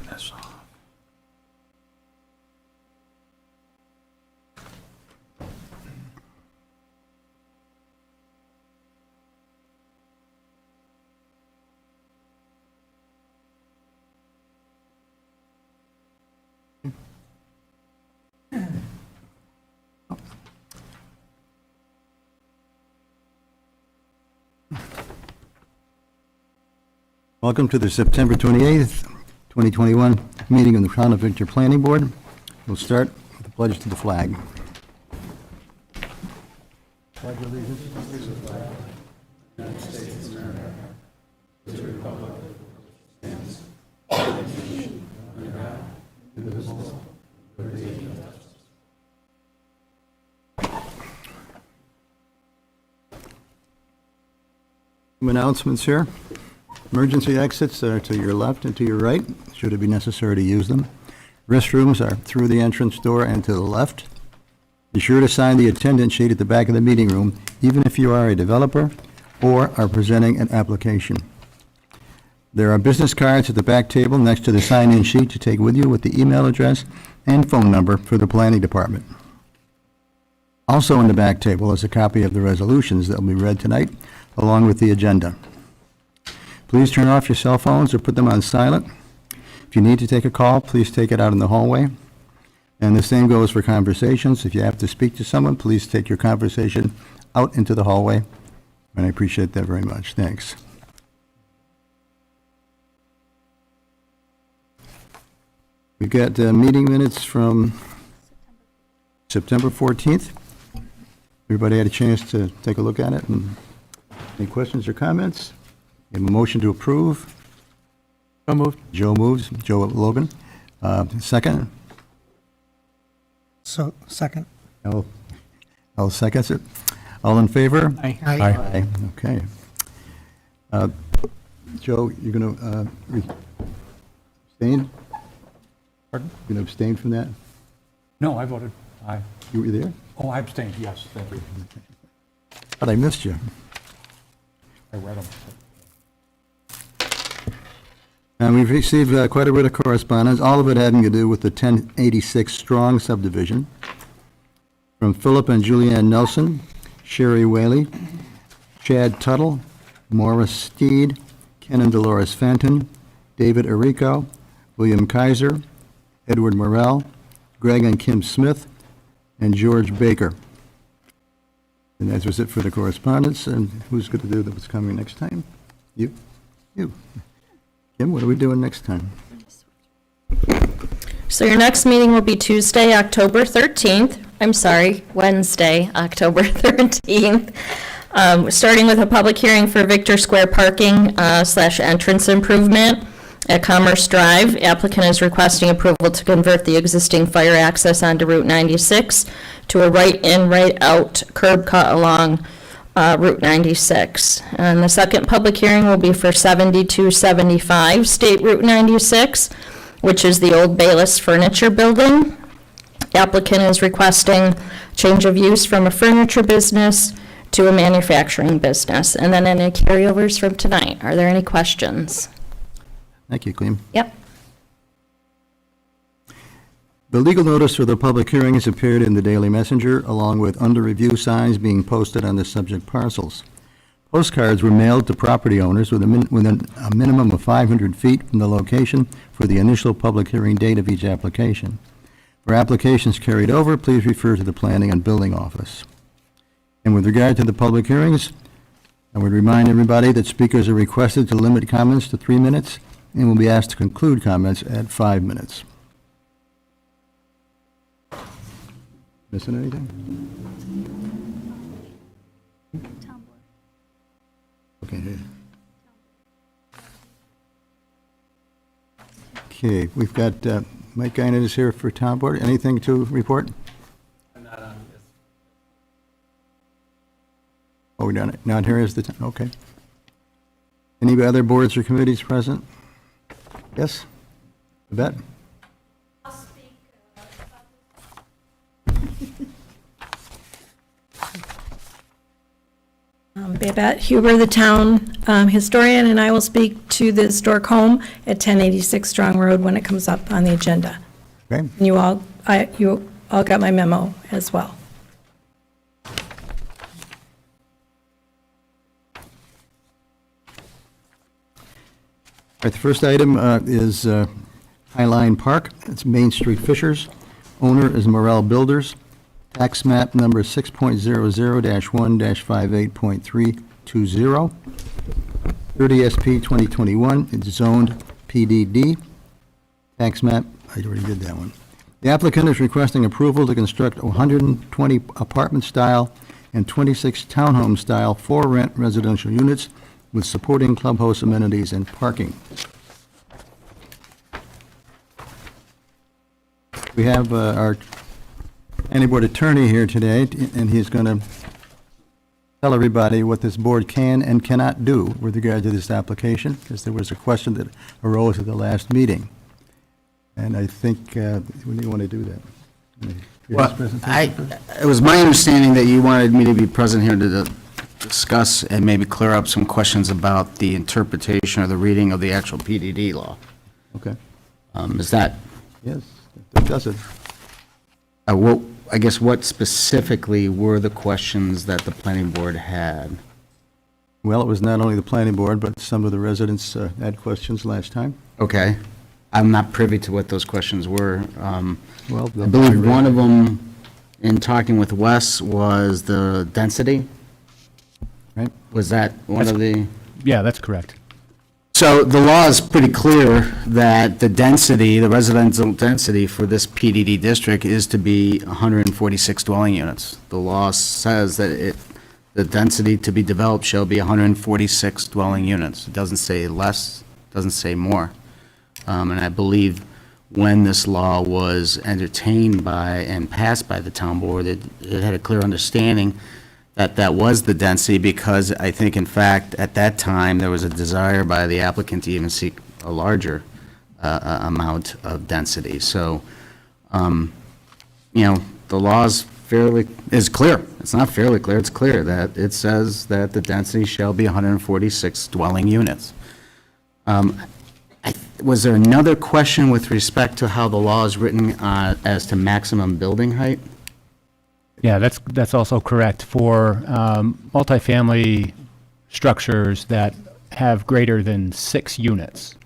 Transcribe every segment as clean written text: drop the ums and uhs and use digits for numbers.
this off. Welcome to the September 28th, 2021 meeting of the Town of Victor Planning Board. We'll start with the pledge to the flag. Pledge allegiance to the flag. United States of America, to the republic which stands one nation under God, indivisible, with liberty and justice. Some announcements here. Emergency exits are to your left and to your right, should it be necessary to use them. Restrooms are through the entrance door and to the left. Be sure to sign the attendance sheet at the back of the meeting room, even if you are a developer or are presenting an application. There are business cards at the back table next to the sign-in sheet to take with you with the email address and phone number for the planning department. Also on the back table is a copy of the resolutions that will be read tonight, along with the agenda. Please turn off your cell phones or put them on silent. If you need to take a call, please take it out in the hallway. And the same goes for conversations. If you have to speak to someone, please take your conversation out into the hallway. And I appreciate that very much. Thanks. We've got meeting minutes from September 14th. Everybody had a chance to take a look at it? And any questions or comments? We have a motion to approve. So moved. Joe moves. Joe Logan. Second. So, second. I'll seconds it. All in favor? Aye. Aye. Okay. Joe, you're going to abstain? Pardon? You're going to abstain from that? No, I voted aye. You were there? Oh, I abstained, yes, thank you. But I missed you. I read them. And we've received quite a bit of correspondence, all of it having to do with the 1086 Strong subdivision. From Philip and Julianne Nelson, Sherry Whaley, Chad Tuttle, Morris Steed, Ken and Dolores Fenton, David Arico, William Kaiser, Edward Morrell, Greg and Kim Smith, and George Baker. And that was it for the correspondence. And who's going to do what's coming next time? You? You. Kim, what are we doing next time? So your next meeting will be Tuesday, October 13th. I'm sorry, Wednesday, October 13th. Starting with a public hearing for Victor Square parking / entrance improvement at Commerce Drive. Applicant is requesting approval to convert the existing fire access onto Route 96 to a right-in, right-out curb cut along Route 96. And the second public hearing will be for 7275 State Route 96, which is the old Bayless Furniture Building. Applicant is requesting change of use from a furniture business to a manufacturing business. And then any carryovers from tonight. Are there any questions? Thank you, Clem. Yep. The legal notice for the public hearing has appeared in the Daily Messenger, along with under-review signs being posted on the subject parcels. Postcards were mailed to property owners within a minimum of 500 feet from the location for the initial public hearing date of each application. For applications carried over, please refer to the Planning and Building Office. And with regard to the public hearings, I would remind everybody that speakers are requested to limit comments to 3 minutes and will be asked to conclude comments at 5 minutes. Missing anything? Okay. Okay, we've got Mike Guinan is here for town board. Anything to report? I'm not on this. Oh, we're not here as the town. Okay. Any other boards or committees present? Yes? Yvette? I'll speak Babette Huber, the town historian, and I will speak to the historic home at 1086 Strong Road when it comes up on the agenda. Okay, And you all got my memo as well. all right, the first item is Highline Park. It's Main Street Fishers. Owner is Morel Builders. Tax map number 6.00-1-58.320. 30 SP 2021, it's zoned PDD. Tax map, I already did that one. The applicant is requesting approval to construct 120 apartment-style and 26 townhome-style for-rent residential units with supporting clubhouse amenities and parking. We have our planning board attorney here today, and he's going to tell everybody what this board can and cannot do with regard to this application, because there was a question that arose at the last meeting. And I think, when do you want to do that? Give this Well, presentation? it was my understanding that you wanted me to be present here to discuss and maybe clear up some questions about the interpretation or the reading of the actual PDD law. Okay, Is that, yes, that does it. I guess what specifically were the questions that the planning board had? Well, it was not only the planning board, but some of the residents had questions last time. Okay. I'm not privy to what those questions were. Well, I believe one of them, in talking with Wes, was the density. Right. Was that one of the? Yeah, that's correct. So the law is pretty clear that the density, the residential density for this PDD district is to be 146 dwelling units. The law says that the density to be developed shall be 146 dwelling units. It doesn't say less, doesn't say more. And I believe when this law was entertained by and passed by the town board, it had a clear understanding that that was the density, because I think, in fact, at that time, there was a desire by the applicant to even seek a larger amount of density. So, the law is clear. It's not fairly clear, it's clear that it says that the density shall be 146 dwelling units. Was there another question with respect to how the law is written as to maximum building height? Yeah, that's also correct. For multifamily structures that have greater than 6 units.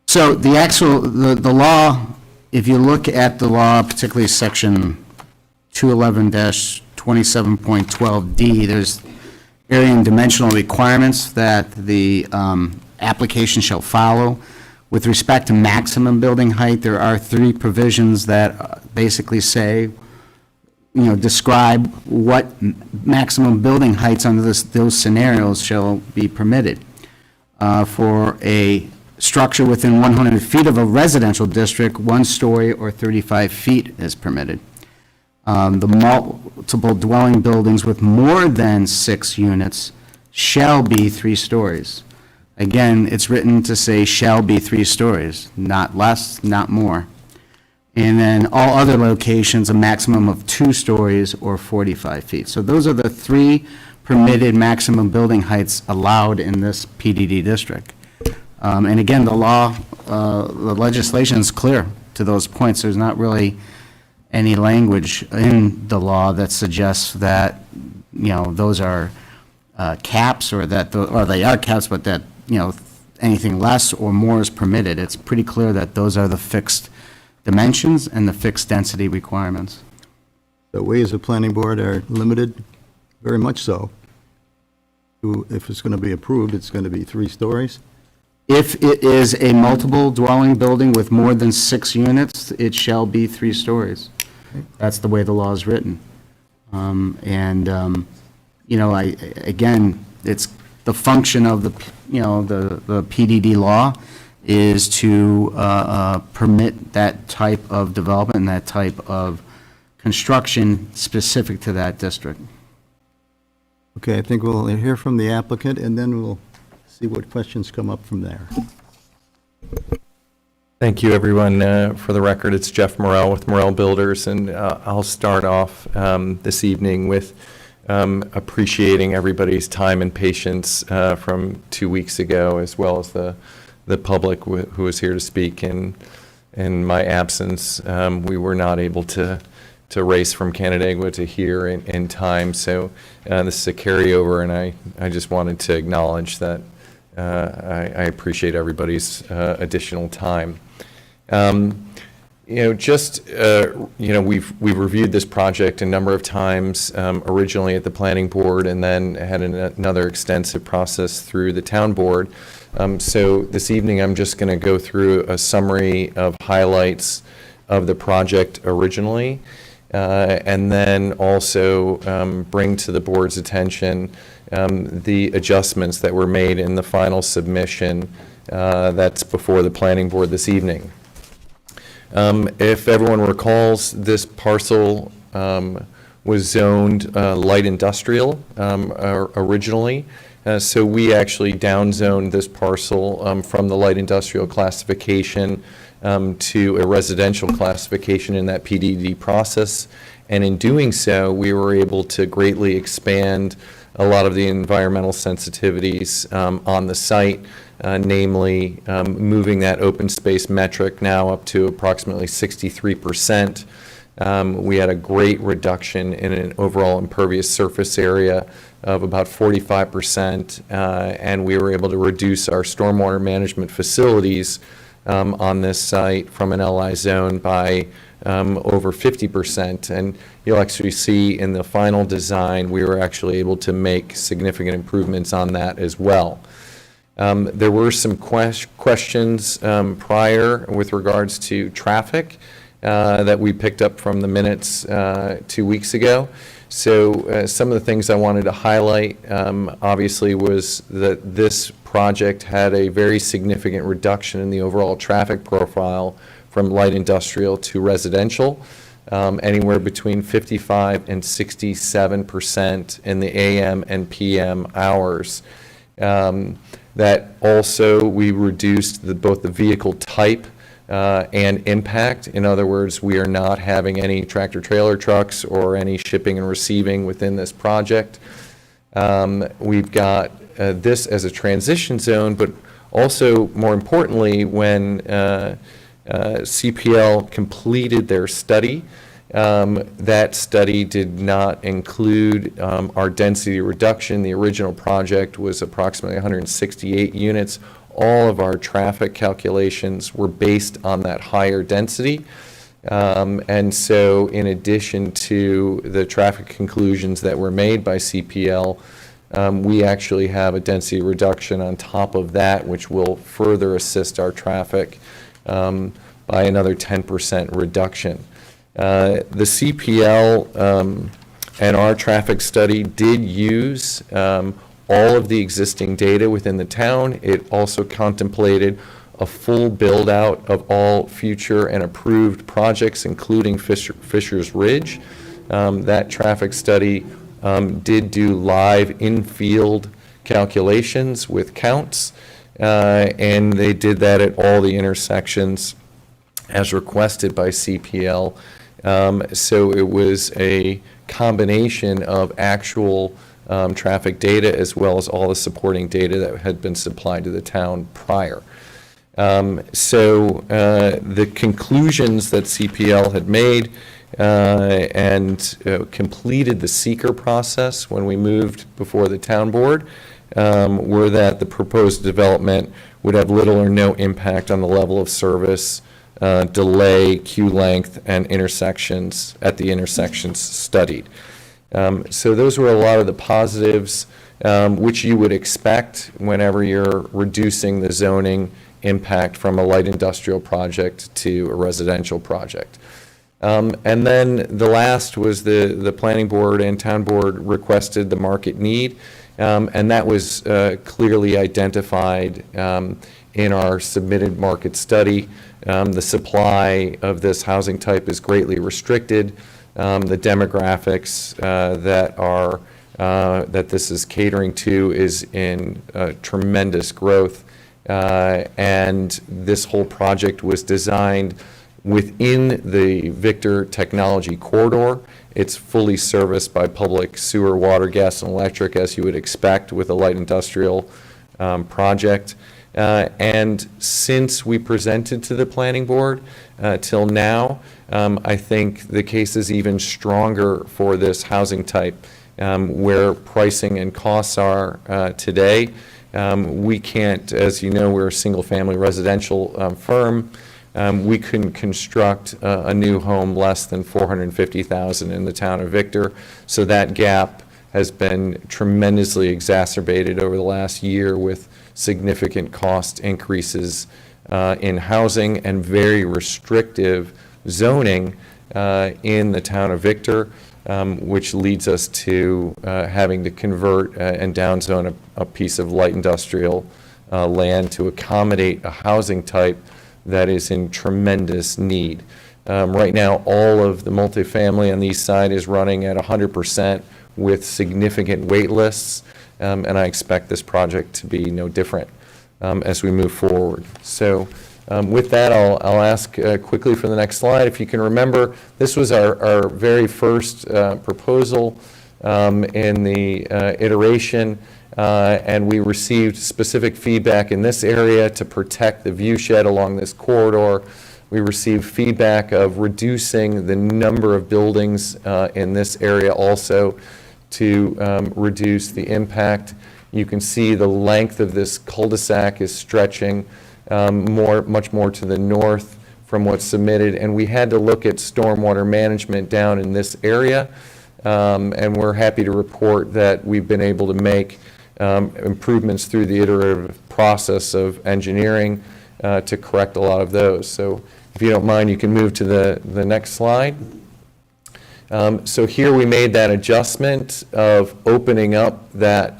So the law, if you look at the law, particularly section 211-27.12D, there's area and dimensional requirements that the application shall follow. With respect to maximum building height, there are 3 provisions that basically say, describe what maximum building heights under those scenarios shall be permitted. For a structure within 100 feet of a residential district, 1 story or 35 feet is permitted. The multiple dwelling buildings with more than 6 units shall be 3 stories. Again, it's written to say shall be 3 stories, not less, not more. And then all other locations, a maximum of 2 stories or 45 feet. So those are the 3 permitted maximum building heights allowed in this PDD district. And again, the law, the legislation is clear to those points. There's not really any language in the law that suggests that, those are caps, or that, or they are caps, but that, anything less or more is permitted. It's pretty clear that those are the fixed dimensions and the fixed density requirements. So we as a planning board are limited, very much so, to, if it's going to be approved, it's going to be 3 stories. If it is a multiple dwelling building with more than 6 units, it shall be 3 stories. That's the way the law is written. Again, it's the function of the PDD law is to permit that type of development and that type of construction specific to that district. Okay, I think we'll hear from the applicant, and then we'll see what questions come up from there. Thank you, everyone. For the record, it's Jeff Morel with Morel Builders, and I'll start off this evening with appreciating everybody's time and patience from 2 weeks ago, as well as the public who was here to speak in my absence. We were not able to race from Canandaigua to here in time, so this is a carryover, and I just wanted to acknowledge that I appreciate everybody's additional time. We've reviewed this project a number of times, originally at the planning board, and then had another extensive process through the town board. So this evening, I'm just going to go through a summary of highlights of the project originally, and then also bring to the board's attention the adjustments that were made in the final submission that's before the planning board this evening. If everyone recalls, this parcel was zoned light industrial originally. So we actually downzoned this parcel from the light industrial classification to a residential classification in that PDD process. And in doing so, we were able to greatly expand a lot of the environmental sensitivities on the site, namely moving that open space metric now up to approximately 63%. We had a great reduction in an overall impervious surface area of about 45%, and we were able to reduce our stormwater management facilities on this site from an LI zone by over 50%. And you'll actually see in the final design, we were actually able to make significant improvements on that as well. There were some questions prior with regards to traffic that we picked up from the minutes 2 weeks ago. So some of the things I wanted to highlight, obviously, was that this project had a very significant reduction in the overall traffic profile from light industrial to residential, anywhere between 55 and 67% in the AM and PM hours. That also, we reduced both the vehicle type and impact. In other words, we are not having any tractor trailer trucks or any shipping and receiving within this project. We've got this as a transition zone, but also, more importantly, when CPL completed their study, that study did not include our density reduction. The original project was approximately 168 units. All of our traffic calculations were based on that higher density. And so in addition to the traffic conclusions that were made by CPL, we actually have a density reduction on top of that, which will further assist our traffic by another 10% reduction. The CPL and our traffic study did use all of the existing data within the town. It also contemplated a full build-out of all future and approved projects, including Fisher's Ridge. That traffic study did do live in-field calculations with counts, and they did that at all the intersections as requested by CPL. So it was a combination of actual traffic data as well as all the supporting data that had been supplied to the town prior. So the conclusions that CPL had made and completed the seeker process when we moved before the town board were that the proposed development would have little or no impact on the level of service, delay, queue length, and intersections at the intersections studied. So those were a lot of the positives which you would expect whenever you're reducing the zoning impact from a light industrial project to a residential project. And then the last was the planning board and town board requested the market need, and that was clearly identified in our submitted market study. The supply of this housing type is greatly restricted. The demographics that this is catering to is in tremendous growth, and this whole project was designed Within the Victor Technology Corridor, it's fully serviced by public sewer, water, gas, and electric, as you would expect with a light industrial project. And since we presented to the planning board till now, I think the case is even stronger for this housing type, where pricing and costs are today. We can't, as you know, we're a single-family residential firm. We couldn't construct a new home less than $450,000 in the town of Victor, so that gap has been tremendously exacerbated over the last year with significant cost increases in housing and very restrictive zoning in the town of Victor, which leads us to having to convert and downzone a piece of light industrial land to accommodate a housing type that is in tremendous need. Right now, all of the multifamily on the east side is running at 100% with significant wait lists, and I expect this project to be no different as we move forward. So with that, I'll ask quickly for the next slide. If you can remember, this was our very first proposal in the iteration, and we received specific feedback in this area to protect the view shed along this corridor. We received feedback of reducing the number of buildings in this area also to reduce the impact. You can see the length of this cul-de-sac is stretching much more to the north from what's submitted, and we had to look at stormwater management down in this area, and we're happy to report that we've been able to make improvements through the iterative process of engineering to correct a lot of those. So if you don't mind, you can move to the next slide. So here we made that adjustment of opening up that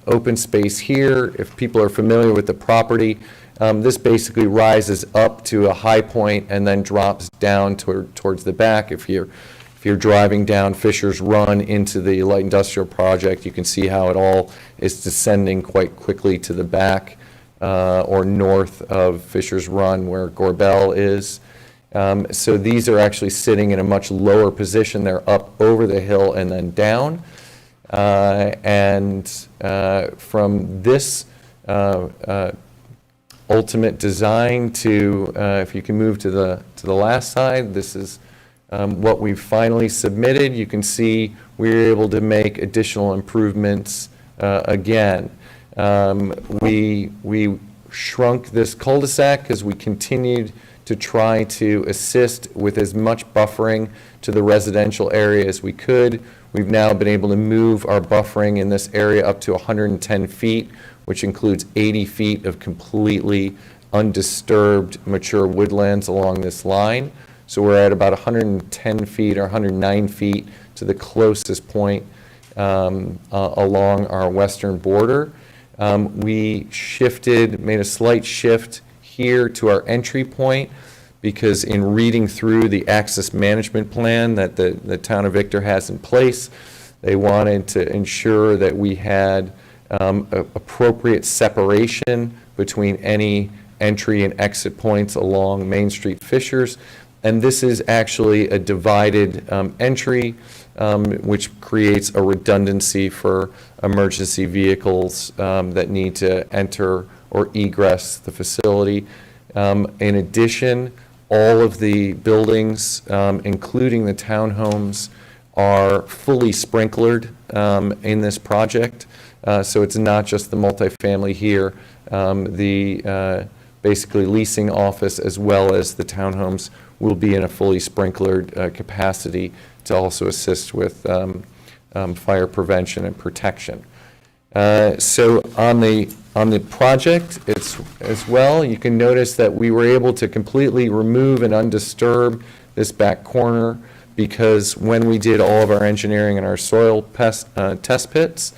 open space here. If people are familiar with the property, this basically rises up to a high point and then drops down towards the back. If you're driving down Fisher's Run into the light industrial project, you can see how it all is descending quite quickly to the back or north of Fisher's Run where Gorbel is. So these are actually sitting in a much lower position. They're up over the hill and then down. And from this ultimate design to, if you can move to the last slide, this is what we've finally submitted. You can see we were able to make additional improvements again. We shrunk this cul-de-sac because we continued to try to assist with as much buffering to the residential area as we could. We've now been able to move our buffering in this area up to 110 feet, which includes 80 feet of completely undisturbed mature woodlands along this line. So we're at about 110 feet or 109 feet to the closest point along our western border. We made a slight shift here to our entry point because in reading through the access management plan that the town of Victor has in place, they wanted to ensure that we had appropriate separation between any entry and exit points along Main Street Fishers. And this is actually a divided entry, which creates a redundancy for emergency vehicles that need to enter or egress the facility. In addition, all of the buildings, including the townhomes, are fully sprinklered in this project. So it's not just the multifamily here. The basically leasing office as well as the townhomes will be in a fully sprinklered capacity to also assist with fire prevention and protection. So on the project as well, you can notice that we were able to completely remove and undisturb this back corner because when we did all of our engineering and our soil test pits,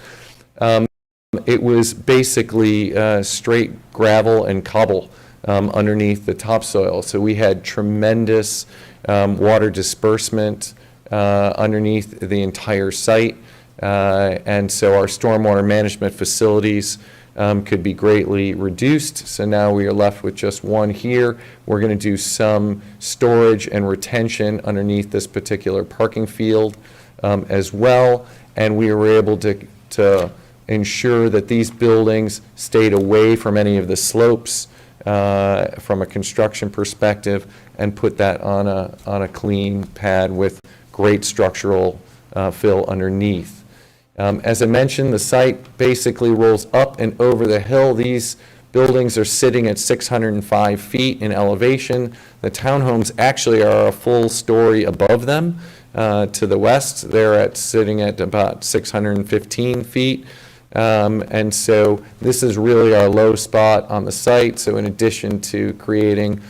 it was basically straight gravel and cobble underneath the topsoil. So we had tremendous water disbursement underneath the entire site. And so our stormwater management facilities could be greatly reduced. So now we are left with just one here. We're going to do some storage and retention underneath this particular parking field as well. And we were able to ensure that these buildings stayed away from any of the slopes from a construction perspective, and put that on a clean pad with great structural fill underneath. As I mentioned, the site basically rolls up and over the hill. These buildings are sitting at 605 feet in elevation. The townhomes actually are a full story above them. To the west, they're sitting at about 615 feet. And so this is really our low spot on the site. So in addition to creating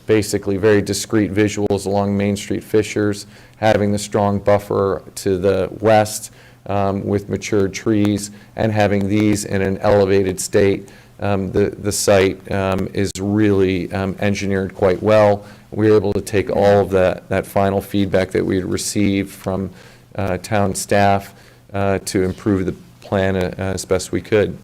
basically very discrete visuals along Main Street fissures, having the strong buffer to the west with matured trees, and having these in an elevated state, the site is really engineered quite well. We were able to take all of that final feedback that we had received from town staff to improve the plan as best we could.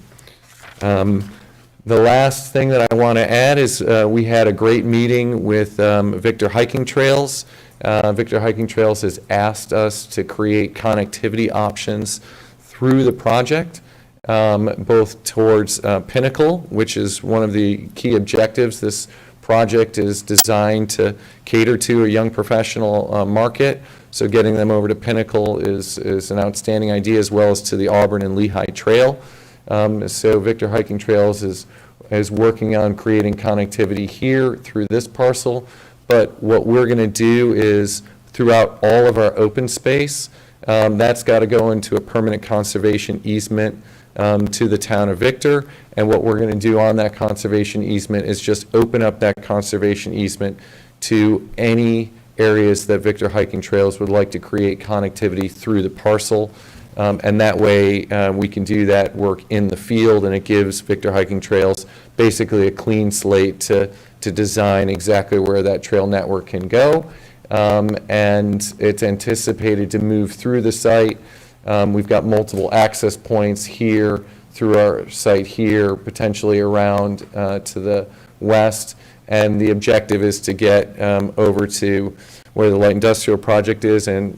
The last thing that I want to add is we had a great meeting with Victor Hiking Trails. Victor Hiking Trails has asked us to create connectivity options through the project, both towards Pinnacle, which is one of the key objectives. This project is designed to cater to a young professional market, so getting them over to Pinnacle is an outstanding idea, as well as to the Auburn and Lehigh Trail. So Victor Hiking Trails is working on creating connectivity here through this parcel. But what we're going to do is, throughout all of our open space, that's got to go into a permanent conservation easement to the town of Victor. And what we're going to do on that conservation easement is just open up that conservation easement to any areas that Victor Hiking Trails would like to create connectivity through the parcel. And that way we can do that work in the field, and it gives Victor Hiking Trails basically a clean slate to design exactly where that trail network can go. And it's anticipated to move through the site. We've got multiple access points here through our site here, potentially around to the west. And the objective is to get over to where the light industrial project is, and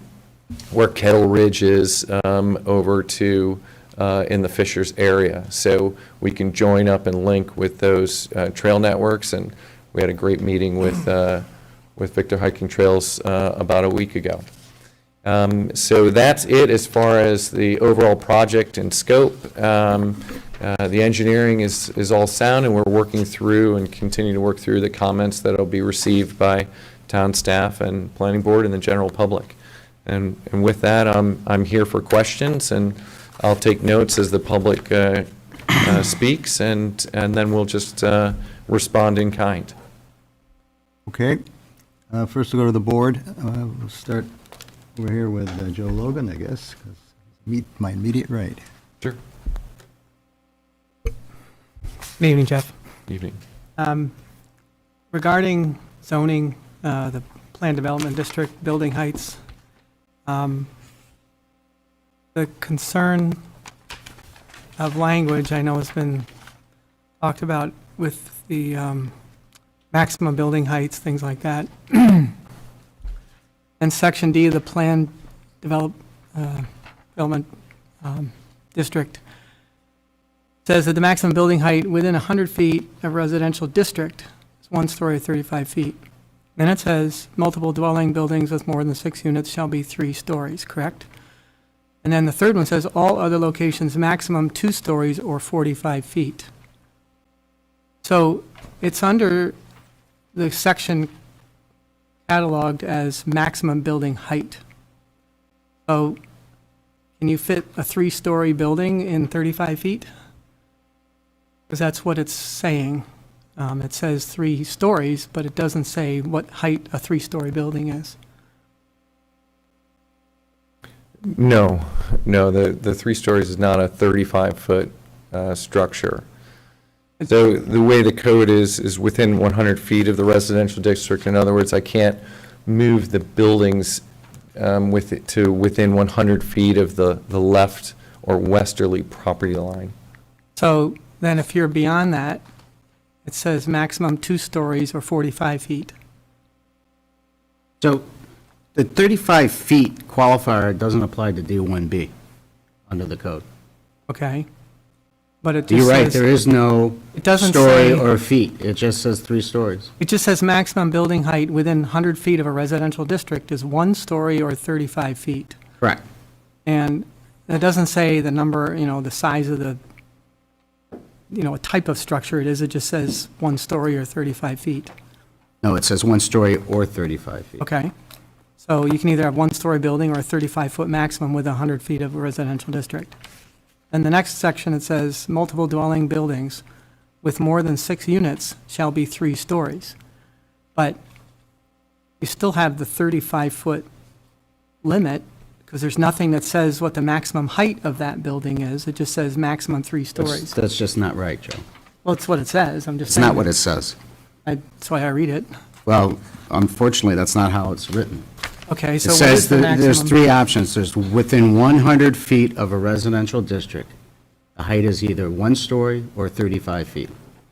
where Kettle Ridge is over to in the Fishers area. So we can join up and link with those trail networks. And we had a great meeting with Victor Hiking Trails about a week ago. So that's it as far as the overall project and scope. The engineering is all sound, and we're working through and continue to work through the comments that will be received by town staff and planning board and the general public. And with that, I'm here for questions, and I'll take notes as the public speaks, and then we'll just respond in kind. Okay. First we'll go to the board. We'll start over here with Joe Logan, I guess, 'cause my immediate right. Sure. Good evening, Jeff. Evening. Regarding zoning, the Planned Development District, building heights, the concern of language, I know has been talked about with the maximum building heights, things like that. And Section D of the Planned Development District says that the maximum building height within 100 feet of residential district is 1 story, 35 feet. Then it says multiple dwelling buildings with more than 6 units shall be 3 stories, correct? And then the third one says all other locations maximum 2 stories or 45 feet. So it's under the section cataloged as maximum building height. So can you fit a 3-story building in 35 feet? Because that's what it's saying. It says 3 stories, but it doesn't say what height a 3-story building is. No, the 3 stories is not a 35-foot structure. So the way the code is within 100 feet of the residential district. In other words, I can't move the buildings to within 100 feet of the left or westerly property line. So then if you're beyond that, it says maximum 2 stories or 45 feet. So the 35 feet qualifier doesn't apply to D1B under the code. Okay? But it just You're right, says, there is no it doesn't story say, or feet. It just says 3 stories. it just says maximum building height within 100 feet of a residential district is 1 story or 35 feet. Correct. And it doesn't say the number, the size of the, what type of structure it is. It just says 1 story or 35 feet. No, it says 1 story or 35 feet. Okay? So you can either have 1-story building or a 35-foot maximum with 100 feet of a residential district. And the next section, it says, multiple dwelling buildings with more than 6 units shall be 3 stories. But you still have the 35-foot limit, because there's nothing that says what the maximum height of that building is. It just says maximum 3 stories. That's just not right, Joe. Well, it's what it says. I'm just It's saying. not what it says. That's why I read it. Well, unfortunately, that's not how it's written. Okay, It so what says is the that there's maximum? 3 options. There's within 100 feet of a residential district. The height is either 1 story or 35 feet.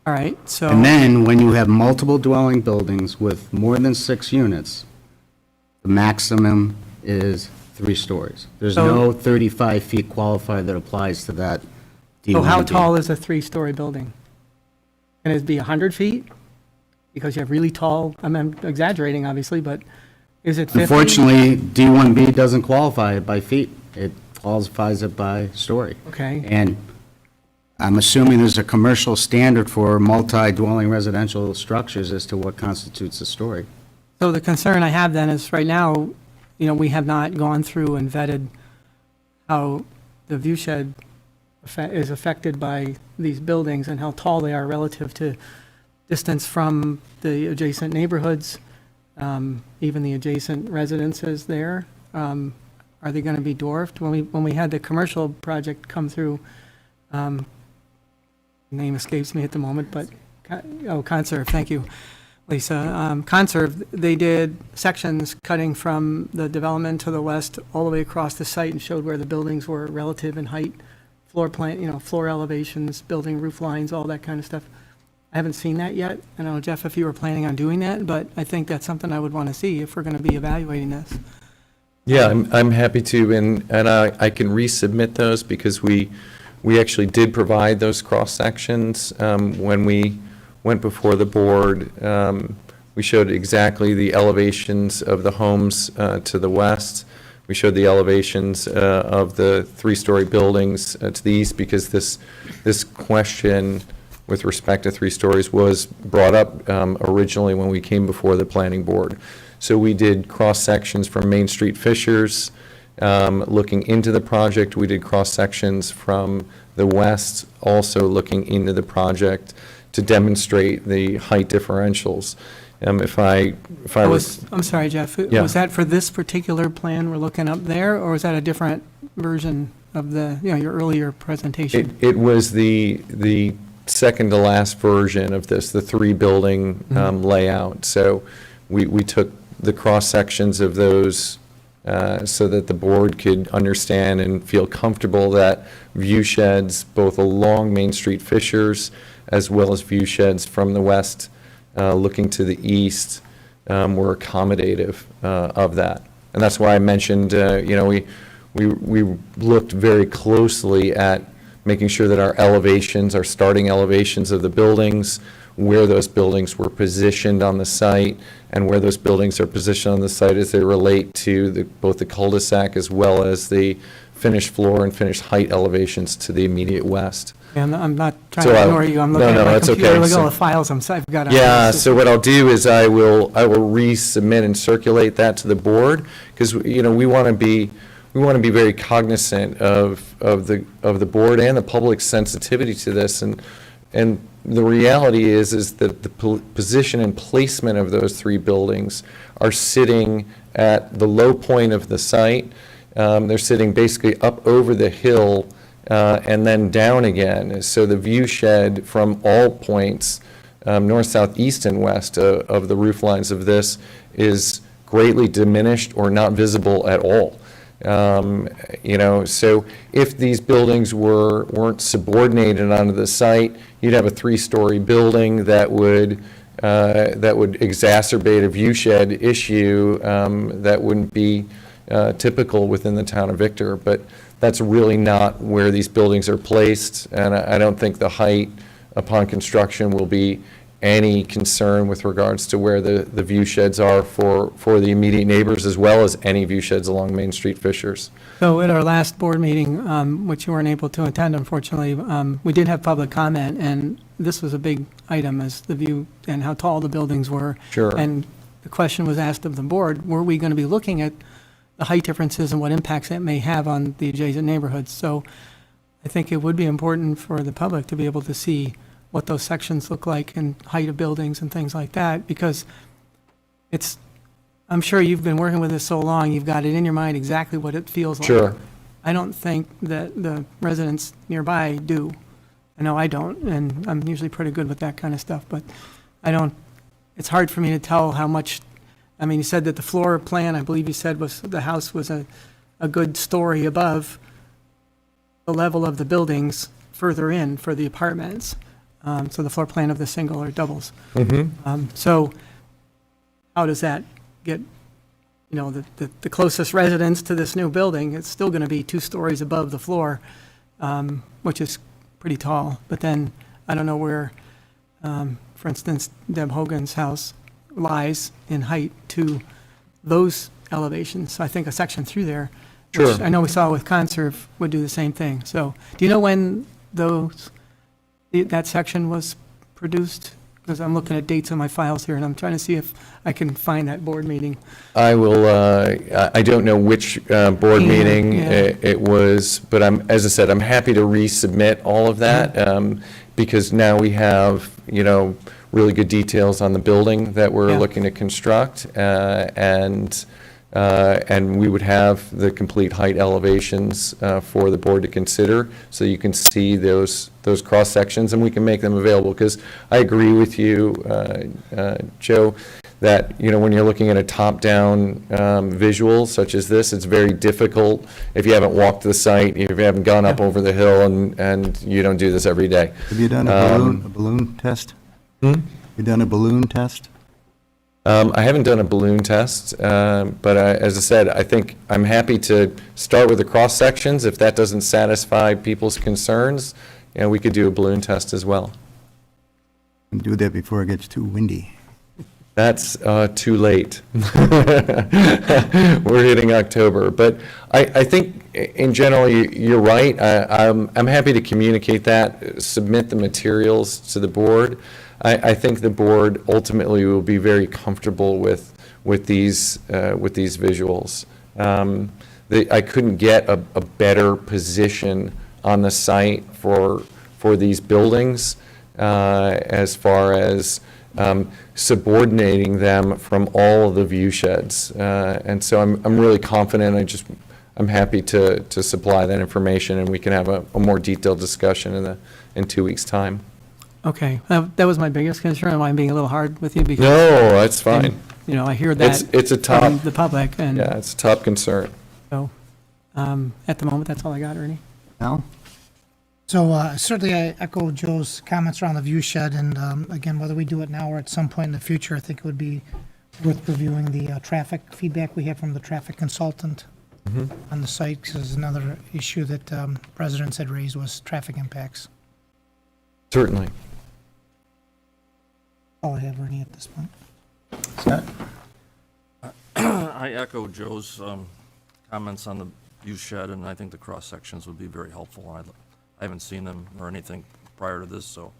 All right, so. And then, when you have multiple dwelling buildings with more than 6 units, the maximum is 3 stories. There's So- no 35 feet qualifier that applies to that D1B. So how tall is a 3-story building? Can it be 100 feet? Because you have really tall, I'm exaggerating, obviously, but is it 50? Unfortunately, D1B doesn't qualify it by feet. It qualifies it by story. Okay, And I'm assuming there's a commercial standard for multi-dwelling residential structures as to what constitutes a story. so the concern I have then is, right now, we have not gone through and vetted how the view shed is affected by these buildings and how tall they are relative to distance from the adjacent neighborhoods, even the adjacent residences there. Are they going to be dwarfed? When we had the commercial project come through, name escapes me at the moment, but, Conserve, thank you, Lisa. Conserve, they did sections cutting from the development to the west all the way across the site and showed where the buildings were relative in height, floor plan, floor elevations, building roof lines, all that kind of stuff. I haven't seen that yet. I don't know, Jeff, if you were planning on doing that, but I think that's something I would want to see if we're going to be evaluating this. Yeah, I'm happy to, and I can resubmit those because we actually did provide those cross-sections when we went before the board. We showed exactly the elevations of the homes to the west. We showed the elevations of the 3-story buildings to the east, because this question with respect to 3 stories was brought up originally when we came before the planning board. So we did cross-sections from Main Street Fishers, looking into the project. We did cross-sections from the west, also looking into the project to demonstrate the height differentials. If I was, I'm sorry, Jeff, Yeah. was that for this particular plan we're looking up there, or was that a different version of your earlier presentation? it was the second to last version of this, the 3-building layout. So we took the cross-sections of those so that the board could understand and feel comfortable that view sheds, both along Main Street Fishers, as well as view sheds from the west looking to the east, were accommodative of that. And that's why I mentioned, we looked very closely at making sure that our elevations, our starting elevations of the buildings, where those buildings were positioned on the site, and where those buildings are positioned on the site as they relate to both the cul-de-sac as well as the finished floor and finished height elevations to the immediate west. And I'm not trying So to I- ignore you, I'm no, looking no, at my that's computer, okay. look at all So- the files I've got. Yeah, so what I'll do is I will resubmit and circulate that to the board, because, we want to be very cognizant of the board and the public's sensitivity to this, and the reality is that the position and placement of those 3 buildings are sitting at the low point of the site. They're sitting basically up over the hill and then down again. So the view shed from all points, north, south, east, and west of the roof lines of this is greatly diminished or not visible at all. So if these buildings weren't subordinated onto the site, you'd have a 3-story building that would exacerbate a view shed issue that wouldn't be typical within the town of Victor. But that's really not where these buildings are placed, and I don't think the height upon construction will be any concern with regards to where the view sheds are for the immediate neighbors, as well as any view sheds along Main Street Fishers. So at our last board meeting, which you weren't able to attend unfortunately, we did have public comment, and this was a big item, as the view and how tall the buildings were. Sure. And the question was asked of the board, were we going to be looking at the height differences and what impacts that may have on the adjacent neighborhoods? So I think it would be important for the public to be able to see what those sections look like and height of buildings and things like that, because I'm sure you've been working with this so long, you've got it in your mind exactly what it feels like. Sure. I don't think that the residents nearby do. I know I don't, and I'm usually pretty good with that kind of stuff, but it's hard for me to tell how much. I mean, you said that the floor plan, I believe you said, was the house was a good story above the level of the buildings further in for the apartments. So the floor plan of the single or doubles. So how does that get, the closest residence to this new building, it's still going to be 2 stories above the floor, which is pretty tall. But then I don't know where, for instance, Deb Hogan's house lies in height to those elevations. So I think a section through there, which Sure. I know we saw with Conserve, would do the same thing. So do you know when that section was produced? Because I'm looking at dates on my files here, and I'm trying to see if I can find that board meeting. I will, I don't know which board meeting Yeah. it was, but as I said, I'm happy to resubmit all of that, because now we have, really good details on the building that we're Yeah. looking to construct, and we would have the complete height elevations for the board to consider, so you can see those cross-sections, and we can make them available, because I agree with you, Joe, that, when you're looking at a top-down visual such as this, it's very difficult if you haven't walked the site, if you haven't gone up over the hill, and you don't do this every day. Have you done a balloon test? You done a balloon test? I haven't done a balloon test, but as I said, I think I'm happy to start with the cross-sections. If that doesn't satisfy people's concerns, we could do a balloon test as well. And do that before it gets too windy. That's too late. We're hitting October. But I think, in general, you're right. I'm happy to communicate that, submit the materials to the board. I think the board ultimately will be very comfortable with these visuals. I couldn't get a better position on the site for these buildings as far as subordinating them from all of the view sheds. And so I'm really confident. I'm happy to supply that information, and we can have a more detailed discussion in 2 weeks' time. Okay, that was my biggest concern, why I'm being a little hard with you, because, No, that's fine. I hear that It's a top, from the public, and yeah, it's a top concern. so, at the moment, that's all I got, Ernie. Al? So certainly I echo Joe's comments around the view shed, and again, whether we do it now or at some point in the future, I think it would be worth reviewing the traffic feedback we have from the traffic consultant on the site, because another issue that residents had raised was traffic impacts. Certainly. All I have, Ernie, at this point. Scott? I echo Joe's comments on the view shed, and I think the cross-sections would be very helpful. I haven't seen them or anything prior to this, so it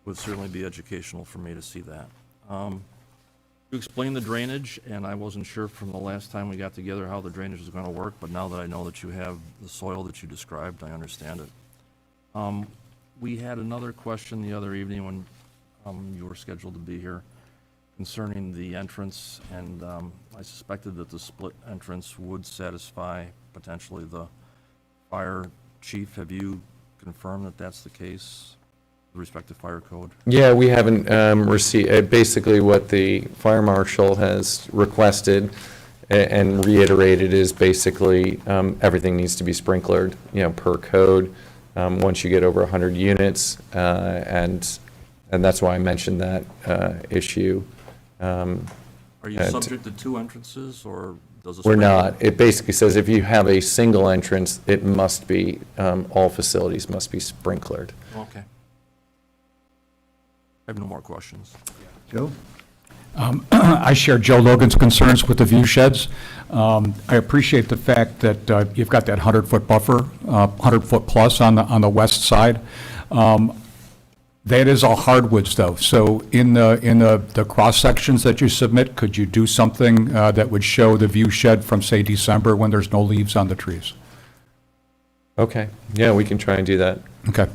would certainly be educational for me to see that. You explained the drainage, and I wasn't sure from the last time we got together how the drainage was going to work, but now that I know that you have the soil that you described, I understand it. We had another question the other evening when you were scheduled to be here concerning the entrance, and I suspected that the split entrance would satisfy potentially the fire chief. Have you confirmed that that's the case with respect to fire code? Yeah, we haven't received, basically what the fire marshal has requested and reiterated is basically, everything needs to be sprinklered, per code, once you get over 100 units, and that's why I mentioned that issue. Are you And- subject to two entrances, or does it? We're not. It basically says if you have a single entrance, it must be, all facilities must be sprinklered. Okay. I have no more questions. Joe? I share Joe Logan's concerns with the view sheds. I appreciate the fact that you've got that 100-foot buffer, 100-foot plus on the west side. That is all hardwoods, though. So in the cross-sections that you submit, could you do something that would show the view shed from, say, December when there's no leaves on the trees? Okay, yeah, we can try and do that. Okay.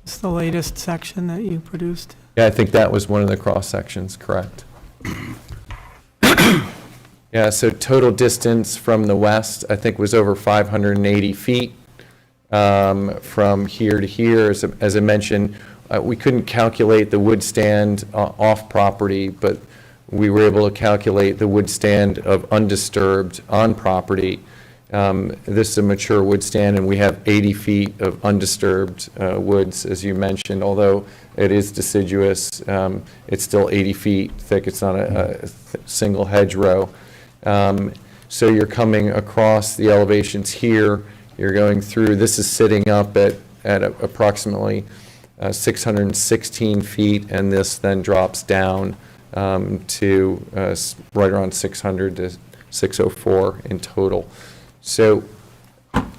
It's the latest section that you produced. Yeah, I think that was one of the cross-sections, correct. Yeah, so total distance from the west, I think, was over 580 feet from here to here. As I mentioned, we couldn't calculate the wood stand off property, but we were able to calculate the wood stand of undisturbed on property. This is a mature wood stand, and we have 80 feet of undisturbed woods, as you mentioned. Although it is deciduous, it's still 80 feet thick. It's not a single hedgerow. So you're coming across the elevations here. You're going through. This is sitting up at approximately 616 feet, and this then drops down to right around 600 to 604 in total. So,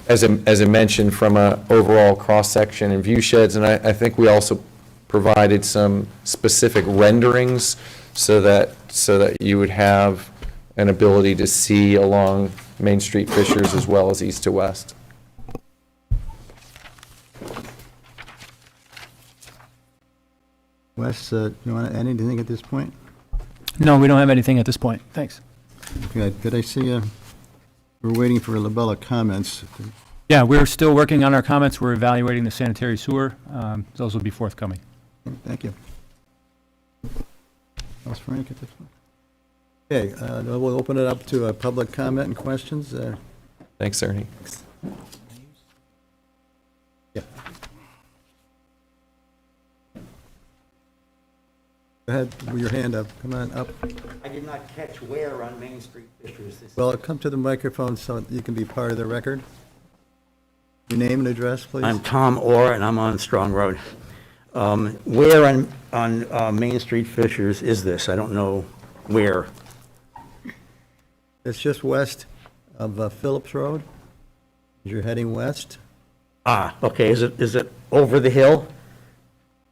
as I mentioned, from a overall cross-section and view sheds, and I think we also provided some specific renderings so that you would have an ability to see along Main Street Fishers as well as east to west. Wes, you want to add anything at this point? No, we don't have anything at this point. Thanks. Good. Did I see, we're waiting for Labella comments. Yeah, we're still working on our comments. We're evaluating the sanitary sewer. Those will be forthcoming. Thank you. Else, Frank, at this point? Okay, we'll open it up to public comment and questions. Thanks, Ernie. Yeah. Go ahead, with your hand up. Come on up. I did not catch where on Main Street Fishers this is. Well, come to the microphone so you can be part of the record. Your name and address, please. I'm Tom Orr, and I'm on Strong Road. Where on Main Street Fishers is this? I don't know where. It's just west of Phillips Road. As you're heading west. Ah, okay, is it over the hill?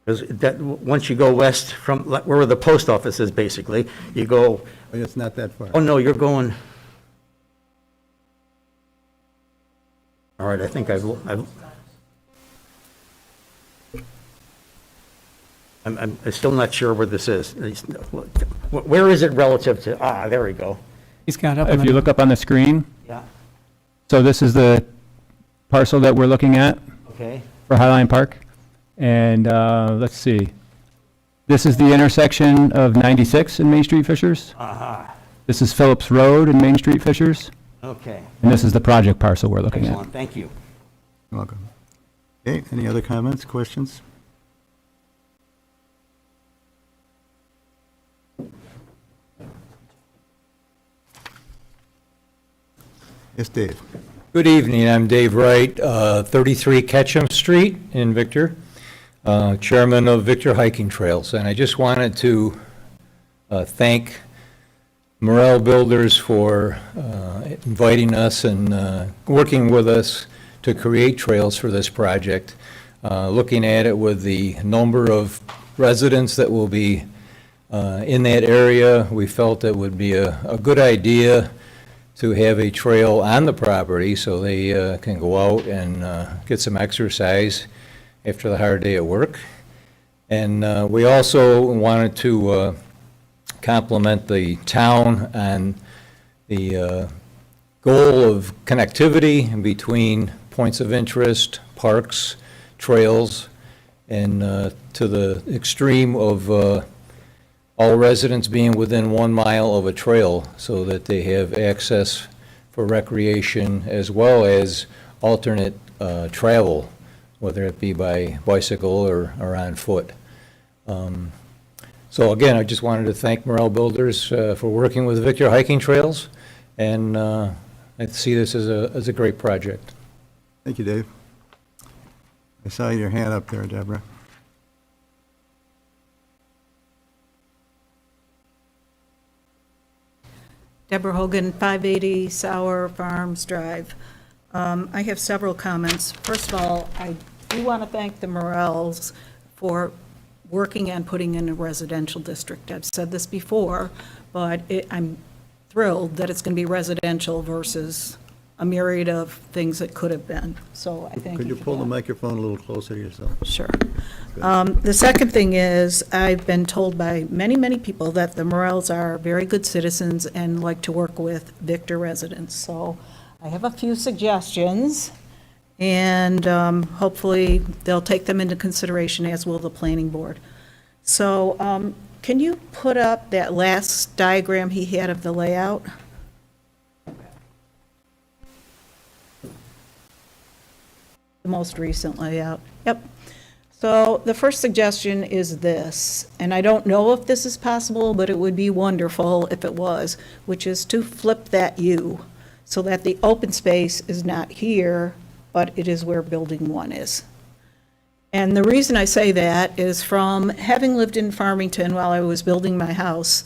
Because that, once you go west from, where the post office is, basically, you go, It's not that far. oh, no, you're going, all right, I think I'm still not sure where this is. Where is it relative to, there we go. He's got up. If you look up on the screen, Yeah, so this is the parcel that we're looking at okay. for Highline Park. And let's see. This is the intersection of 96 and Main Street Fishers. Aha, This is Phillips Road and Main Street Fishers. okay. And this is the project parcel we're looking at. Excellent, thank you. You're welcome. Okay, any other comments, questions? Yes, Dave. Good evening, I'm Dave Wright, 33 Ketchum Street in Victor, chairman of Victor Hiking Trails, and I just wanted to thank Morel Builders for inviting us and working with us to create trails for this project. Looking at it with the number of residents that will be in that area, we felt it would be a good idea to have a trail on the property so they can go out and get some exercise after the hard day at work. And we also wanted to compliment the town on the goal of connectivity between points of interest, parks, trails, and to the extreme of all residents being within 1 mile of a trail so that they have access for recreation as well as alternate travel, whether it be by bicycle or on foot. So again, I just wanted to thank Morel Builders for working with Victor Hiking Trails, and I see this as a great project. Thank you, Dave. I saw your hand up there, Deborah. Deborah Hogan, 580 Sour Farms Drive. I have several comments. First of all, I do want to thank the Morels for working on putting in a residential district. I've said this before, but I'm thrilled that it's going to be residential versus a myriad of things that could have been. So I thank you. Could you for pull the that. microphone a little closer to yourself? Sure. The second thing is, I've been told by many, many people that the Morels are very good citizens and like to work with Victor residents. So I have a few suggestions, and hopefully they'll take them into consideration, as will the planning board. So can you put up that last diagram he had of the layout? The most recent layout. Yep. So the first suggestion is this, and I don't know if this is possible, but it would be wonderful if it was, which is to flip that U so that the open space is not here, but it is where building 1 is. And the reason I say that is from having lived in Farmington while I was building my house,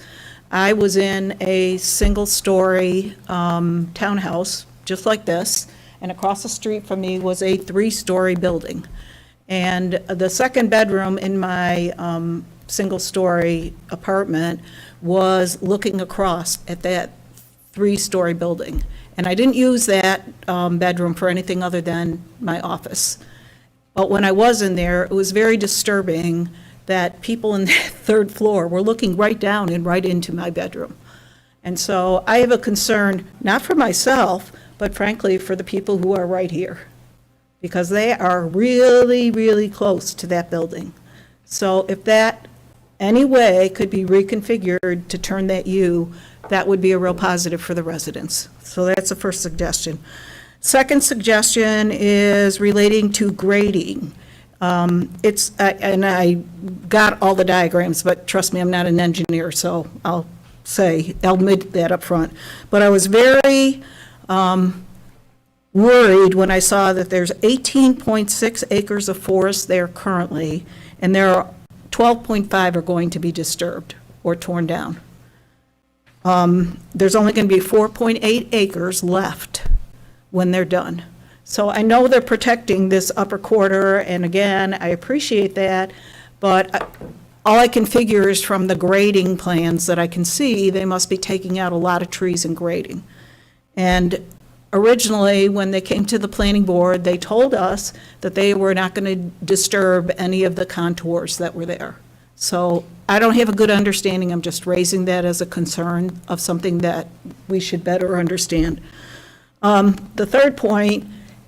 I was in a single-story townhouse, just like this, and across the street from me was a 3-story building. And the second bedroom in my single-story apartment was looking across at that 3-story building. And I didn't use that bedroom for anything other than my office. But when I was in there, it was very disturbing that people in the 3rd floor were looking right down and right into my bedroom. And so I have a concern, not for myself, but frankly for the people who are right here, because they are really, really close to that building. So if that any way could be reconfigured to turn that U, that would be a real positive for the residents. So that's the first suggestion. Second suggestion is relating to grading. And I got all the diagrams, but trust me, I'm not an engineer, so I'll admit that up front. But I was very worried when I saw that there's 18.6 acres of forest there currently, and there are 12.5 are going to be disturbed or torn down. There's only going to be 4.8 acres left when they're done. So I know they're protecting this upper quarter, and again, I appreciate that, but all I can figure is from the grading plans that I can see, they must be taking out a lot of trees and grading. And originally, when they came to the planning board, they told us that they were not going to disturb any of the contours that were there. So I don't have a good understanding, I'm just raising that as a concern of something that we should better understand. The third point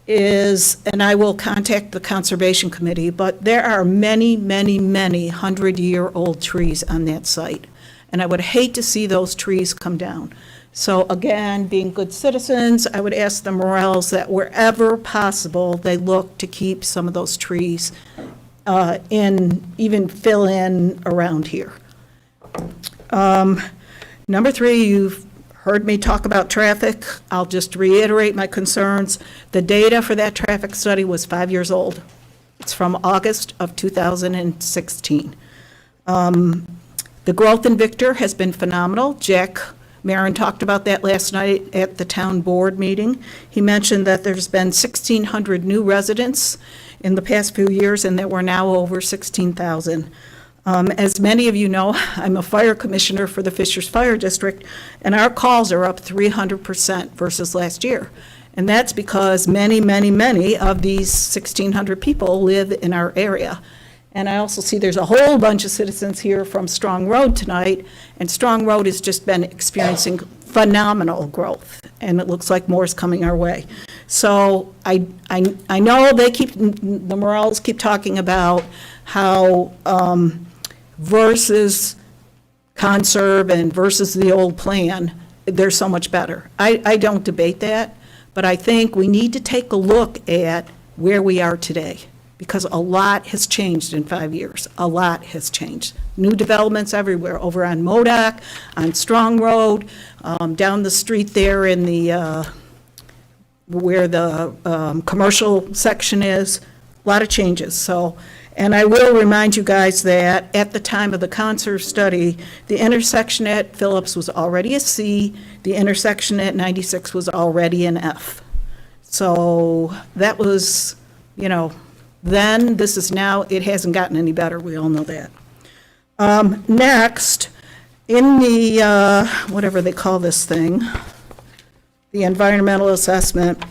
is, and I will contact the Conservation Committee, but there are many, many, many 100-year-old trees on that site, and I would hate to see those trees come down. So again, being good citizens, I would ask the Morels that wherever possible, they look to keep some of those trees even fill in around here. Number 3, you've heard me talk about traffic. I'll just reiterate my concerns. The data for that traffic study was 5 years old. It's from August of 2016. The growth in Victor has been phenomenal. Jack Marin talked about that last night at the town board meeting. He mentioned that there's been 1,600 new residents in the past few years, and that we're now over 16,000. As many of you know, I'm a fire commissioner for the Fishers Fire District, and our calls are up 300% versus last year. And that's because many, many, many of these 1,600 people live in our area. And I also see there's a whole bunch of citizens here from Strong Road tonight, and Strong Road has just been experiencing phenomenal growth, and it looks like more is coming our way. So I know the Morels keep talking about how versus conserve and versus the old plan, they're so much better. I don't debate that, but I think we need to take a look at where we are today, because a lot has changed in 5 years. A lot has changed. New developments everywhere, over on Modoc, on Strong Road, down the street there in the, where the commercial section is, a lot of changes. So, and I will remind you guys that at the time of the conserve study, the intersection at Phillips was already a C, the intersection at 96 was already an F. So that was, you know, then, this is now, it hasn't gotten any better, we all know that. Next, in the, whatever they call this thing, the environmental assessment,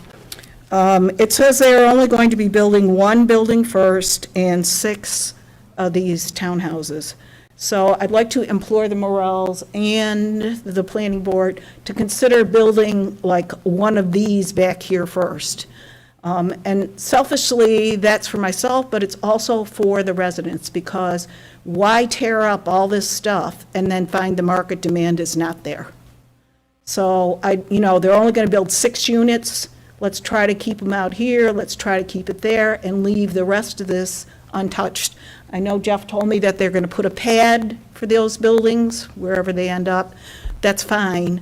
it says they are only going to be building one building first and 6 of these townhouses. So I'd like to implore the Morels and the planning board to consider building like one of these back here first. And selfishly, that's for myself, but it's also for the residents, because why tear up all this stuff and then find the market demand is not there? So you know, they're only going to build 6 units. Let's try to keep them out here. Let's try to keep it there and leave the rest of this untouched. I know Jeff told me that they're going to put a pad for those buildings, wherever they end up. That's fine,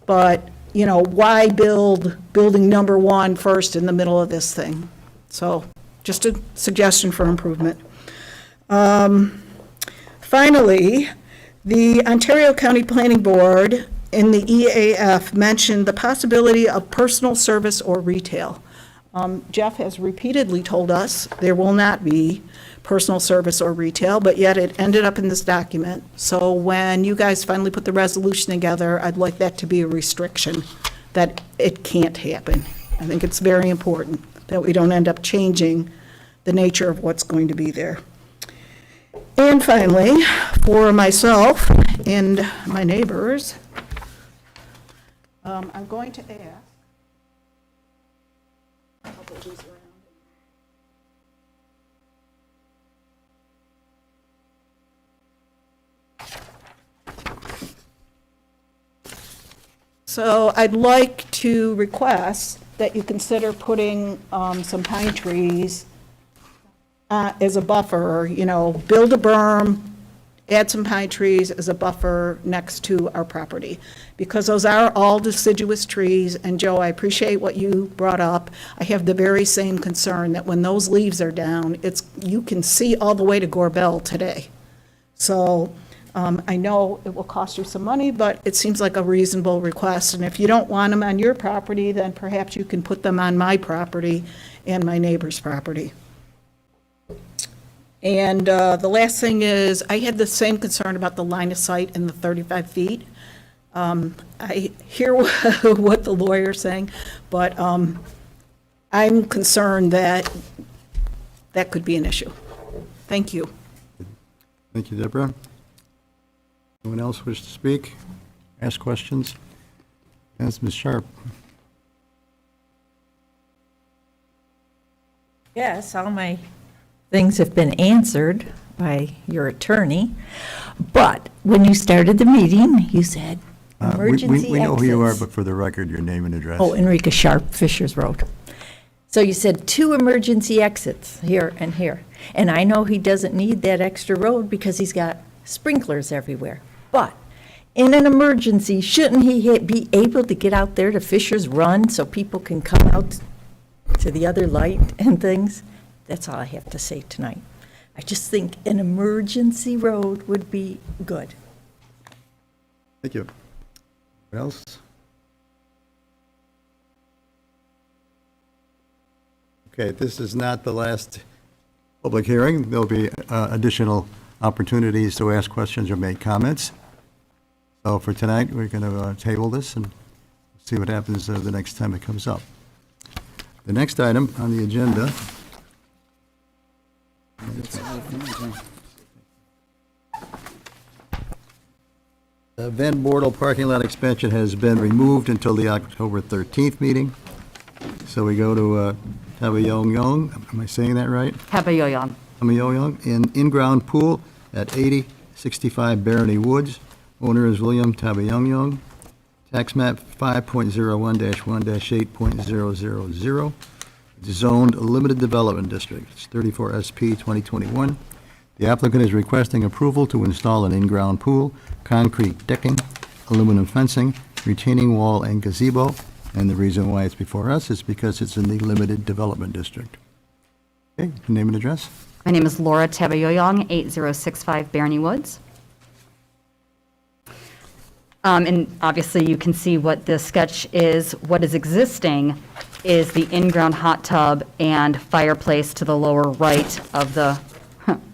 but you know, why build building number 1 first in the middle of this thing? So just a suggestion for improvement. Finally, the Ontario County Planning Board in the EAF mentioned the possibility of personal service or retail. Jeff has repeatedly told us there will not be personal service or retail, but yet it ended up in this document. So when you guys finally put the resolution together, I'd like that to be a restriction, that it can't happen. I think it's very important that we don't end up changing the nature of what's going to be there. And finally, for myself and my neighbors, I'm going to ask, I'll put these around. So I'd like to request that you consider putting some pine trees as a buffer, you know, build a berm, add some pine trees as a buffer next to our property, because those are all deciduous trees. And Joe, I appreciate what you brought up. I have the very same concern that when those leaves are down, you can see all the way to Gorbel today. So I know it will cost you some money, but it seems like a reasonable request. And if you don't want them on your property, then perhaps you can put them on my property and my neighbor's property. And the last thing is, I had the same concern about the line of sight and the 35 feet. I hear what the lawyer's saying, but I'm concerned that that could be an issue. Thank you. Thank you, Deborah. Anyone else wish to speak, ask questions? Yes, Ms. Sharp. Yes, all my things have been answered by your attorney, but when you started the meeting, you said emergency We know who you are, exits. but for the record, your name and address. Oh, Enrica Sharp, Fishers Road. So you said 2 emergency exits here and here. And I know he doesn't need that extra road because he's got sprinklers everywhere. But in an emergency, shouldn't he be able to get out there to Fishers Run so people can come out to the other light and things? That's all I have to say tonight. I just think an emergency road would be good. Thank you. What else? Okay, this is not the last public hearing. There'll be additional opportunities to ask questions or make comments. So for tonight, we're going to table this and see what happens the next time it comes up. The next item on the agenda the Van Bortle parking lot expansion has been removed until the October 13th meeting. So we go to Tabayong, am I saying that right? Tabayoyon. Tabayong, in in-ground pool at 8065 Barony Woods, Owner is William Tabayong. Tax map 5.01-1-8.000. It's zoned limited development district. It's 34 SP 2021. The applicant is requesting approval to install an in-ground pool, concrete decking, aluminum fencing, retaining wall, and gazebo. And the reason why it's before us is because it's in the limited development district. Okay, name and address? My name is Laura Tabayoyong, 8065 Barney Woods. And obviously, you can see what this sketch is. What is existing is the in-ground hot tub and fireplace to the lower right of the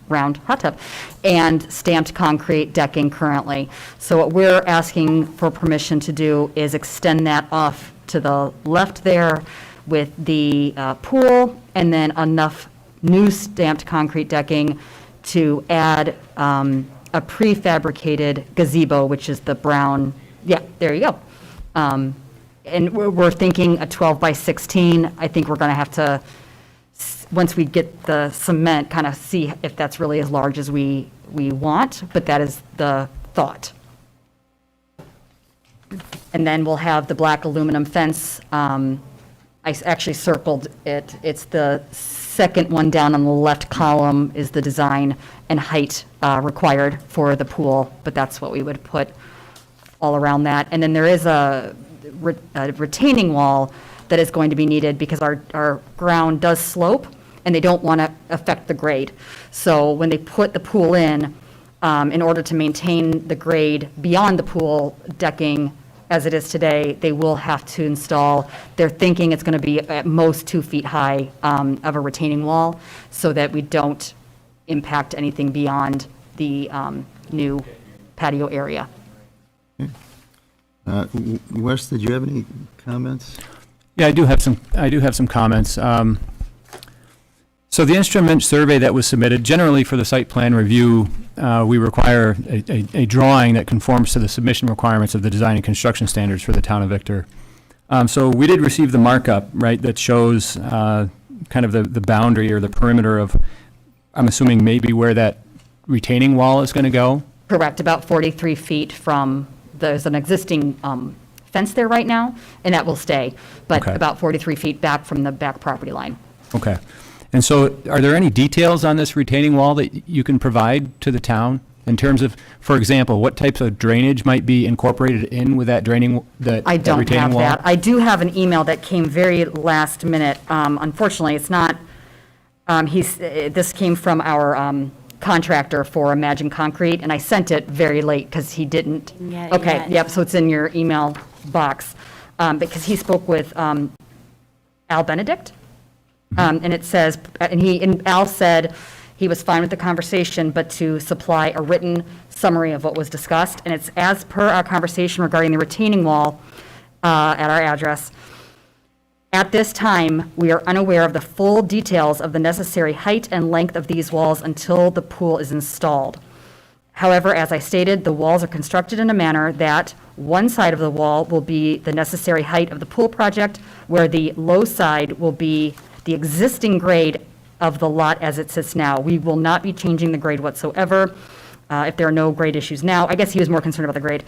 round hot tub, and stamped concrete decking currently. So what we're asking for permission to do is extend that off to the left there with the pool, and then enough new stamped concrete decking to add a prefabricated gazebo, which is the brown, yeah, there you go. And we're thinking a 12 by 16. I think we're going to have to, once we get the cement, kind of see if that's really as large as we want, but that is the thought. And then we'll have the black aluminum fence. I actually circled it. It's the second one down on the left column is the design and height required for the pool, but that's what we would put all around that. And then there is a retaining wall that is going to be needed because our ground does slope and they don't want to affect the grade. So when they put the pool in order to maintain the grade beyond the pool decking as it is today, they will have to install, they're thinking it's going to be at most 2 feet high of a retaining wall so that we don't impact anything beyond the new patio area. Wes, did you have any comments? Yeah, I do have some comments. So the instrument survey that was submitted, generally for the site plan review, we require a drawing that conforms to the submission requirements of the design and construction standards for the town of Victor. So we did receive the markup, right, that shows kind of the boundary or the perimeter of, I'm assuming maybe where that retaining wall is going to go? Correct, about 43 feet from, there's an existing fence there right now, and that will stay, but Okay. about 43 feet back from the back property line. Okay. And so are there any details on this retaining wall that you can provide to the town in terms of, for example, what types of drainage might be incorporated in with that I don't retaining have wall? that. I do have an email that came very last minute. Unfortunately, it's not, this came from our contractor for Imagine Concrete, and I sent it very late because he didn't. Okay, yep, so it's in your email box. Because he spoke with Al Benedict. And it says, and Al said he was fine with the conversation, but to supply a written summary of what was discussed. And it's as per our conversation regarding the retaining wall at our address. At this time, we are unaware of the full details of the necessary height and length of these walls until the pool is installed. However, as I stated, the walls are constructed in a manner that one side of the wall will be the necessary height of the pool project, where the low side will be the existing grade of the lot as it sits now. We will not be changing the grade whatsoever. If there are no grade issues now, I guess he was more concerned about the grade.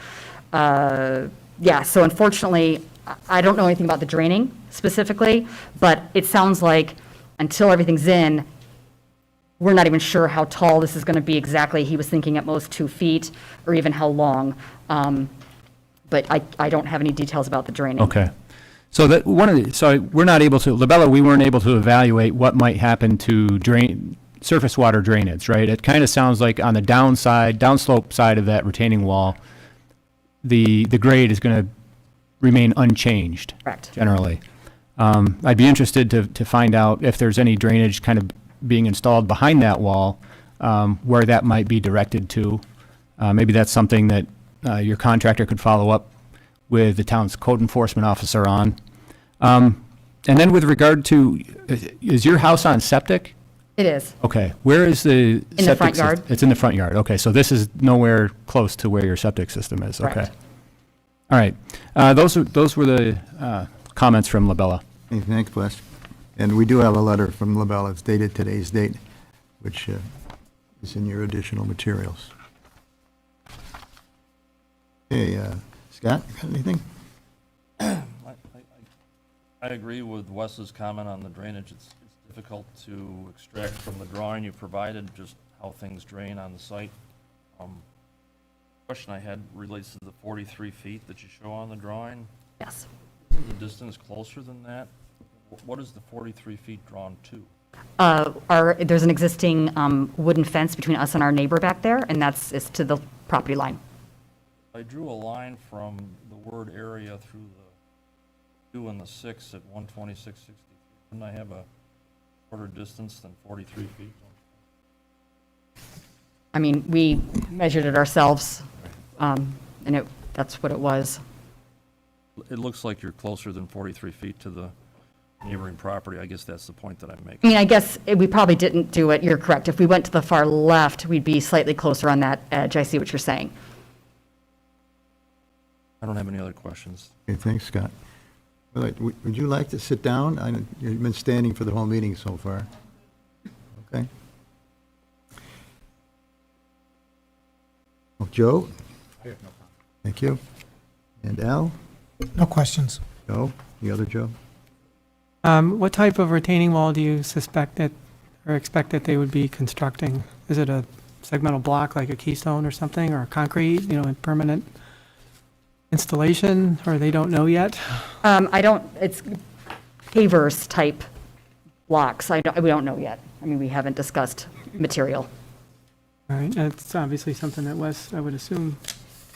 Yeah, so unfortunately, I don't know anything about the draining specifically, but it sounds like until everything's in, we're not even sure how tall this is going to be exactly. He was thinking at most 2 feet or even how long. But I don't have any details about the draining. Okay. So we're not able to, Labella, we weren't able to evaluate what might happen to surface water drainage, right? It kind of sounds like on the downslope side of that retaining wall, the grade is going to remain unchanged. Correct. Generally. I'd be interested to find out if there's any drainage kind of being installed behind that wall, where that might be directed to. Maybe that's something that your contractor could follow up with the town's code enforcement officer on. And then with regard to, is your house on septic? It is. Okay. Where is the septic? In the front yard. It's in the front yard. Okay. So this is nowhere close to where your septic system is. Okay. Correct. All right. Those were the comments from Labella. Hey, thanks, Wes. And we do have a letter from LaBelle. It's dated today's date, which is in your additional materials. Hey, Scott, you got anything? I agree with Wes's comment on the drainage. It's difficult to extract from the drawing you provided just how things drain on the site. Question I had relates to the 43 feet that you show on the drawing. Yes. Isn't the distance closer than that? What is the 43 feet drawn to? There's an existing wooden fence between us and our neighbor back there, and is to the property line. I drew a line from the word area through the 2 and the 6 at 126.63. Couldn't I have a shorter distance than 43 feet? I mean, we measured it ourselves, and that's what it was. It looks like you're closer than 43 feet to the neighboring property. I guess that's the point that I'm I making. mean, I guess we probably didn't do it, you're correct. If we went to the far left, we'd be slightly closer on that edge. I see what you're saying. I don't have any other questions. Okay, thanks, Scott. All right, would you like to sit down? You've been standing for the whole meeting so far. Okay. Oh, Joe? I have no comment. Thank you. And Al? No questions. Joe? The other Joe? What type of retaining wall do you suspect that, or expect that they would be constructing? Is it a segmental block like a keystone or something, or concrete, a permanent installation, or they don't know yet? It's pavers type blocks. We don't know yet. I mean, we haven't discussed material. All right, that's obviously something that Wes, I would assume,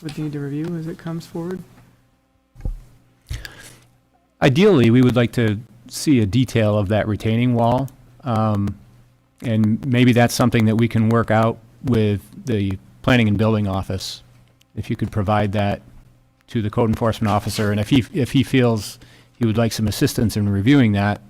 would need to review as it comes forward. Ideally, we would like to see a detail of that retaining wall. And maybe that's something that we can work out with the planning and building office. If you could provide that to the code enforcement officer, and if he feels he would like some assistance in reviewing that,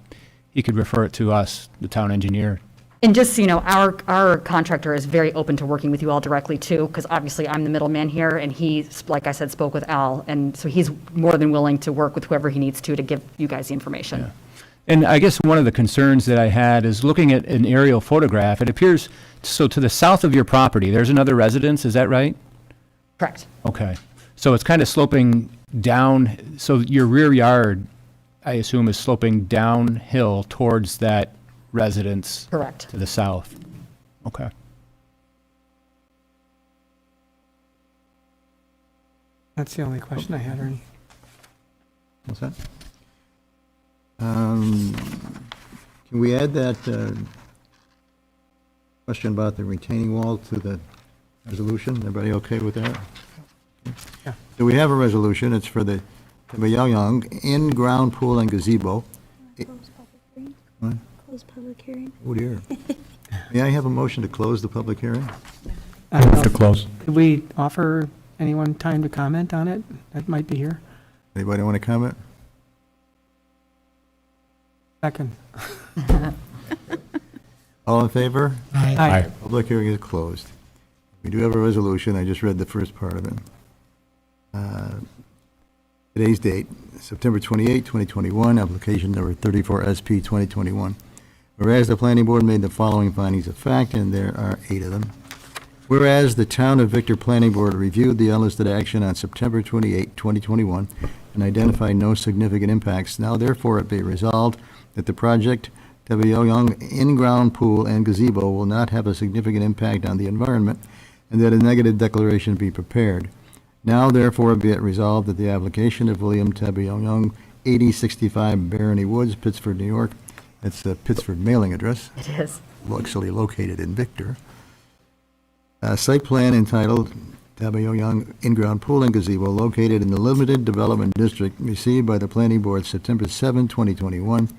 he could refer it to us, the town engineer. And just so you know, our contractor is very open to working with you all directly too, because obviously I'm the middleman here, and he, like I said, spoke with Al, and so he's more than willing to work with whoever he needs to give you guys the information. Yeah. And I guess one of the concerns that I had is looking at an aerial photograph, it appears, so to the south of your property, there's another residence, is that right? Correct. Okay. So it's kind of sloping down, so your rear yard, I assume, is sloping downhill towards that residence? Correct. To the south? Okay. That's the only question I had, Ernie. What's that? Can we add that question about the retaining wall to the resolution? Everybody okay with that? Yeah. So we have a resolution. It's for the Tabayong in-ground pool and gazebo. What? Close public hearing. Oh dear. May I have a motion to close the public hearing? To close. Could we offer anyone time to comment on it that might be here? Anybody want to comment? Second. All in favor? Aye. Public hearing is closed. We do have a resolution. I just read the first part of it. Today's date, September 28, 2021, application number 34 SP 2021. Whereas the planning board made the following findings of fact, and there are 8 of them. Whereas the Town of Victor Planning Board reviewed the unlisted action on September 28, 2021, and identified no significant impacts, now therefore it be resolved that the project, Tabayong in-ground pool and gazebo, will not have a significant impact on the environment, and that a negative declaration be prepared. Now therefore be it resolved that the application of William Tabayong, 8065 Barony Woods, Pittsford, New York, that's the Pittsford mailing address. It is. Actually located in Victor. Site plan entitled Tabayong in-ground pool and gazebo located in the Limited Development District received by the Planning Board September 7, 2021.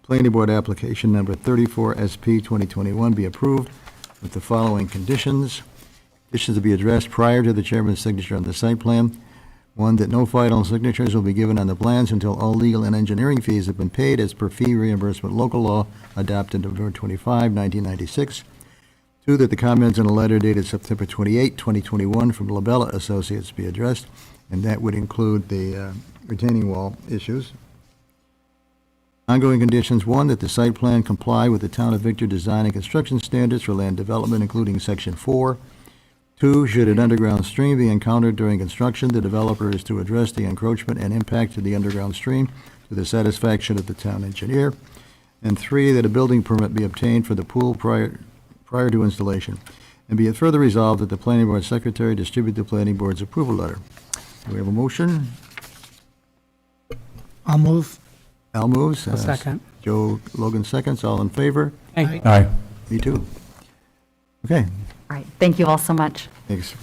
Planning Board application number 34 SP 2021 be approved with the following conditions. Conditions to be addressed prior to the chairman's signature on the site plan. 1, that no final signatures will be given on the plans until all legal and engineering fees have been paid as per fee reimbursement local law adopted November 25, 1996. 2, that the comments in a letter dated September 28, 2021 from Labella Associates be addressed, and that would include the retaining wall issues. Ongoing conditions: 1, that the site plan comply with the Town of Victor design and construction standards for land development, including Section 4. 2, should an underground stream be encountered during construction, the developer is to address the encroachment and impact to the underground stream to the satisfaction of the town engineer. And 3, that a building permit be obtained for the pool prior to installation. And be it further resolved that the planning board secretary distribute the planning board's approval letter. Do we have a motion? I'll move. Al moves. A second. Joe Logan seconds. All in favor? Hey, Aye. Me too. Okay, All right, thank you all so much. thanks.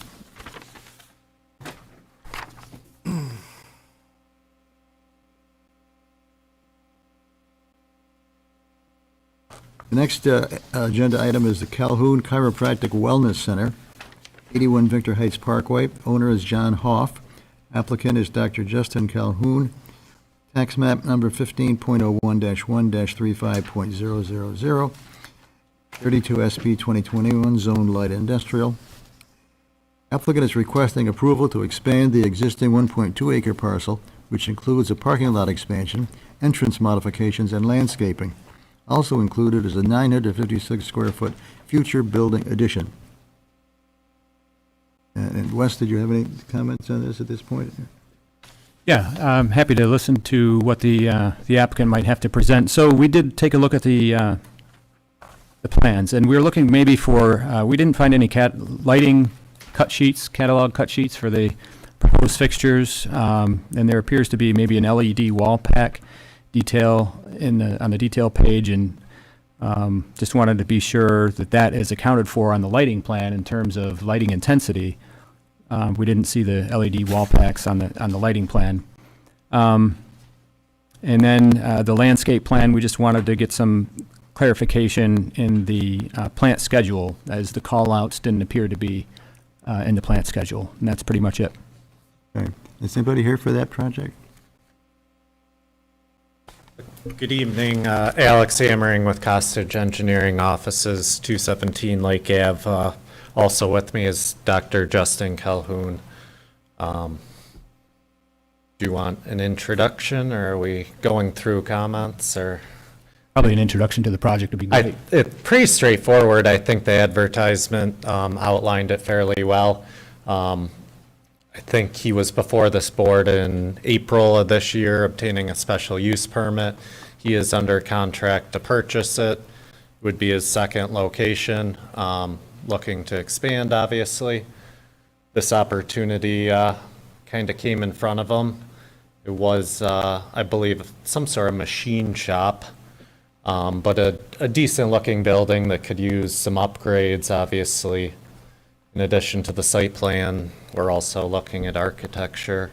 The next agenda item is the Calhoun Chiropractic Wellness Center, 81 Victor Heights Parkway. Owner is John Hoff. Applicant is Dr. Justin Calhoun. Tax map number 15.01-1-35.000, 32 SP 2021, Zone Light Industrial. Applicant is requesting approval to expand the existing 1.2-acre parcel, which includes a parking lot expansion, entrance modifications, and landscaping. Also included is a 956-square-foot future building addition. And Wes, did you have any comments on this at this point? Yeah, I'm happy to listen to what the applicant might have to present. So we did take a look at the plans, and we were looking maybe for, we didn't find any lighting cut sheets, catalog cut sheets for the proposed fixtures, and there appears to be maybe an LED wall pack detail on the detail page, and just wanted to be sure that that is accounted for on the lighting plan in terms of lighting intensity. We didn't see the LED wall packs on the lighting plan. And then the landscape plan, we just wanted to get some clarification in the plant schedule, as the call-outs didn't appear to be in the plant schedule, and that's pretty much it. Okay. Is anybody here for that project? Good evening, Alex Hammering with Costage Engineering Offices, 217 Lake Ave. Also with me is Dr. Justin Calhoun. Do you want an introduction, or are we going through comments, or? Probably an introduction to the project would be great. It's pretty straightforward. I think the advertisement outlined it fairly well. I think he was before this board in April of this year, obtaining a special use permit. He is under contract to purchase it. Would be his second location, looking to expand, obviously. This opportunity kind of came in front of him. It was, I believe, some sort of machine shop, but a decent-looking building that could use some upgrades, obviously. In addition to the site plan, we're also looking at architecture.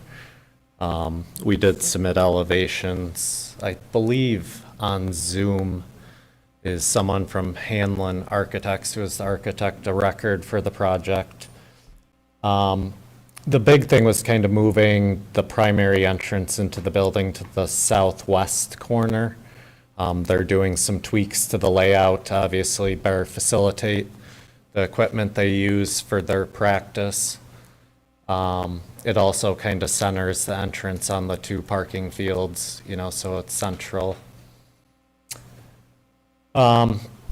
We did submit elevations. I believe on Zoom is someone from Hanlon Architects, who is the architect of record for the project. The big thing was kind of moving the primary entrance into the building to the southwest corner. They're doing some tweaks to the layout to obviously better facilitate the equipment they use for their practice. It also kind of centers the entrance on the two parking fields, so it's central.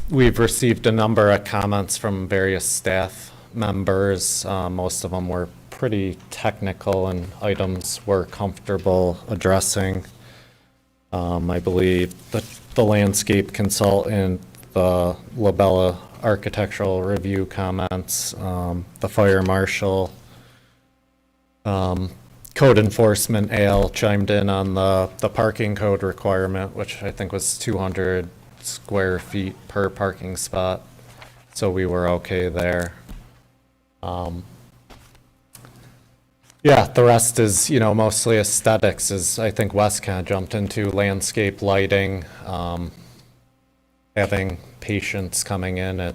We've received a number of comments from various staff members. Most of them were pretty technical and items we're comfortable addressing. I believe the landscape consultant, the Labella architectural review comments, the fire marshal, code enforcement, Al chimed in on the parking code requirement, which I think was 200 square feet per parking spot, so we were okay there. Yeah, the rest is, mostly aesthetics, as I think Wes kind of jumped into, landscape lighting, having patients coming in at,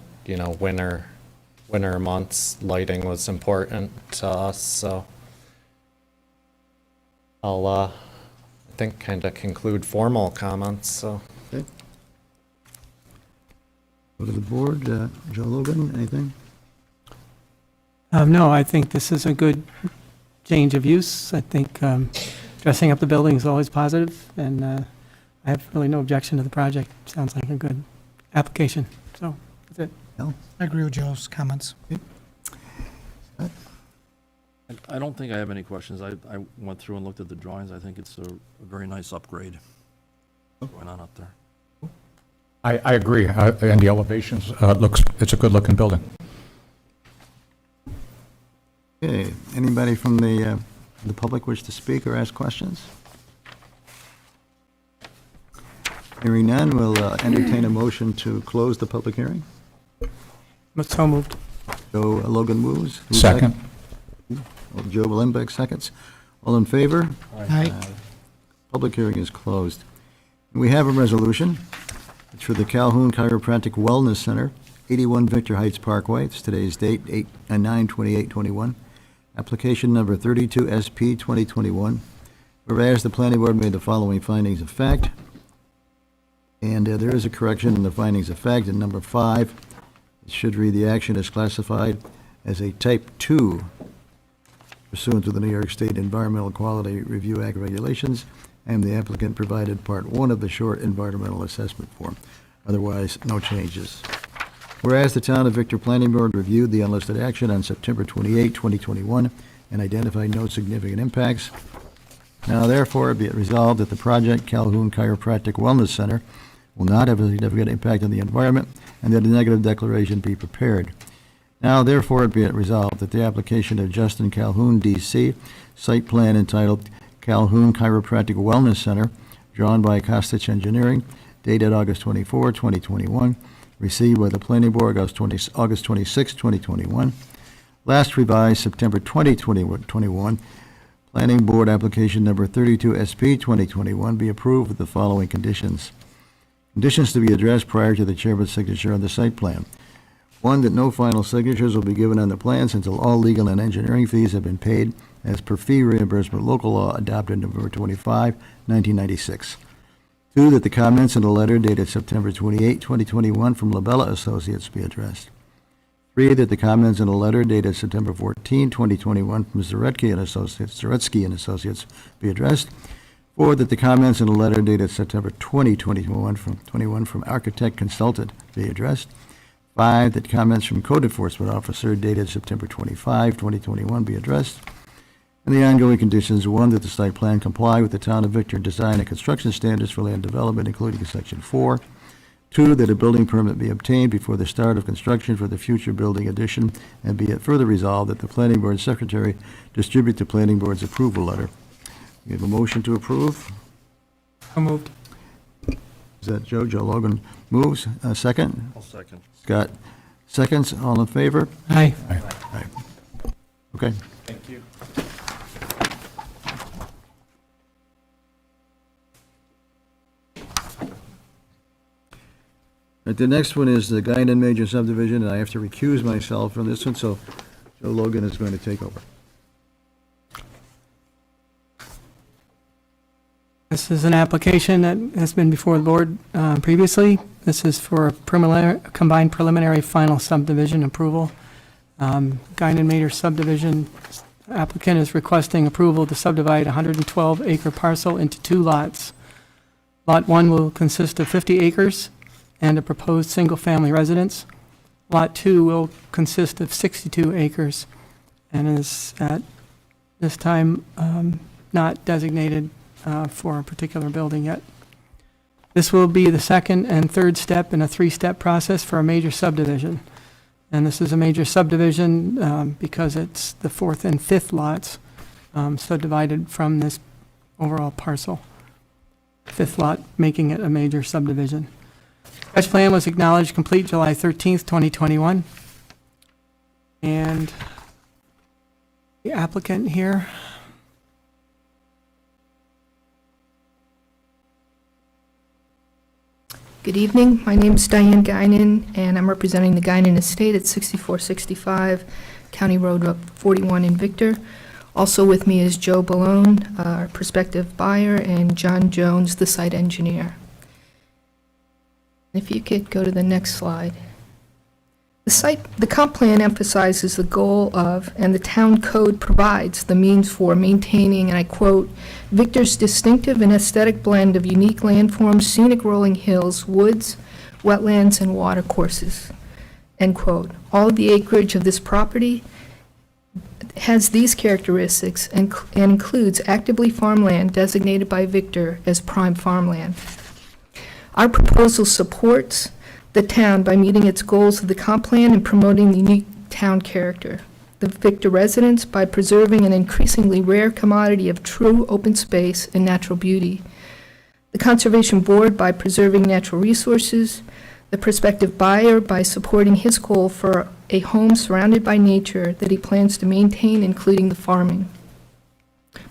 winter months, lighting was important to us, so I'll, I think, kind of conclude formal comments, so. Okay. Go to the board. Joe Logan, anything? No, I think this is a good change of use. I think dressing up the building is always positive, and I have really no objection to the project. Sounds like a good application, so that's it. I agree with Joe's comments. I don't think I have any questions. I went through and looked at the drawings. I think it's a very nice upgrade going on up there. I agree, and the elevations, it's a good-looking building. Okay, anybody from the public wish to speak or ask questions? Hearing none, we'll entertain a motion to close the public hearing. So moved. Joe Logan moves. Who's Second. Joe Limbeck seconds. All in favor? Aye. Public hearing is closed. We have a resolution. It's for the Calhoun Chiropractic Wellness Center, 81 Victor Heights Parkway. It's today's date, 9/28/21. Application number 32 SP 2021. Whereas the planning board made the following findings of fact, and there is a correction in the findings of fact in number 5. It should read, the action is classified as a type 2 pursuant to the New York State Environmental Quality Review Act regulations, and the applicant provided Part 1 of the short environmental assessment form. Otherwise, no changes. Whereas the Town of Victor Planning Board reviewed the unlisted action on September 28, 2021, and identified no significant impacts. Now therefore be it resolved that the project Calhoun Chiropractic Wellness Center will not have a significant impact on the environment, and that a negative declaration be prepared. Now therefore be it resolved that the application of Justin Calhoun, D.C., site plan entitled Calhoun Chiropractic Wellness Center, drawn by Costich Engineering, dated August 24, 2021, received by the Planning Board August 26, 2021, last revised September 20, 2021, Planning Board application number 32 SP 2021 be approved with the following conditions. Conditions to be addressed prior to the chairman's signature on the site plan. 1, that no final signatures will be given on the plans until all legal and engineering fees have been paid as per fee reimbursement local law adopted November 25, 1996. 2, that the comments in the letter dated September 28, 2021 from Labella Associates be addressed. 3, that the comments in the letter dated September 14, 2021 from Zaretsky and Associates be addressed. 4, that the comments in the letter dated September 20, 2021 from Architect Consultant be addressed. 5, that comments from Code Enforcement Officer dated September 25, 2021 be addressed. And the ongoing conditions, 1, that the site plan comply with the Town of Victor design and construction standards for land development, including Section 4. 2, that a building permit be obtained before the start of construction for the future building addition, and be it further resolved that the Planning Board Secretary distribute the Planning Board's approval letter. We have a motion to approve. So moved. Is that Joe? Joe Logan moves. Second? I'll second. Scott seconds. All in favor? Aye. Aye. Okay. Thank you. The next one is the Guinan Major Subdivision, and I have to recuse myself from this one, so Joe Logan is going to take over. This is an application that has been before the board previously. This is for a combined preliminary final subdivision approval. Guinan Major Subdivision applicant is requesting approval to subdivide a 112-acre parcel into 2 lots. Lot 1 will consist of 50 acres and a proposed single-family residence. Lot 2 will consist of 62 acres and is at this time not designated for a particular building yet. This will be the second and third step in a 3-step process for a major subdivision. And this is a major subdivision because it's the 4th and 5th lots subdivided from this overall parcel. 5th lot making it a major subdivision. Sketch plan was acknowledged complete July 13th, 2021. And the applicant here. Good evening. My name is Diane Guinan, and I'm representing the Guinan Estate at 6465 County Road 41 in Victor. Also with me is Joe Ballone, our prospective buyer, and John Jones, the site engineer. If you could go to the next slide. The comp plan emphasizes the goal of, and the town code provides the means for maintaining, and I quote, Victor's distinctive and aesthetic blend of unique landforms, scenic rolling hills, woods, wetlands, and water courses, end quote. All of the acreage of this property has these characteristics and includes actively farmland designated by Victor as prime farmland. Our proposal supports the town by meeting its goals of the comp plan and promoting the unique town character. The Victor residents by preserving an increasingly rare commodity of true open space and natural beauty. The Conservation Board by preserving natural resources. The prospective buyer by supporting his goal for a home surrounded by nature that he plans to maintain, including the farming.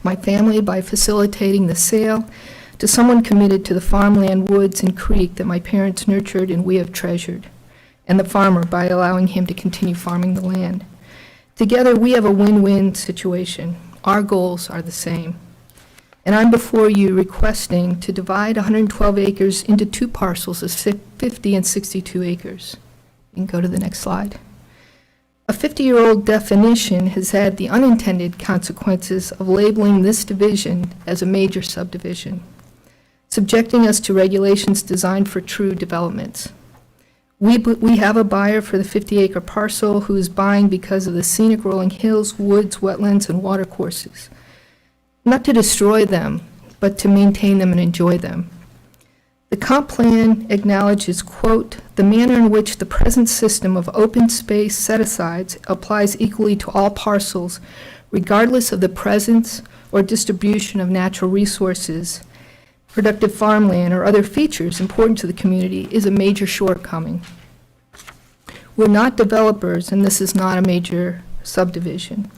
My family by facilitating the sale to someone committed to the farmland, woods, and creek that my parents nurtured and we have treasured, and the farmer by allowing him to continue farming the land. Together, we have a win-win situation. Our goals are the same. And I'm before you requesting to divide 112 acres into two parcels of 50 and 62 acres. You can go to the next slide. A 50-year-old definition has had the unintended consequences of labeling this division as a major subdivision, subjecting us to regulations designed for true developments. We have a buyer for the 50-acre parcel who is buying because of the scenic rolling hills, woods, wetlands, and watercourses. Not to destroy them, but to maintain them and enjoy them. The comp plan acknowledges, quote, the manner in which the present system of open space set-asides applies equally to all parcels, regardless of the presence or distribution of natural resources, productive farmland, or other features important to the community, is a major shortcoming. We're not developers, and this is not a major subdivision.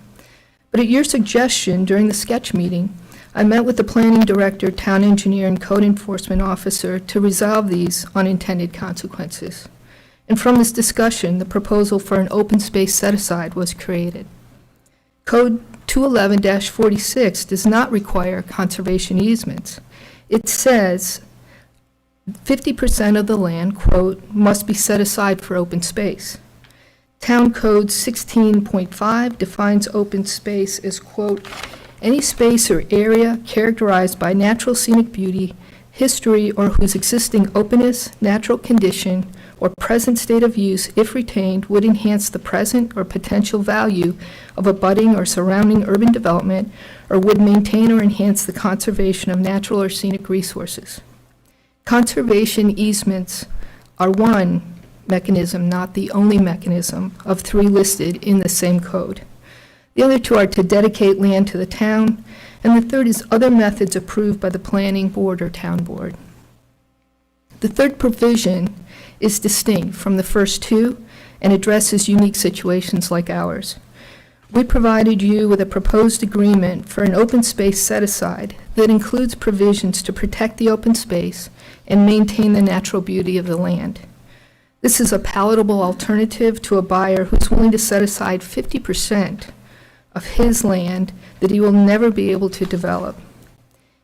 But at your suggestion during the sketch meeting, I met with the planning director, town engineer, and code enforcement officer to resolve these unintended consequences. And from this discussion, the proposal for an open space set-aside was created. Code 211-46 does not require conservation easements. It says 50% of the land, quote, must be set aside for open space. Town Code 16.5 defines open space as, quote, any space or area characterized by natural scenic beauty, history, or whose existing openness, natural condition, or present state of use, if retained, would enhance the present or potential value of abutting or surrounding urban development, or would maintain or enhance the conservation of natural or scenic resources. Conservation easements are one mechanism, not the only mechanism, of three listed in the same code. The other two are to dedicate land to the town, and the third is other methods approved by the planning board or town board. The third provision is distinct from the first two and addresses unique situations like ours. We provided you with a proposed agreement for an open space set-aside that includes provisions to protect the open space and maintain the natural beauty of the land. This is a palatable alternative to a buyer who's willing to set aside 50% of his land that he will never be able to develop.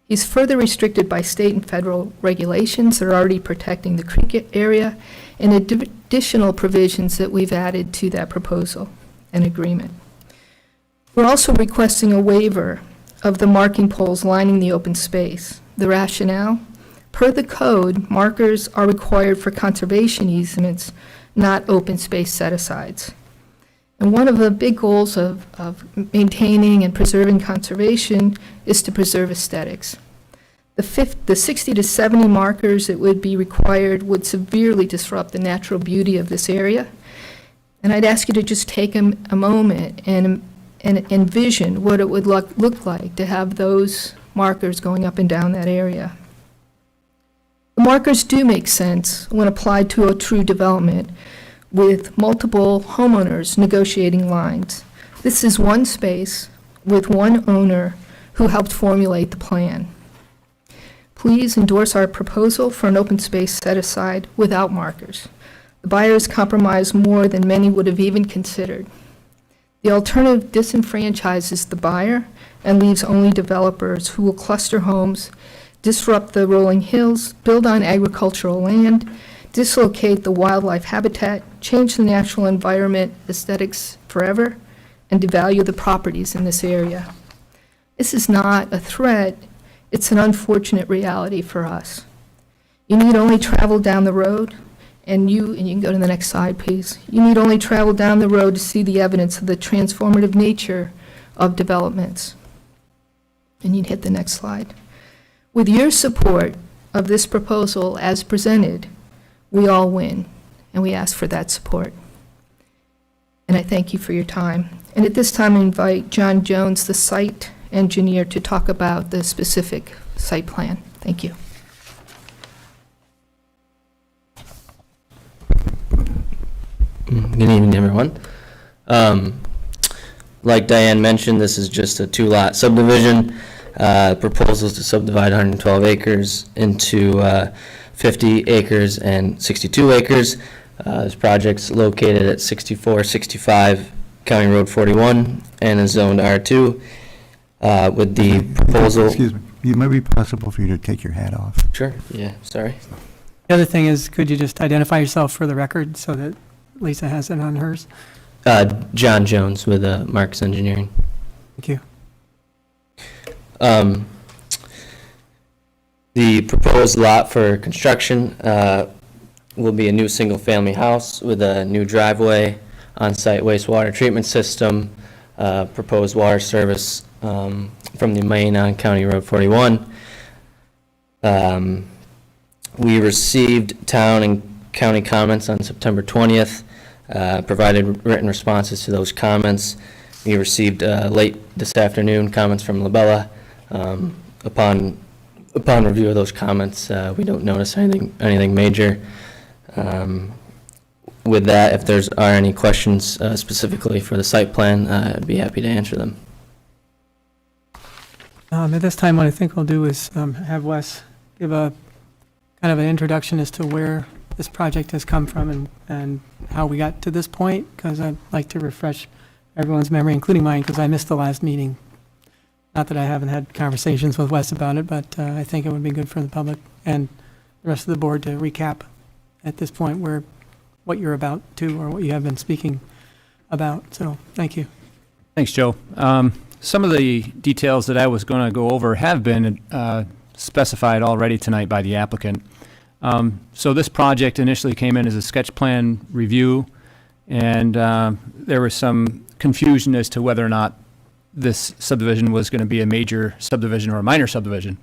He's further restricted by state and federal regulations that are already protecting the creek area and additional provisions that we've added to that proposal and agreement. We're also requesting a waiver of the marking poles lining the open space. The rationale? Per the code, markers are required for conservation easements, not open space set-asides. And one of the big goals of maintaining and preserving conservation is to preserve aesthetics. The 60 to 70 markers that would be required would severely disrupt the natural beauty of this area. And I'd ask you to just take a moment and envision what it would look like to have those markers going up and down that area. The markers do make sense when applied to a true development with multiple homeowners negotiating lines. This is one space with one owner who helped formulate the plan. Please endorse our proposal for an open space set-aside without markers. The buyer's compromise more than many would have even considered. The alternative disenfranchises the buyer and leaves only developers who will cluster homes, disrupt the rolling hills, build on agricultural land, dislocate the wildlife habitat, change the natural environment aesthetics forever, and devalue the properties in this area. This is not a threat, it's an unfortunate reality for us. You need only travel down the road, and you can go to the next slide, please. You need only travel down the road to see the evidence of the transformative nature of developments. And you'd hit the next slide. With your support of this proposal as presented, we all win, and we ask for that support. And I thank you for your time. And at this time, I invite John Jones, the site engineer, to talk about the specific site plan. Thank you. Good evening, everyone. Like Diane mentioned, this is just a two-lot subdivision. Proposals to subdivide 112 acres into 50 acres and 62 acres. This project's located at 6465 County Road 41 and is zoned R2. With the proposal... Excuse me. It might be possible for you to take your hat off. Sure, yeah, sorry. The other thing is, could you just identify yourself for the record so that Lisa has it on hers? John Jones with Marks Engineering. Thank you. The proposed lot for construction will be a new single-family house with a new driveway, on-site wastewater treatment system, proposed water service from the main on County Road 41. We received town and county comments on September 20th, provided written responses to those comments. We received late this afternoon comments from Labella. Upon review of those comments, we don't notice anything major. With that, if there are any questions specifically for the site plan, I'd be happy to answer them. At this time, what I think we'll do is have Wes give a kind of an introduction as to where this project has come from and how we got to this point, because I'd like to refresh everyone's memory, including mine, because I missed the last meeting. Not that I haven't had conversations with Wes about it, but I think it would be good for the public and the rest of the board to recap at this point what you're about to, or what you have been speaking about. So, thank you. Thanks, Joe. Some of the details that I was going to go over have been specified already tonight by the applicant. So this project initially came in as a sketch plan review, and there was some confusion as to whether or not this subdivision was going to be a major subdivision or a minor subdivision.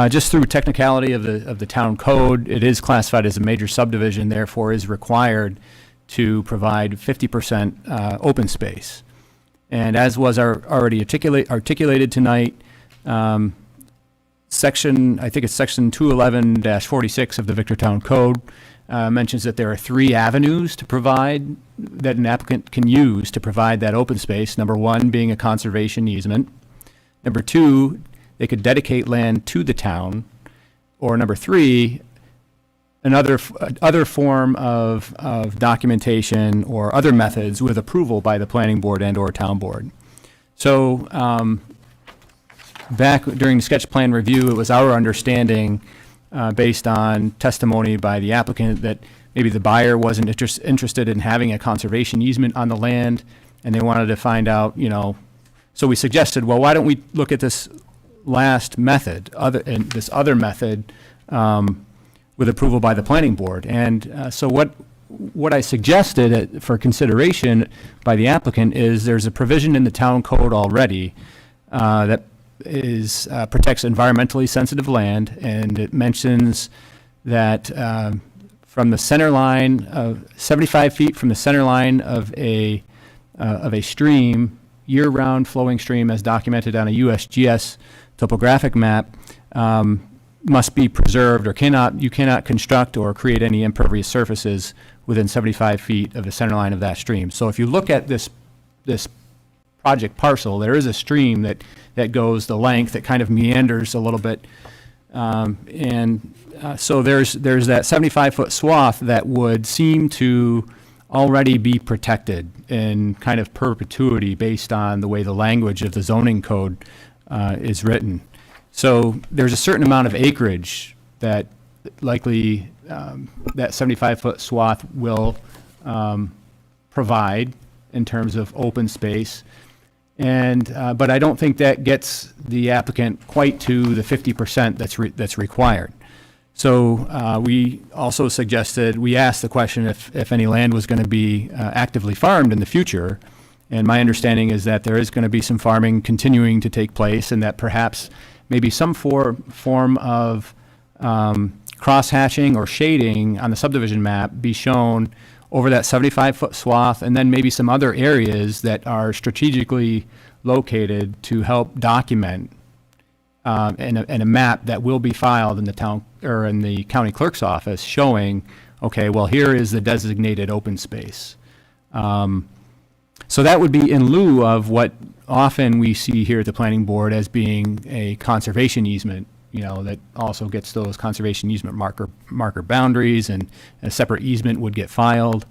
Just through technicality of the town code, it is classified as a major subdivision, therefore is required to provide 50% open space. And as was already articulated tonight, section 211-46 of the Victor Town Code mentions that there are 3 avenues to provide, that an applicant can use to provide that open space. Number 1 being a conservation easement. Number 2, they could dedicate land to the town. Or number 3, another form of documentation or other methods with approval by the planning board and or town board. So back during the sketch plan review, it was our understanding, based on testimony by the applicant, that maybe the buyer wasn't interested in having a conservation easement on the land, and they wanted to find out, so we suggested, well, why don't we look at this last method, this other method, with approval by the planning board. And so what I suggested for consideration by the applicant is there's a provision in the town code already that protects environmentally sensitive land, and it mentions that from the center line 75 feet from the center line of a stream, year-round flowing stream as documented on a USGS topographic map, must be preserved, or you cannot construct or create any impervious surfaces within 75 feet of the center line of that stream. So if you look at this project parcel, there is a stream that goes the length, that kind of meanders a little bit, so there's that 75-foot swath that would seem to already be protected in kind of perpetuity based on the way the language of the zoning code is written. So there's a certain amount of acreage that likely that 75-foot swath will provide in terms of open space. But I don't think that gets the applicant quite to the 50% that's required. So we also suggested, we asked the question if any land was going to be actively farmed in the future, And my understanding is that there is going to be some farming continuing to take place, and that perhaps maybe some form of cross-hatching or shading on the subdivision map be shown over that 75-foot swath, and then maybe some other areas that are strategically located to help document in a map that will be filed in the town or in the county clerk's office showing, okay, well, here is the designated open space. So that would be in lieu of what often we see here at the planning board as being a conservation easement, that also gets those conservation easement marker boundaries, and a separate easement would get filed.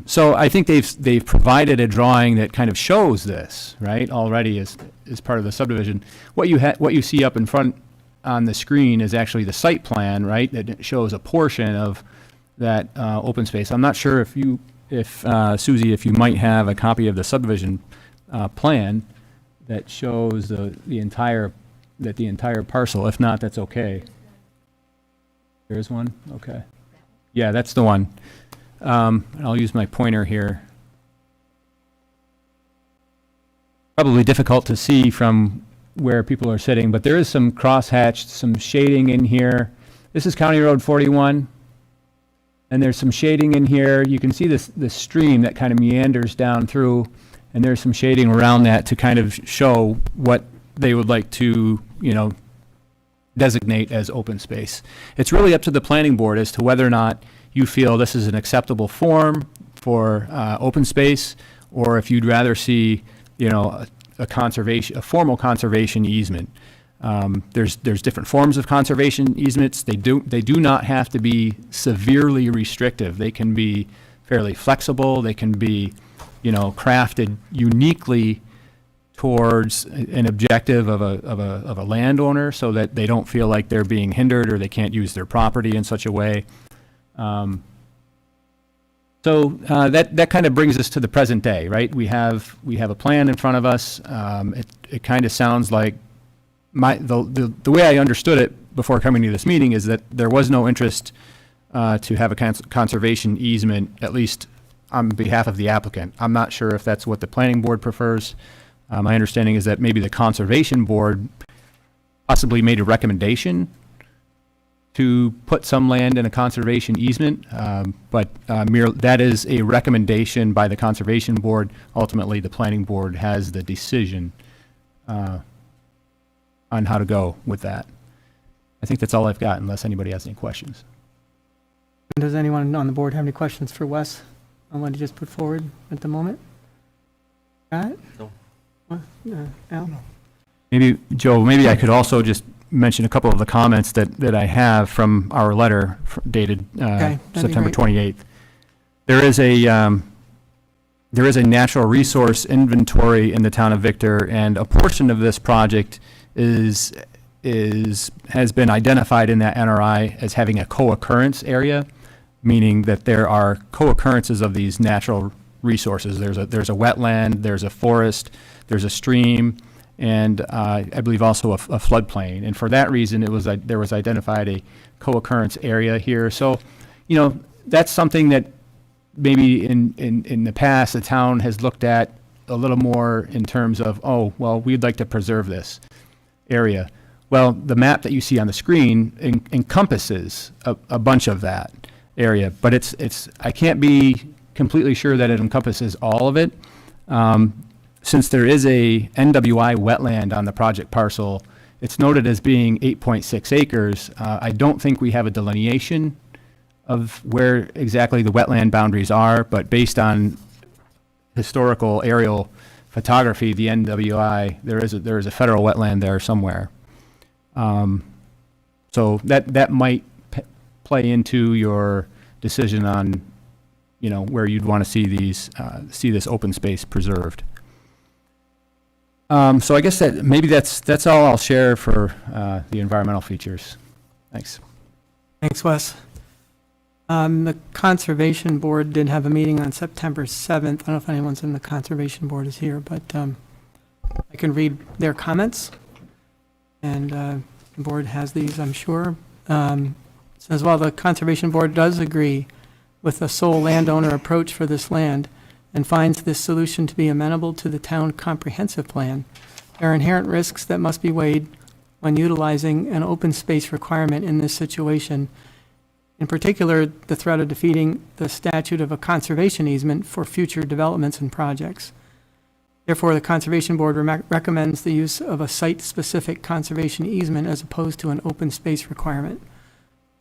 So I think they've provided a drawing that kind of shows this, right, already as part of the subdivision. What you see up in front on the screen is actually the site plan, right, that shows a portion of that open space. I'm not sure if Susie, if you might have a copy of the subdivision plan that shows the entire parcel. If not, that's okay. There's one? Okay. Yeah, that's the one. I'll use my pointer here. Probably difficult to see from where people are sitting, but there is some cross-hatched, some shading in here. This is County Road 41, and there's some shading in here. You can see this stream that kind of meanders down through, and there's some shading around that to kind of show what they would like to, designate as open space. It's really up to the planning board as to whether or not you feel this is an acceptable form for open space, or if you'd rather see, a formal conservation easement. There's different forms of conservation easements. They do not have to be severely restrictive. They can be fairly flexible. They can be, crafted uniquely towards an objective of a landowner, so that they don't feel like they're being hindered or they can't use their property in such a way. So that kind of brings us to the present day, right? We have a plan in front of us. It kind of sounds like the way I understood it before coming to this meeting is that there was no interest to have a conservation easement, at least on behalf of the applicant. I'm not sure if that's what the planning board prefers. My understanding is that maybe the conservation board possibly made a recommendation to put some land in a conservation easement, but that is a recommendation by the conservation board. Ultimately, the planning board has the decision on how to go with that. I think that's all I've got, unless anybody has any questions. Does anyone on the board have any questions for Wes on what he just put forward at the moment? Got it? No. Al? Maybe, Joe, maybe I could also just mention a couple of the comments that I have from our letter dated September 28th. There is a natural resource inventory in the town of Victor, and a portion of this project has been identified in that NRI as having a co-occurrence area, meaning that there are co-occurrences of these natural resources. There's a wetland, there's a forest, there's a stream, and I believe also a floodplain. And for that reason, there was identified a co-occurrence area here. So, that's something that maybe in the past the town has looked at a little more in terms of, oh, well, we'd like to preserve this area. Well, the map that you see on the screen encompasses a bunch of that area, but I can't be completely sure that it encompasses all of it. Since there is a NWI wetland on the project parcel, it's noted as being 8.6 acres. I don't think we have a delineation of where exactly the wetland boundaries are, but based on historical aerial photography, the NWI, there is a federal wetland there somewhere. So that might play into your decision on, where you'd want to see this open space preserved. So I guess that's all I'll share for the environmental features. Thanks. Thanks, Wes. The Conservation Board did have a meeting on September 7th. I don't know if anyone's in the Conservation Board is here, but I can read their comments. And the board has these, I'm sure. Says, while the Conservation Board does agree with the sole landowner approach for this land, and finds this solution to be amenable to the town comprehensive plan, there are inherent risks that must be weighed when utilizing an open space requirement in this situation. In particular, the threat of defeating the statute of a conservation easement for future developments and projects. Therefore, the Conservation Board recommends the use of a site-specific conservation easement as opposed to an open space requirement.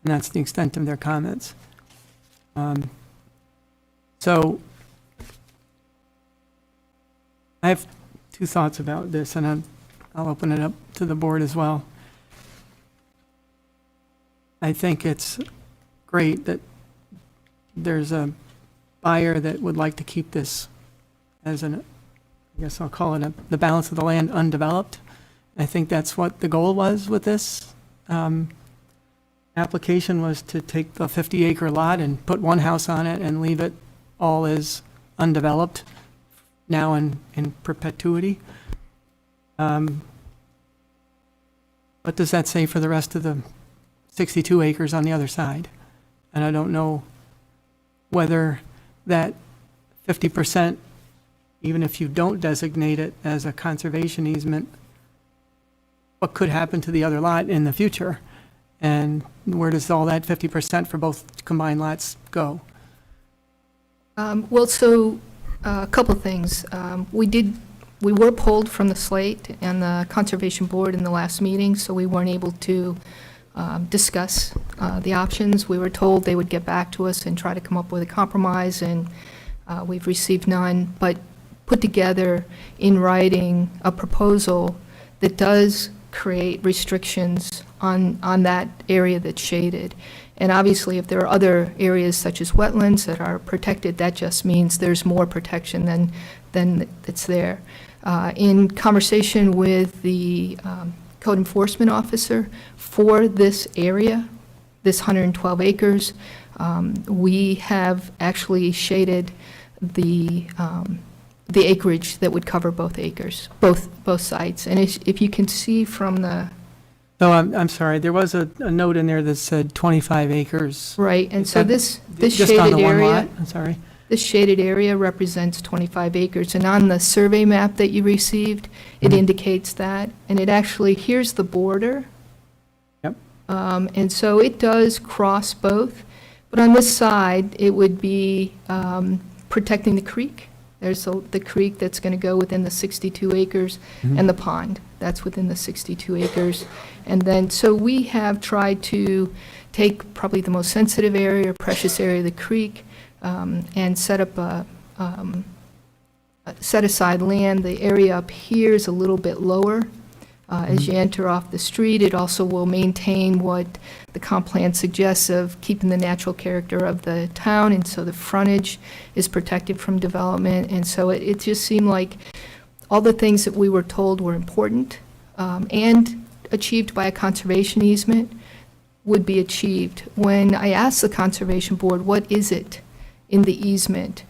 And that's the extent of their comments. So I have two thoughts about this, and I'll open it up to the board as well. I think it's great that there's a buyer that would like to keep this as I guess I'll call it the balance of the land undeveloped. I think that's what the goal was with this application, was to take the 50-acre lot and put one house on it and leave it all as undeveloped now in perpetuity. What does that say for the rest of the 62 acres on the other side? And I don't know whether that 50%, even if you don't designate it as a conservation easement, what could happen to the other lot in the future? And where does all that 50% for both combined lots go? Well, so a couple of things. We were pulled from the slate and the Conservation Board in the last meeting, so we weren't able to discuss the options. We were told they would get back to us and try to come up with a compromise, and we've received none, but put together in writing a proposal that does create restrictions on that area that's shaded. And obviously, if there are other areas such as wetlands that are protected, that just means there's more protection than that's there. In conversation with the code enforcement officer for this area, this 112 acres, we have actually shaded the acreage that would cover both acres, both sites. And if you can see from the... So I'm sorry, there was a note in there that said 25 acres. Right, and so this Just on the shaded one lot? area, I'm sorry. this shaded area represents 25 acres. And on the survey map that you received, it indicates that. And it actually, here's the border. Yep. And so it does cross both. But on this side, it would be protecting the creek. There's the creek that's going to go within the 62 acres, and the pond, that's within the 62 acres. And then, so we have tried to take probably the most sensitive area, or precious area of the creek, and set up set aside land. The area up here is a little bit lower. As you enter off the street, it also will maintain what the comp plan suggests of keeping the natural character of the town, and so the frontage is protected from development. And so it just seemed like all the things that we were told were important and achieved by a conservation easement would be achieved. When I asked the Conservation Board, what is it in the easement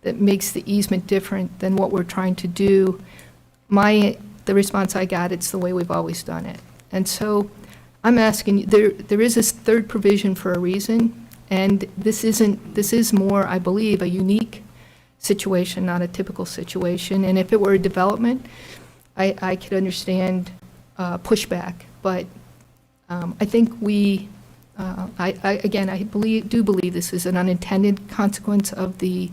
that makes the easement different than what we're trying to do, the response I got, it's the way we've always done it. And so I'm asking you, there is this third provision for a reason, and this is more, I believe, a unique situation, not a typical situation. And if it were a development, I could understand pushback, but I think I do believe this is an unintended consequence of the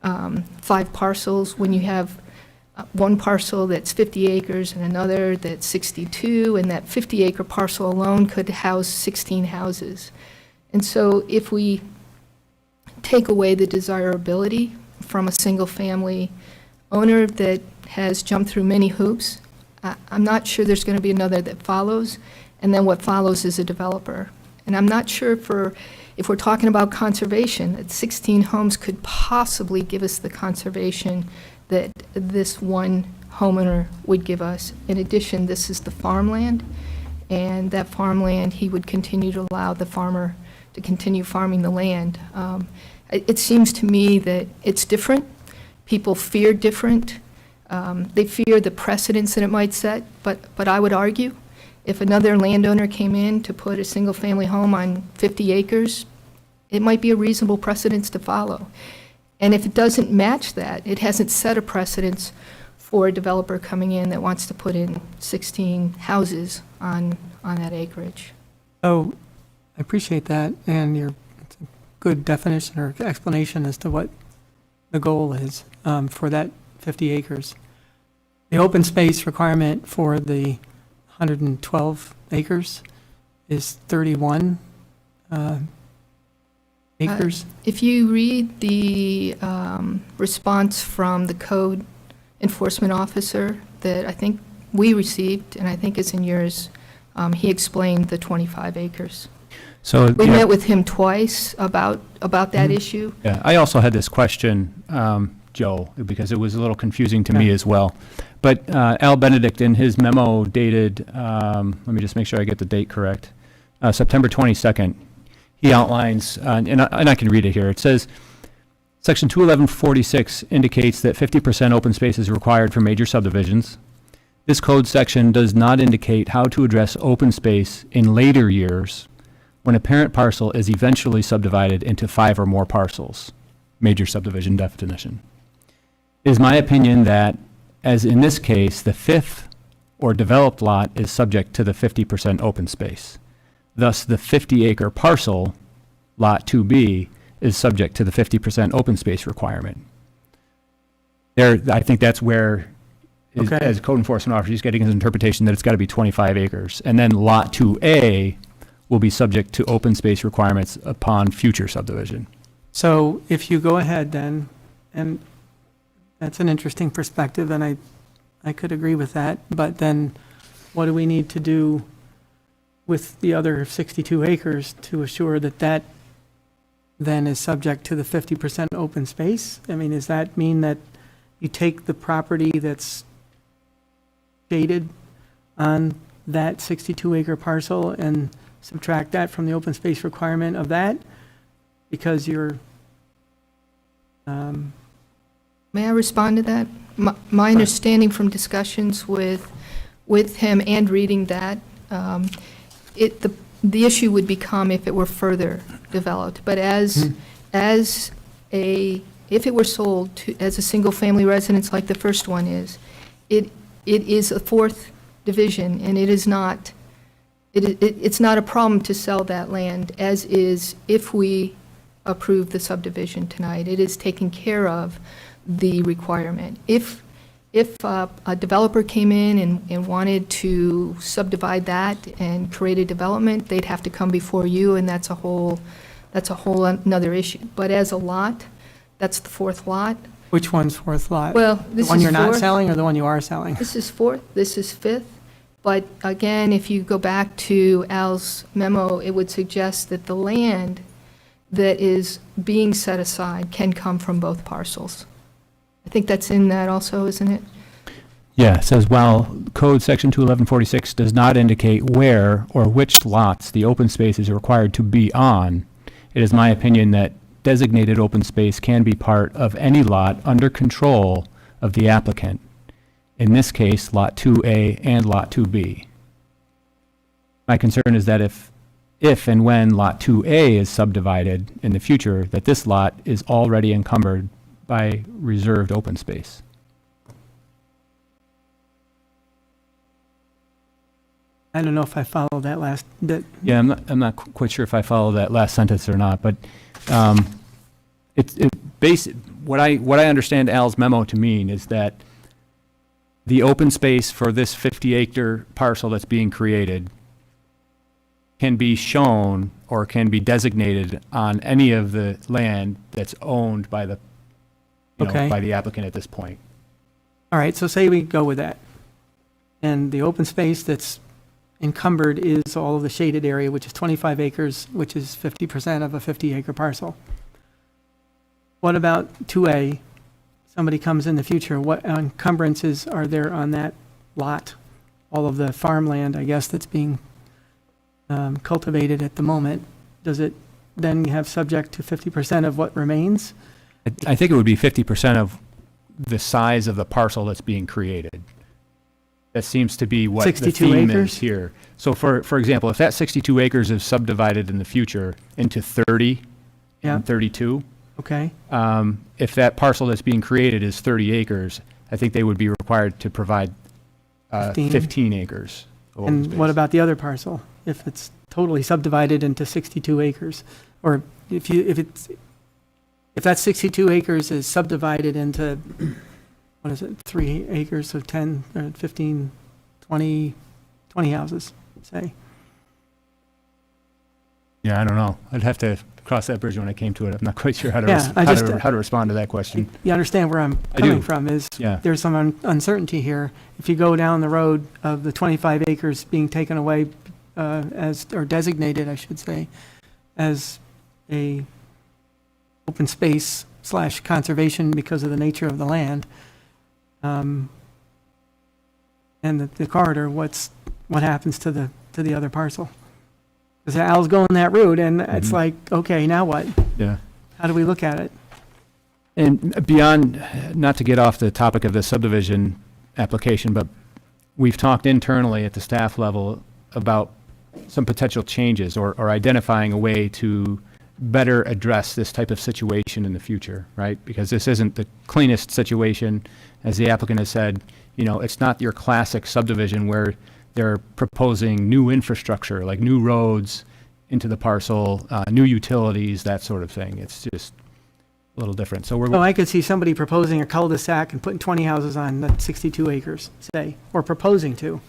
5 parcels. When you have one parcel that's 50 acres and another that's 62, and that 50-acre parcel alone could house 16 houses. And so if we take away the desirability from a single-family owner that has jumped through many hoops, I'm not sure there's going to be another that follows, and then what follows is a developer. And I'm not sure if we're talking about conservation, that 16 homes could possibly give us the conservation that this one homeowner would give us. In addition, this is the farmland, and that farmland, he would continue to allow the farmer to continue farming the land. It seems to me that it's different. People fear different. They fear the precedents that it might set, but I would argue if another landowner came in to put a single-family home on 50 acres, it might be a reasonable precedence to follow. And if it doesn't match that, it hasn't set a precedence for a developer coming in that wants to put in 16 houses on that acreage. So I appreciate that, and it's a good definition or explanation as to what the goal is for that 50 acres. The open space requirement for the 112 acres is 31 acres. If you read the response from the code enforcement officer that I think we received, and I think it's in yours, he explained the 25 acres. So We met with him twice about that issue. Yeah, I also had this question, Joe, because it was a little confusing to me as well. But Al Benedict, in his memo dated, let me just make sure I get the date correct, September 22nd, he outlines, and I can read it here. It says, Section 21146 indicates that 50% open space is required for major subdivisions. This code section does not indicate how to address open space in later years when a parent parcel is eventually subdivided into 5 or more parcels, major subdivision definition. It is my opinion that, as in this case, the 5th or developed lot is subject to the 50% open space. Thus, the 50-acre parcel, Lot 2B, is subject to the 50% open space requirement. There, I think that's where, as code enforcement officer, he's getting his interpretation that it's got to be 25 acres. And then Lot 2A will be subject to open space requirements upon future subdivision. So if you go ahead then, and that's an interesting perspective, and I could agree with that, but then what do we need to do with the other 62 acres to assure that that then is subject to the 50% open space? I mean, does that mean that you take the property that's shaded on that 62-acre parcel and subtract that from the open space requirement of that? Because you're... May I respond to that? My understanding from discussions with him and reading that, the issue would become if it were further developed. But if it were sold as a single-family residence like the first one is, it is a 4th division, and it is not, it's not a problem to sell that land, as is if we approve the subdivision tonight. It is taking care of the requirement. If a developer came in and wanted to subdivide that and create a development, they'd have to come before you, and that's a whole another issue. But as a lot, that's the 4th lot. Which one's 4th lot? Well, The this one is you're not 4th. selling or the one you are selling? This is 4th, this is 5th. But again, if you go back to Al's memo, it would suggest that the land that is being set aside can come from both parcels. I think that's in that also, isn't it? Yeah, it says, while Code Section 21146 does not indicate where or which lots the open space is required to be on, it is my opinion that designated open space can be part of any lot under control of the applicant. In this case, Lot 2A and Lot 2B. My concern is that if and when Lot 2A is subdivided in the future, that this lot is already encumbered by reserved open space. I don't know if I follow that last bit. Yeah, I'm not quite sure if I follow that last sentence or not, but what I understand Al's memo to mean is that the open space for this 50-acre parcel that's being created can be shown or can be designated on any of the land that's owned by the by the applicant at this point. All right, so say we go with that. And the open space that's encumbered is all of the shaded area, which is 25 acres, which is 50% of a 50-acre parcel. What about 2A? Somebody comes in the future, what encumbrances are there on that lot? All of the farmland, I guess, that's being cultivated at the moment. Does it then have subject to 50% of what remains? I think it would be 50% of the size of the parcel that's being created. That seems to be what the 62 theme acres? is here. So for example, if that 62 acres is subdivided in the future into 30 and 32, Okay, If that parcel that's being created is 30 acres, I think they would be required to provide 15 acres of open and what space. about the other parcel? If it's totally subdivided into 62 acres? Or if that 62 acres is subdivided into, what is it, 3 acres, so 10, or 15, 20 houses, say? Yeah, I don't know. I'd have to cross that bridge when I came to it. I'm not quite sure how to, Yeah, I just- how to respond to that question. You understand where I'm I do. coming from, is Yeah. there's some uncertainty here. If you go down the road of the 25 acres being taken away or designated, I should say, as a open space / conservation because of the nature of the land, and the corridor, what happens to the other parcel? Because Al's going that route, and it's like, okay, now what? Yeah. How do we look at it? And beyond, not to get off the topic of the subdivision application, but we've talked internally at the staff level about some potential changes or identifying a way to better address this type of situation in the future, right? Because this isn't the cleanest situation. As the applicant has said, it's not your classic subdivision where they're proposing new infrastructure, like new roads into the parcel, new utilities, that sort of thing. It's just a little different. So Oh, I could see somebody proposing a cul-de-sac and putting 20 houses on that 62 acres, say, or proposing to.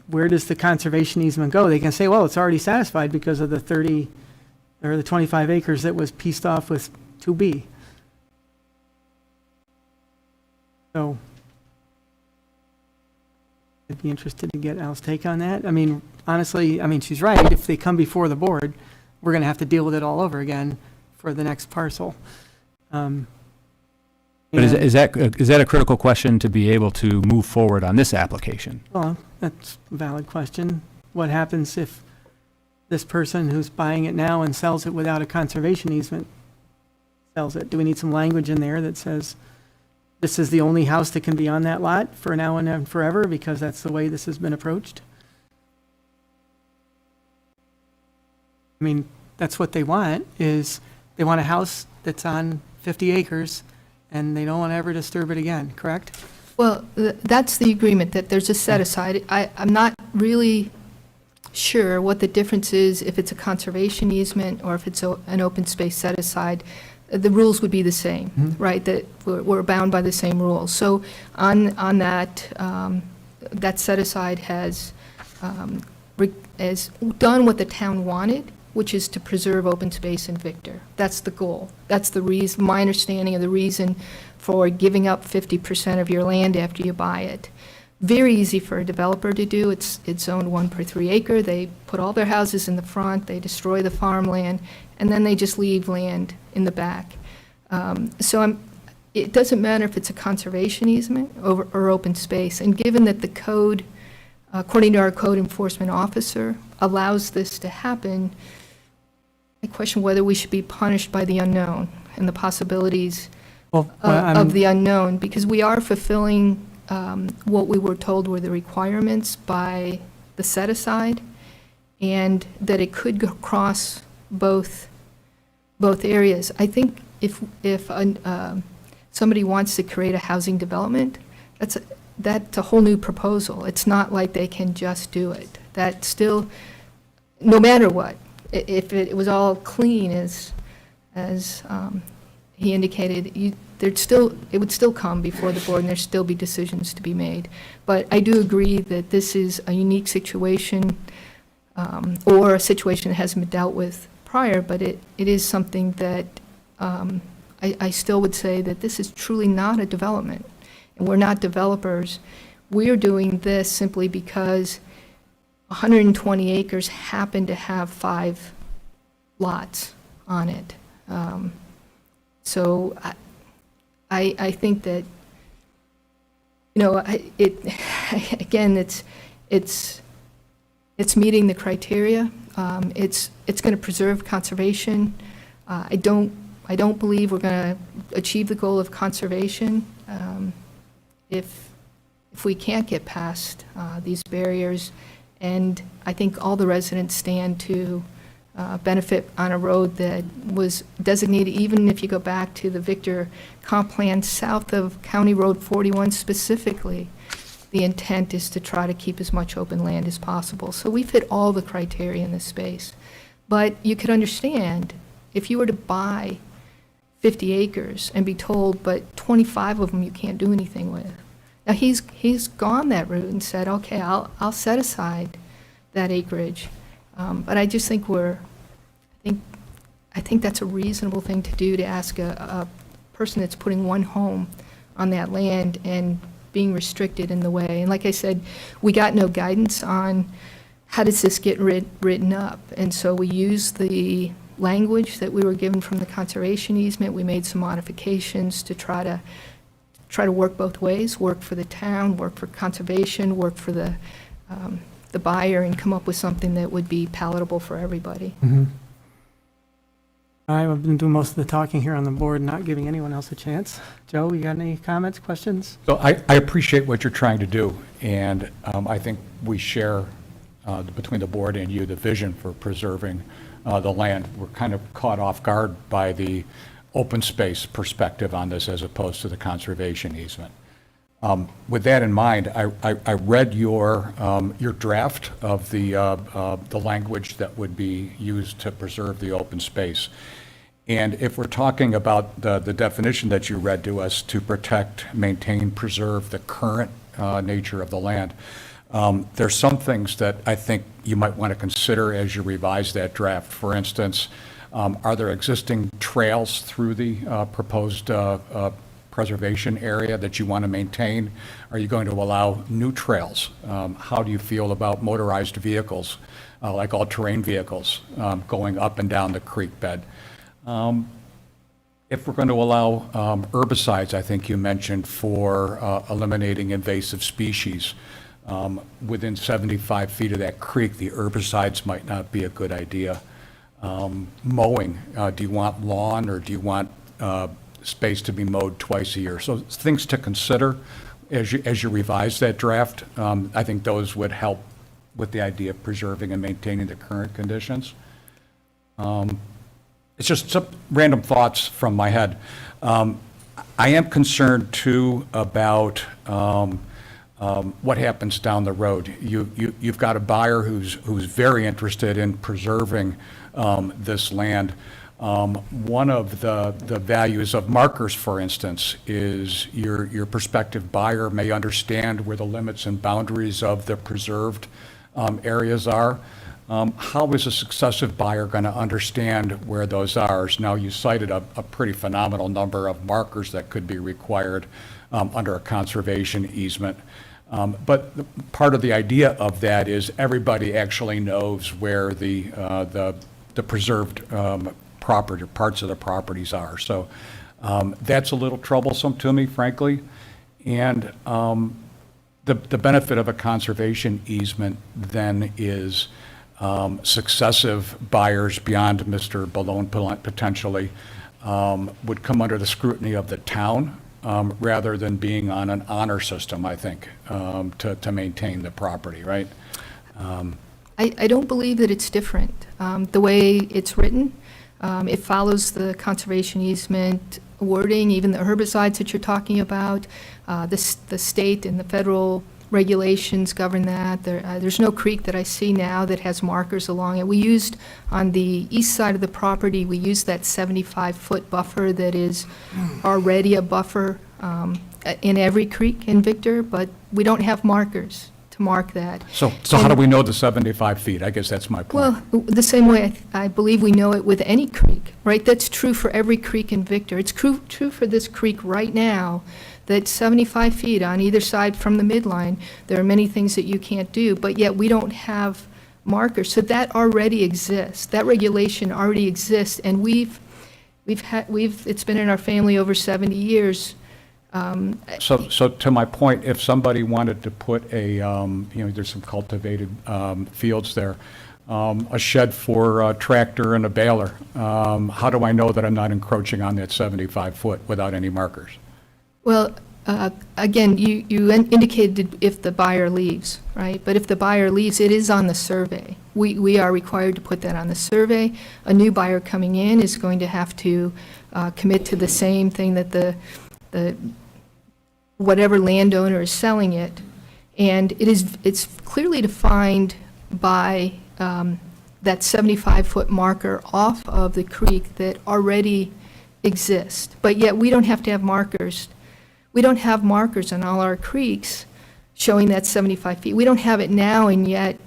Where does the conservation easement go? They can say, well, it's already satisfied because of the 30 or the 25 acres that was pieced off with 2B. So I'd be interested to get Al's take on that. I mean, honestly, she's right. If they come before the board, we're going to have to deal with it all over again for the next parcel. But is that a critical question to be able to move forward on this application? Well, that's a valid question. What happens if this person who's buying it now and sells it without a conservation easement sells it? Do we need some language in there that says this is the only house that can be on that lot for now and forever because that's the way this has been approached? I mean, that's what they want, is they want a house that's on 50 acres and they don't want to ever disturb it again, correct? Well, that's the agreement, that there's a set-aside. I'm not really sure what the difference is if it's a conservation easement or if it's an open space set-aside. The rules would be the same, right? That we're bound by the same rules. So on that, that set-aside has done what the town wanted, which is to preserve open space in Victor. That's the goal. That's the reason, my understanding of the reason for giving up 50% of your land after you buy it. Very easy for a developer to do. It's zoned 1 per 3 acre. They put all their houses in the front, they destroy the farmland, and then they just leave land in the back. It doesn't matter if it's a conservation easement or open space. And given that the code, according to our code enforcement officer, allows this to happen, I question whether we should be punished by the unknown and the possibilities of the unknown, because we are fulfilling what we were told were the requirements by the set-aside, and that it could go across both areas. I think if somebody wants to create a housing development, that's a whole new proposal. It's not like they can just do it. That still, no matter what, if it was all clean as he indicated, it would still come before the board and there'd still be decisions to be made. But I do agree that this is a unique situation, or a situation that hasn't been dealt with prior, but it is something that I still would say that this is truly not a development. And we're not developers. We're doing this simply because 120 acres happen to have 5 lots on it. So I think that, again, it's meeting the criteria. It's going to preserve conservation. I don't believe we're going to achieve the goal of conservation if we can't get past these barriers. And I think all the residents stand to benefit on a road that was designated, even if you go back to the Victor comp plan south of County Road 41 specifically, the intent is to try to keep as much open land as possible. So we fit all the criteria in this space. But you could understand, if you were to buy 50 acres and be told, but 25 of them you can't do anything with. Now, he's gone that route and said, okay, I'll set aside that acreage. But I just think I think that's a reasonable thing to do, to ask a person that's putting one home on that land and being restricted in the way. And like I said, we got no guidance on how does this get written up. And so we used the language that we were given from the conservation easement. We made some modifications to try to work both ways, work for the town, work for conservation, work for the buyer, and come up with something that would be palatable for everybody. I've been doing most of the talking here on the board, not giving anyone else a chance. Joe, you got any comments, questions? So I appreciate what you're trying to do, and I think we share, between the board and you, the vision for preserving the land. We're kind of caught off guard by the open space perspective on this as opposed to the conservation easement. With that in mind, I read your draft of the language that would be used to preserve the open space. And if we're talking about the definition that you read to us, to protect, maintain, preserve the current nature of the land, there's some things that I think you might want to consider as you revise that draft. For instance, are there existing trails through the proposed preservation area that you want to maintain? Are you going to allow new trails? How do you feel about motorized vehicles, like all-terrain vehicles, going up and down the creek bed? If we're going to allow herbicides, I think you mentioned, for eliminating invasive species, within 75 feet of that creek, the herbicides might not be a good idea. Mowing, do you want lawn, or do you want space to be mowed twice a year? So things to consider as you revise that draft. I think those would help with the idea of preserving and maintaining the current conditions. It's just some random thoughts from my head. I am concerned too about what happens down the road. You've got a buyer who's very interested in preserving this land. One of the values of markers, for instance, is your prospective buyer may understand where the limits and boundaries of the preserved areas are. How is a successive buyer going to understand where those are? Now, you cited a pretty phenomenal number of markers that could be required under a conservation easement. But part of the idea of that is everybody actually knows where the preserved property, parts of the properties are. So that's a little troublesome to me, frankly. And the benefit of a conservation easement then is successive buyers beyond Mr. Balone potentially would come under the scrutiny of the town rather than being on an honor system, I think, to maintain the property, right? I don't believe that it's different. The way it's written, it follows the conservation easement wording, even the herbicides that you're talking about. The state and the federal regulations govern that. There's no creek that I see now that has markers along it. We used, on the east side of the property, we used that 75-foot buffer that is already a buffer in every creek in Victor, but we don't have markers to mark that. So how do we know the 75 feet? I guess that's my point. Well, the same way I believe we know it with any creek, right? That's true for every creek in Victor. It's true for this creek right now, that 75 feet on either side from the midline, there are many things that you can't do, but yet we don't have markers. So that already exists. That regulation already exists, and it's been in our family over 70 years. So to my point, if somebody wanted to put there's some cultivated fields there, a shed for a tractor and a baler, how do I know that I'm not encroaching on that 75 foot without any markers? Well, again, you indicated if the buyer leaves, right? But if the buyer leaves, it is on the survey. We are required to put that on the survey. A new buyer coming in is going to have to commit to the same thing that the whatever landowner is selling it. And it's clearly defined by that 75-foot marker off of the creek that already exist. But yet, we don't have to have markers. We don't have markers on all our creeks showing that 75 feet. We don't have it now, and yet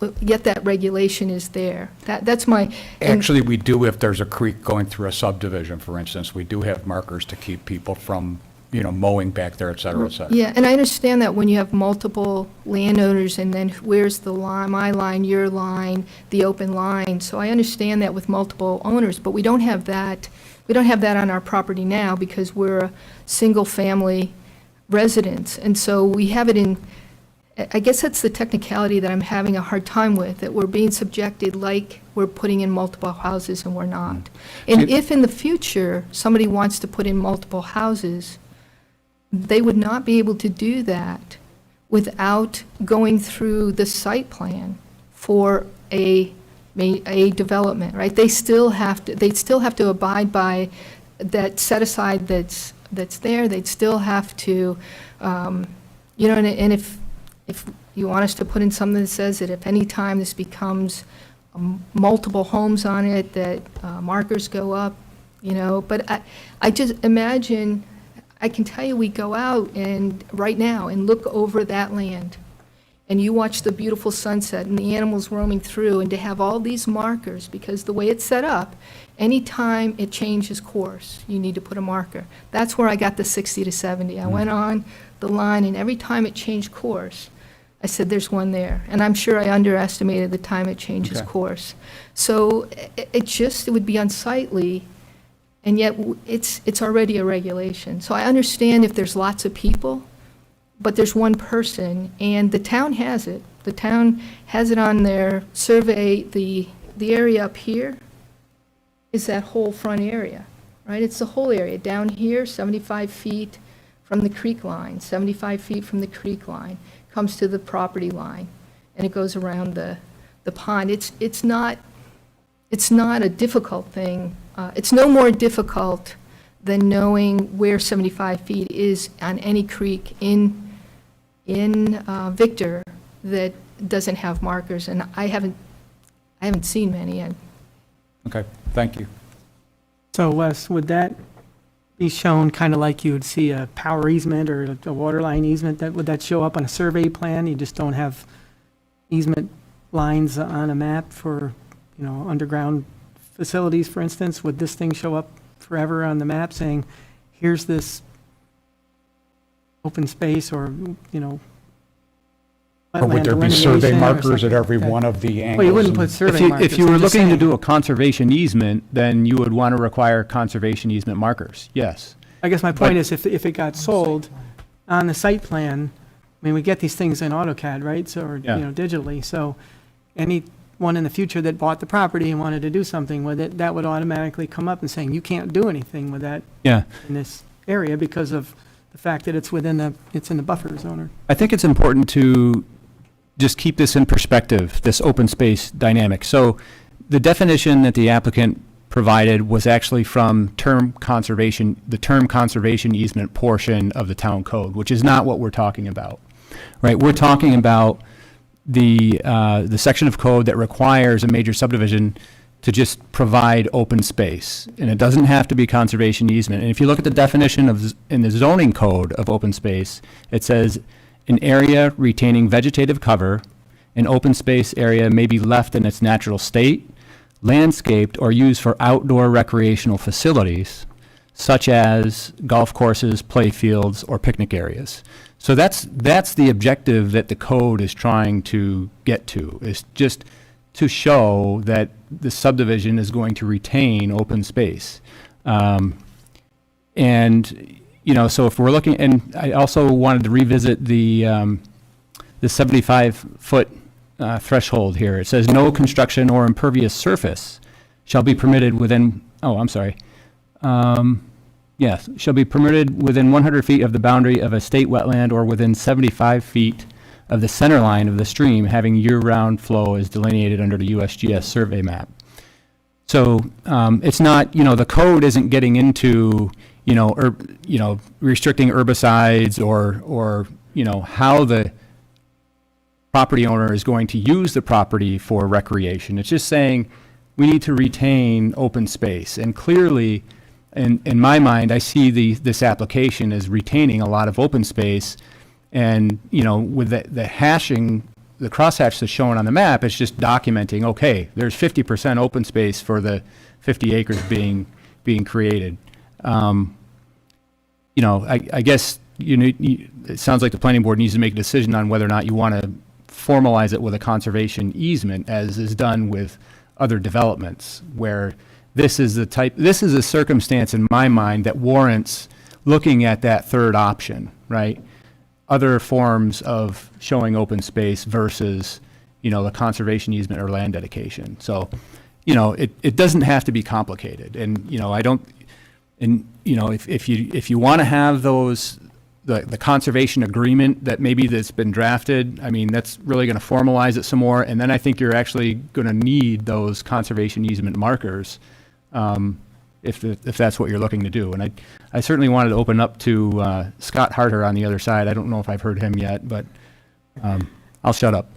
that regulation is there. That's my... Actually, we do if there's a creek going through a subdivision, for instance. We do have markers to keep people from, mowing back there, et cetera, et cetera. Yeah, and I understand that when you have multiple landowners, and then where's the line, my line, your line, the open line. So I understand that with multiple owners, but we don't have that. We don't have that on our property now because we're a single-family residence. And so we have it in, I guess that's the technicality that I'm having a hard time with, that we're being subjected like we're putting in multiple houses and we're not. And if in the future somebody wants to put in multiple houses, they would not be able to do that without going through the site plan for a development, right? They'd still have to abide by that set aside that's there. They'd still have to, and if you want us to put in something that says that if any time this becomes multiple homes on it, that markers go up, but I just imagine, I can tell you, we go out and right now and look over that land, and you watch the beautiful sunset and the animals roaming through, and to have all these markers, because the way it's set up, anytime it changes course, you need to put a marker. That's where I got the 60 to 70. I went on the line, and every time it changed course, I said, there's one there. And I'm sure I underestimated the time it changes course. So it would be unsightly, and yet it's already a regulation. So I understand if there's lots of people, but there's one person, and the town has it. The town has it on their survey. The area up here is that whole front area, right? It's the whole area. Down here, 75 feet from the creek line, 75 feet from the creek line, comes to the property line, and it goes around the pond. It's not a difficult thing. It's no more difficult than knowing where 75 feet is on any creek in Victor that doesn't have markers, and I haven't seen many yet. Okay, thank you. So Wes, would that be shown kind of like you would see a power easement or a water line easement? Would that show up on a survey plan? You just don't have easement lines on a map for, underground facilities, for instance? Would this thing show up forever on the map saying, here's this open space or, Or would there be survey markers at every one of the angles? Well, you wouldn't put survey markers. If you were I'm just looking to saying. do a conservation easement, then you would want to require conservation easement markers, yes. I guess my point is if it got sold on the site plan, we get these things in AutoCAD, right? So, or, Yeah. digitally. So anyone in the future that bought the property and wanted to do something with it, that would automatically come up and saying, you can't do anything with that Yeah. in this area because of the fact that it's in the buffer zone. I think it's important to just keep this in perspective, this open space dynamic. So the definition that the applicant provided was actually from the term conservation easement portion of the town code, which is not what we're talking about, right? We're talking about the section of code that requires a major subdivision to just provide open space, and it doesn't have to be conservation easement. And if you look at the definition in the zoning code of open space, it says an area retaining vegetative cover, an open space area may be left in its natural state, landscaped, or used for outdoor recreational facilities, such as golf courses, play fields, or picnic areas. So that's the objective that the code is trying to get to, is just to show that the subdivision is going to retain open space. So if we're looking, and I also wanted to revisit the 75-foot threshold here. It says no construction or impervious surface shall be permitted within, Yes, shall be permitted within 100 feet of the boundary of a state wetland or within 75 feet of the center line of the stream having year-round flow as delineated under the USGS survey map. So it's not, the code isn't getting into, restricting herbicides or how the property owner is going to use the property for recreation. It's just saying we need to retain open space. And clearly, in my mind, I see this application as retaining a lot of open space. And, with the hashing, the crosshatch that's shown on the map, it's just documenting, okay, there's 50% open space for the 50 acres being created. I guess it sounds like the planning board needs to make a decision on whether or not you want to formalize it with a conservation easement, as is done with other developments, where this is a circumstance in my mind that warrants looking at that third option, right? Other forms of showing open space versus, the conservation easement or land dedication. So, it doesn't have to be complicated. And, if you want to have the conservation agreement that maybe that's been drafted, I mean, that's really going to formalize it some more. And then I think you're actually going to need those conservation easement markers, if that's what you're looking to do. And I certainly wanted to open up to Scott Harter on the other side. I don't know if I've heard him yet, but I'll shut up.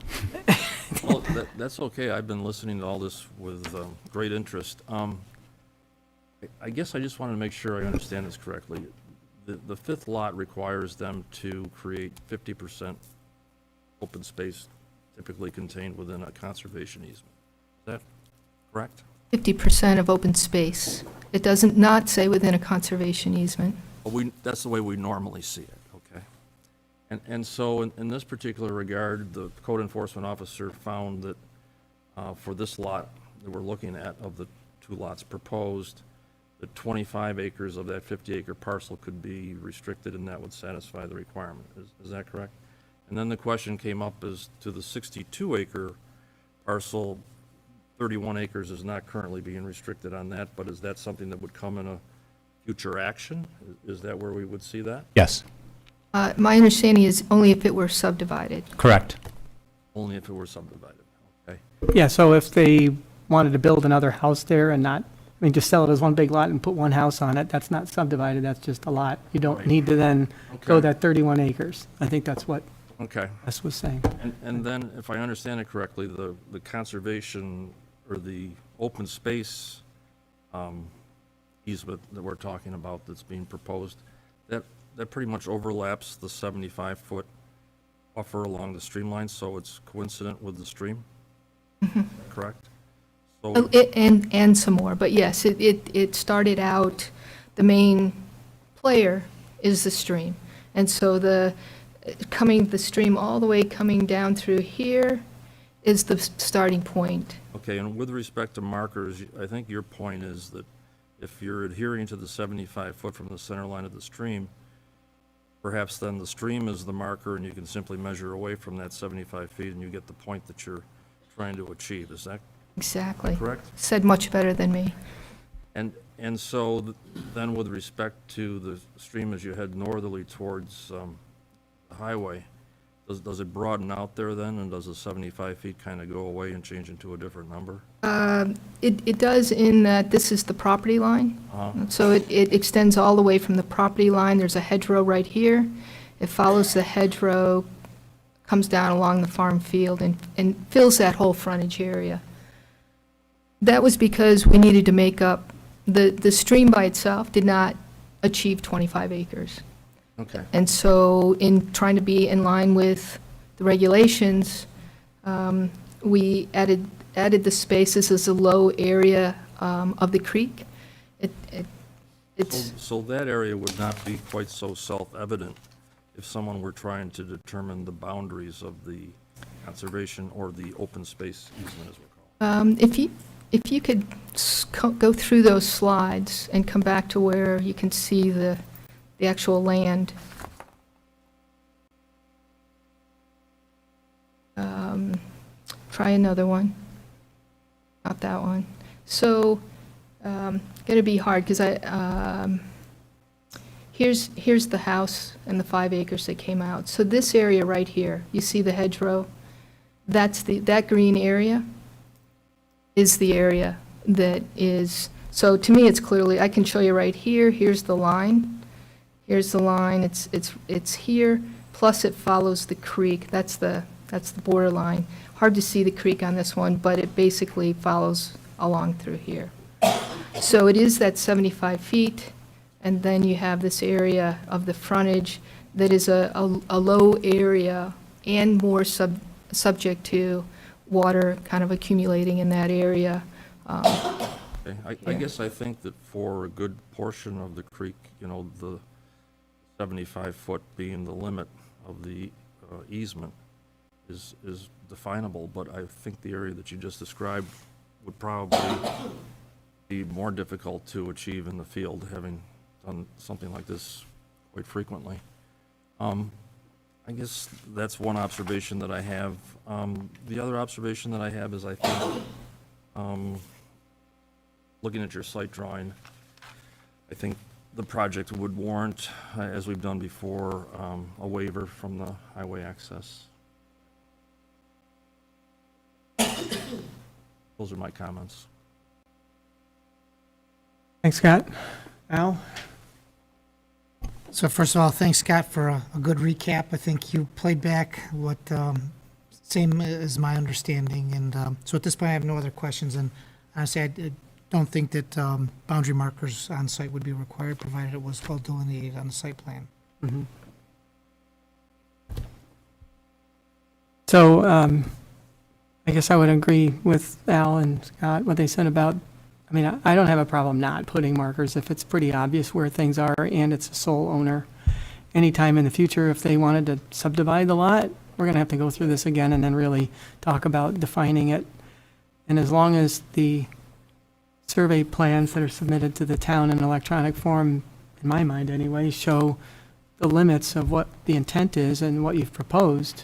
Well, that's okay. I've been listening to all this with great interest. I guess I just wanted to make sure I understand this correctly. The fifth lot requires them to create 50% open space typically contained within a conservation easement. Is that correct? 50% of open space. It doesn't not say within a conservation easement. Well, that's the way we normally see it, okay? And so in this particular regard, the code enforcement officer found that for this lot that we're looking at, of the two lots proposed, that 25 acres of that 50-acre parcel could be restricted, and that would satisfy the requirement. Is that correct? And then the question came up as to the 62-acre parcel. 31 acres is not currently being restricted on that, but is that something that would come in a future action? Is that where we would see that? Yes. My understanding is only if it were subdivided. Correct. Only if it were subdivided, okay. Yeah, so if they wanted to build another house there and just sell it as one big lot and put one house on it, that's not subdivided, that's just a lot. You don't need to then go that 31 acres. I think that's what Wes was saying. And then, if I understand it correctly, the conservation or the open space easement that we're talking about that's being proposed, that pretty much overlaps the 75-foot buffer along the stream line, so it's coincident with the stream? Mm-hmm. Correct? So, and some more, but yes, it started out, the main player is the stream. And so the stream all the way coming down through here is the starting point. okay, and with respect to markers, I think your point is that if you're adhering to the 75-foot from the center line of the stream, perhaps then the stream is the marker and you can simply measure away from that 75 feet and you get the point that you're trying to achieve. Is that Exactly. correct? Said much better than me. And so then with respect to the stream as you head northerly towards the highway, does it broaden out there then, and does the 75 feet kind of go away and change into a different number? It does, in that this is the property line. So it extends all the way from the property line. There's a hedgerow right here. It follows the hedgerow, comes down along the farm field and fills that whole frontage area. That was because we needed to make up, the stream by itself did not achieve 25 acres. Okay. And so in trying to be in line with the regulations, we added the spaces as a low area of the creek. It's So that area would not be quite so self-evident if someone were trying to determine the boundaries of the conservation or the open space easement, as we're calling. If you could go through those slides and come back to where you can see the actual land. Try another one. Not that one. So, gonna be hard because Here's the house and the 5 acres that came out. So this area right here, you see the hedgerow? That green area is the area that is, so to me, it's clearly, I can show you right here, here's the line. Here's the line, it's here, plus it follows the creek, that's the border line. Hard to see the creek on this one, but it basically follows along through here. So it is that 75 feet, and then you have this area of the frontage that is a low area and more subject to water kind of accumulating in that area. Okay, I guess I think that for a good portion of the creek, the 75-foot being the limit of the easement is definable, but I think the area that you just described would probably be more difficult to achieve in the field, having done something like this quite frequently. I guess that's one observation that I have. The other observation that I have is I think, looking at your site drawing, I think the project would warrant, as we've done before, a waiver from the highway access. Those are my comments. Thanks, Scott. Al? So first of all, thanks, Scott, for a good recap. I think you played back what, same as my understanding. And so at this point, I have no other questions. And honestly, I don't think that boundary markers on site would be required, provided it was well delineated on the site plan. Mm-hmm. So I guess I would agree with Al and Scott, what they said about, I mean, I don't have a problem not putting markers if it's pretty obvious where things are and it's a sole owner. Anytime in the future, if they wanted to subdivide the lot, we're going to have to go through this again and then really talk about defining it. And as long as the survey plans that are submitted to the town in electronic form, in my mind anyway, show the limits of what the intent is and what you've proposed,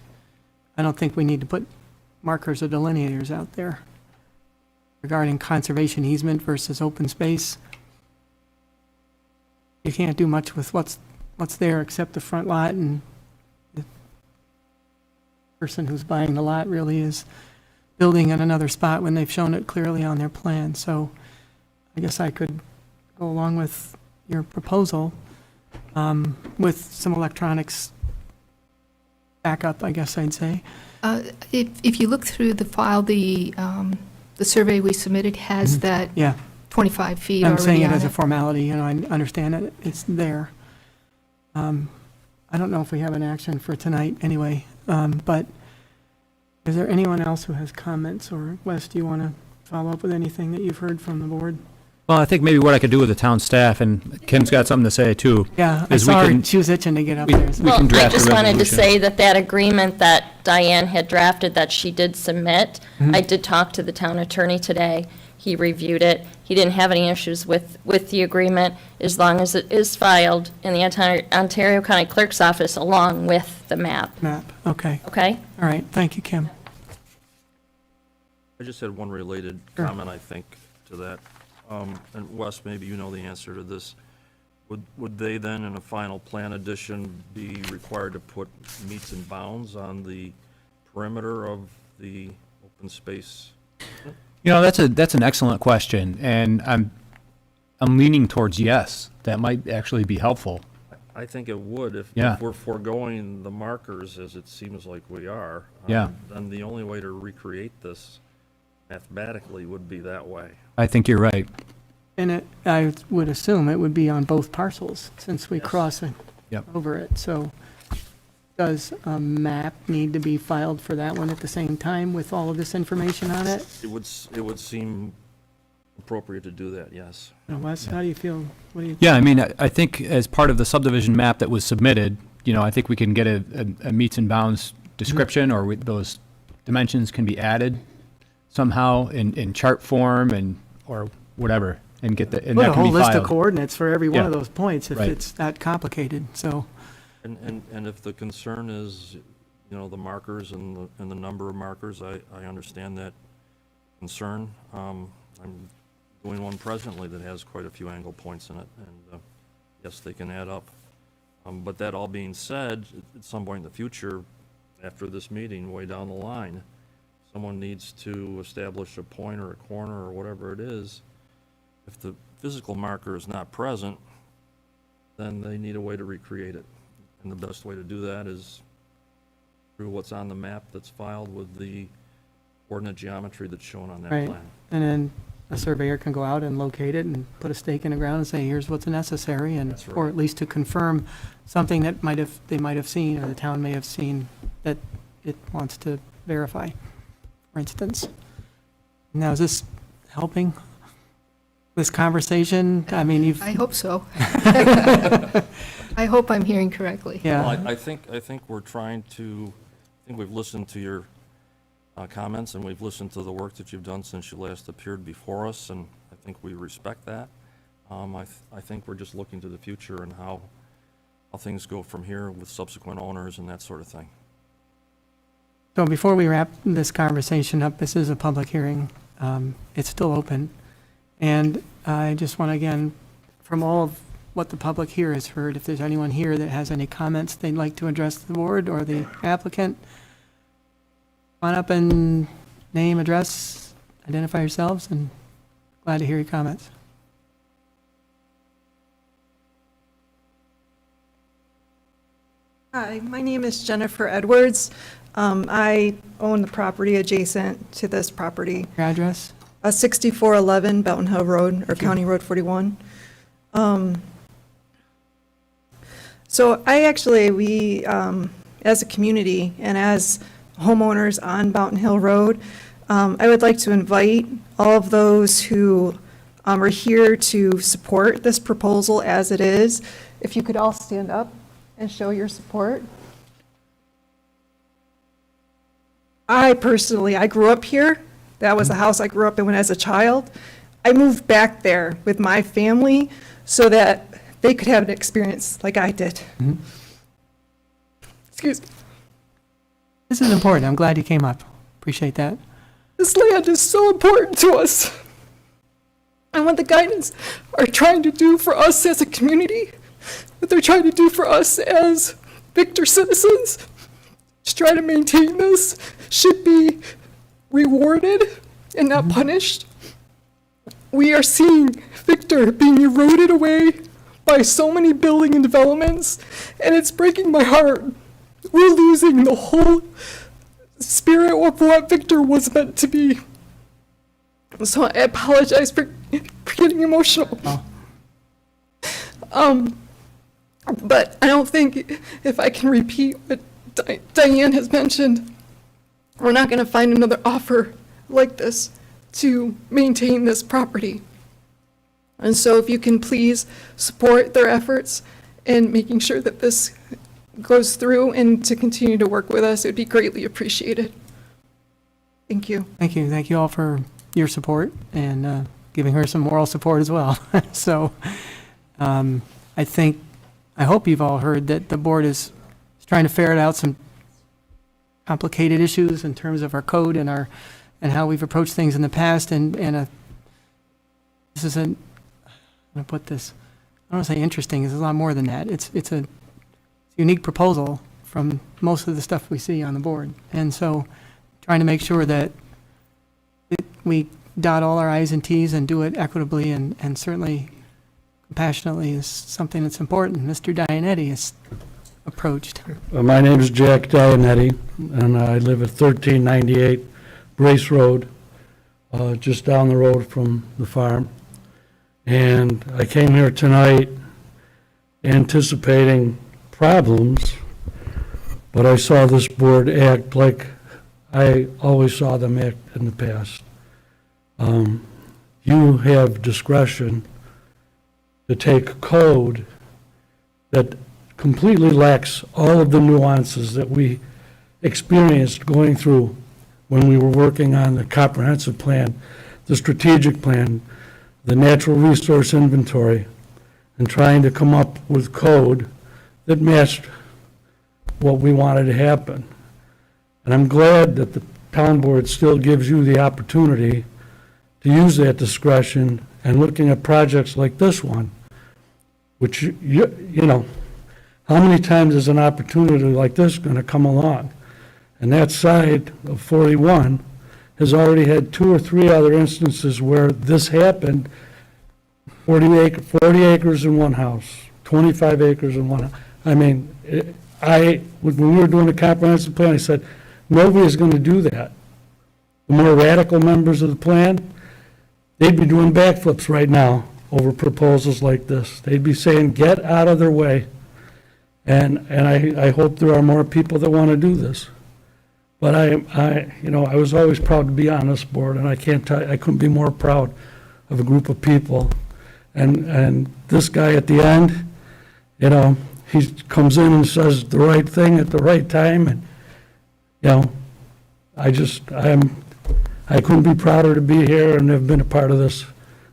I don't think we need to put markers or delineators out there. Regarding conservation easement versus open space, you can't do much with what's there except the front lot, and the person who's buying the lot really is building in another spot when they've shown it clearly on their plan. So I guess I could go along with your proposal with some electronics backup, I guess I'd say. If you look through the file, the survey we submitted has that Yeah. 25 feet I'm already saying it on as a formality, I understand it, it's there. I don't know if we have an action for tonight anyway, but is there anyone else who has comments, or Wes, do you want to follow up with anything that you've heard from the board? Well, I think maybe what I could do with the town staff, and Kim's got something to say too. Yeah, I is we saw her, can- she was itching to get up we- there. we can I draft a just wanted to resolution. say that agreement that Diane had drafted that she did submit, Mhm. I did talk to the town attorney today. He reviewed it. He didn't have any issues with the agreement, as long as it is filed in the Ontario County Clerk's Office along with the map. Okay, Okay? all right, thank you, Kim. I just had one related Sure. comment, I think, to that. And Wes, maybe you know the answer to this. Would they then, in a final plan addition, be required to put meets and bounds on the perimeter of the open space? That's an excellent question, and I'm leaning towards yes. That might actually be helpful. I think it would, if Yeah. we're foregoing the markers, as it seems like we are. Yeah. Then the only way to recreate this mathematically would be that way. I think you're right. And I would assume it would be on both parcels, since we cross it Yep. over it. So does a map need to be filed for that one at the same time with all of this information on it? It would seem appropriate to do that, yes. Wes, how do you feel? What do you? Yeah, I mean, I think as part of the subdivision map that was submitted, I think we can get a meets and bounds description, or those dimensions can be added somehow in chart form or whatever, and get and Put that a can whole be list of filed. coordinates for every one of Yeah. those points if Right. it's that complicated, so. And if the concern is, the markers and the number of markers, I understand that concern. I'm doing one presently that has quite a few angle points in it, and yes, they can add up. But that all being said, at some point in the future, after this meeting, way down the line, someone needs to establish a point or a corner or whatever it is. If the physical marker is not present, then they need a way to recreate it. And the best way to do that is through what's on the map that's filed with the coordinate geometry that's shown on that Right. plan. And then a surveyor can go out and locate it and put a stake in the ground and say, here's what's necessary, and, That's right. or at least to confirm something that they might have seen, or the town may have seen, that it wants to verify, for instance. Now, is this helping this conversation? I mean, you've, I hope so. I hope I'm hearing correctly. yeah. Well, I think we're trying to, I think we've listened to your comments, and we've listened to the work that you've done since you last appeared before us, and I think we respect that. I think we're just looking to the future and how things go from here with subsequent owners and that sort of thing. So before we wrap this conversation up, this is a public hearing. It's still open. And I just want to, again, from all of what the public here has heard, if there's anyone here that has any comments they'd like to address the board or the applicant, come on up and name, address, identify yourselves, and glad to hear your comments. Hi, my name is Jennifer Edwards. I own the property adjacent to this property. Your address? 6411 Belton Hill Road, or County Road 41. So we, as a community and as homeowners on Belton Hill Road, I would like to invite all of those who are here to support this proposal as it is. If you could all stand up and show your support. I grew up here. That was the house I grew up in when as a child. I moved back there with my family so that they could have an experience like I did. Mm-hmm. Excuse me. This is important. I'm glad you came up. Appreciate that. This land is so important to us. And what the guidance are trying to do for us as a community, what they're trying to do for us as Victor citizens, to try to maintain this, should be rewarded and not punished. We are seeing Victor being eroded away by so many building and developments, and it's breaking my heart. We're losing the whole spirit of what Victor was meant to be. So I apologize for getting emotional. But I don't think, if I can repeat what Diane has mentioned, we're not going to find another offer like this to maintain this property. And so if you can please support their efforts in making sure that this goes through and to continue to work with us, it would be greatly appreciated. Thank you. Thank you. Thank you all for your support and giving her some moral support as well. So I hope you've all heard that the board is trying to ferret out some complicated issues in terms of our code and how we've approached things in the past. And this is I'm going to put this, I don't want to say interesting, it's a lot more than that. It's a unique proposal from most of the stuff we see on the board. And so trying to make sure that we dot all our i's and t's and do it equitably and certainly compassionately is something that's important. Mr. Dianetti is approached. My name is Jack Dianetti, and I live at 1398 Brace Road, just down the road from the farm. And I came here tonight anticipating problems, but I saw this board act like I always saw them act in the past. You have discretion to take code that completely lacks all of the nuances that we experienced going through when we were working on the comprehensive plan, the strategic plan, the natural resource inventory, and trying to come up with code that matched what we wanted to happen. And I'm glad that the town board still gives you the opportunity to use that discretion and looking at projects like this one, which, you know, how many times is an opportunity like this going to come along? And that side of 41 has already had 2 or 3 other instances where this happened, 40 acres in one house, 25 acres in one house. I mean, when we were doing the comprehensive plan, I said, nobody is going to do that. The more radical members of the plan, they'd be doing backflips right now over proposals like this. They'd be saying, get out of their way. And I hope there are more people that want to do this. But I was always proud to be on this board, and I couldn't be more proud of a group of people. And this guy at the end, he comes in and says the right thing at the right time, and, I couldn't be prouder to be here and have been a part of this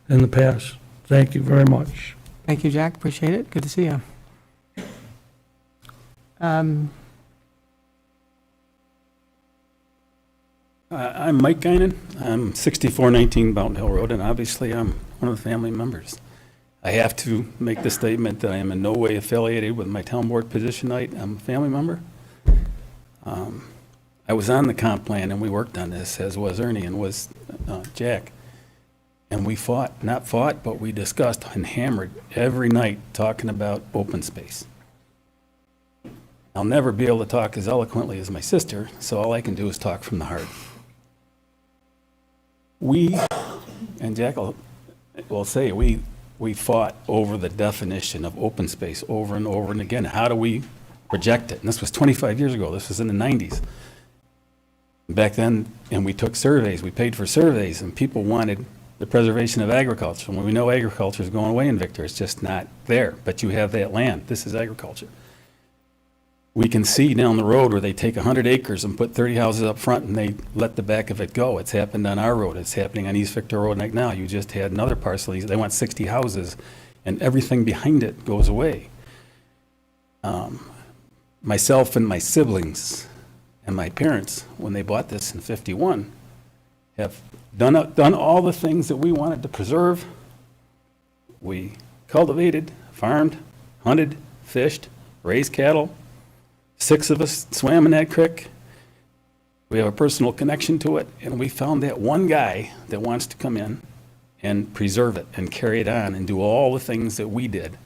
in the past. Thank you very much. Thank you, Jack. Appreciate it. Good to see you. I'm Mike Guinan. I'm 6419 Mountain Hill Road, and obviously I'm one of the family members. I have to make the statement that I am in no way affiliated with my town board position tonight. I'm a family member. I was on the comp plan, and we worked on this, as was Ernie and was Jack. And we but we discussed and hammered every night talking about open space. I'll never be able to talk as eloquently as my sister, so all I can do is talk from the heart. And Jack will say, we fought over the definition of open space over and over and again. How do we project it? And this was 25 years ago. This was in the 90s. Back then, and we took surveys. We paid for surveys, and people wanted the preservation of agriculture. And we know agriculture is going away in Victor. It's just not there. But you have that land. This is agriculture. We can see down the road where they take 100 acres and put 30 houses up front and they let the back of it go. It's happened on our road. It's happening on East Victor Road right now. You just had another parcel. They want 60 houses and everything behind it goes away. Myself and my siblings and my parents, when they bought this in '51, have done all the things that we wanted to preserve. We cultivated, farmed, hunted, fished, raised cattle. 6 of us swam in that creek. We have a personal connection to it, and we found that one guy that wants to come in and preserve it and carry it on and do all the things that we did.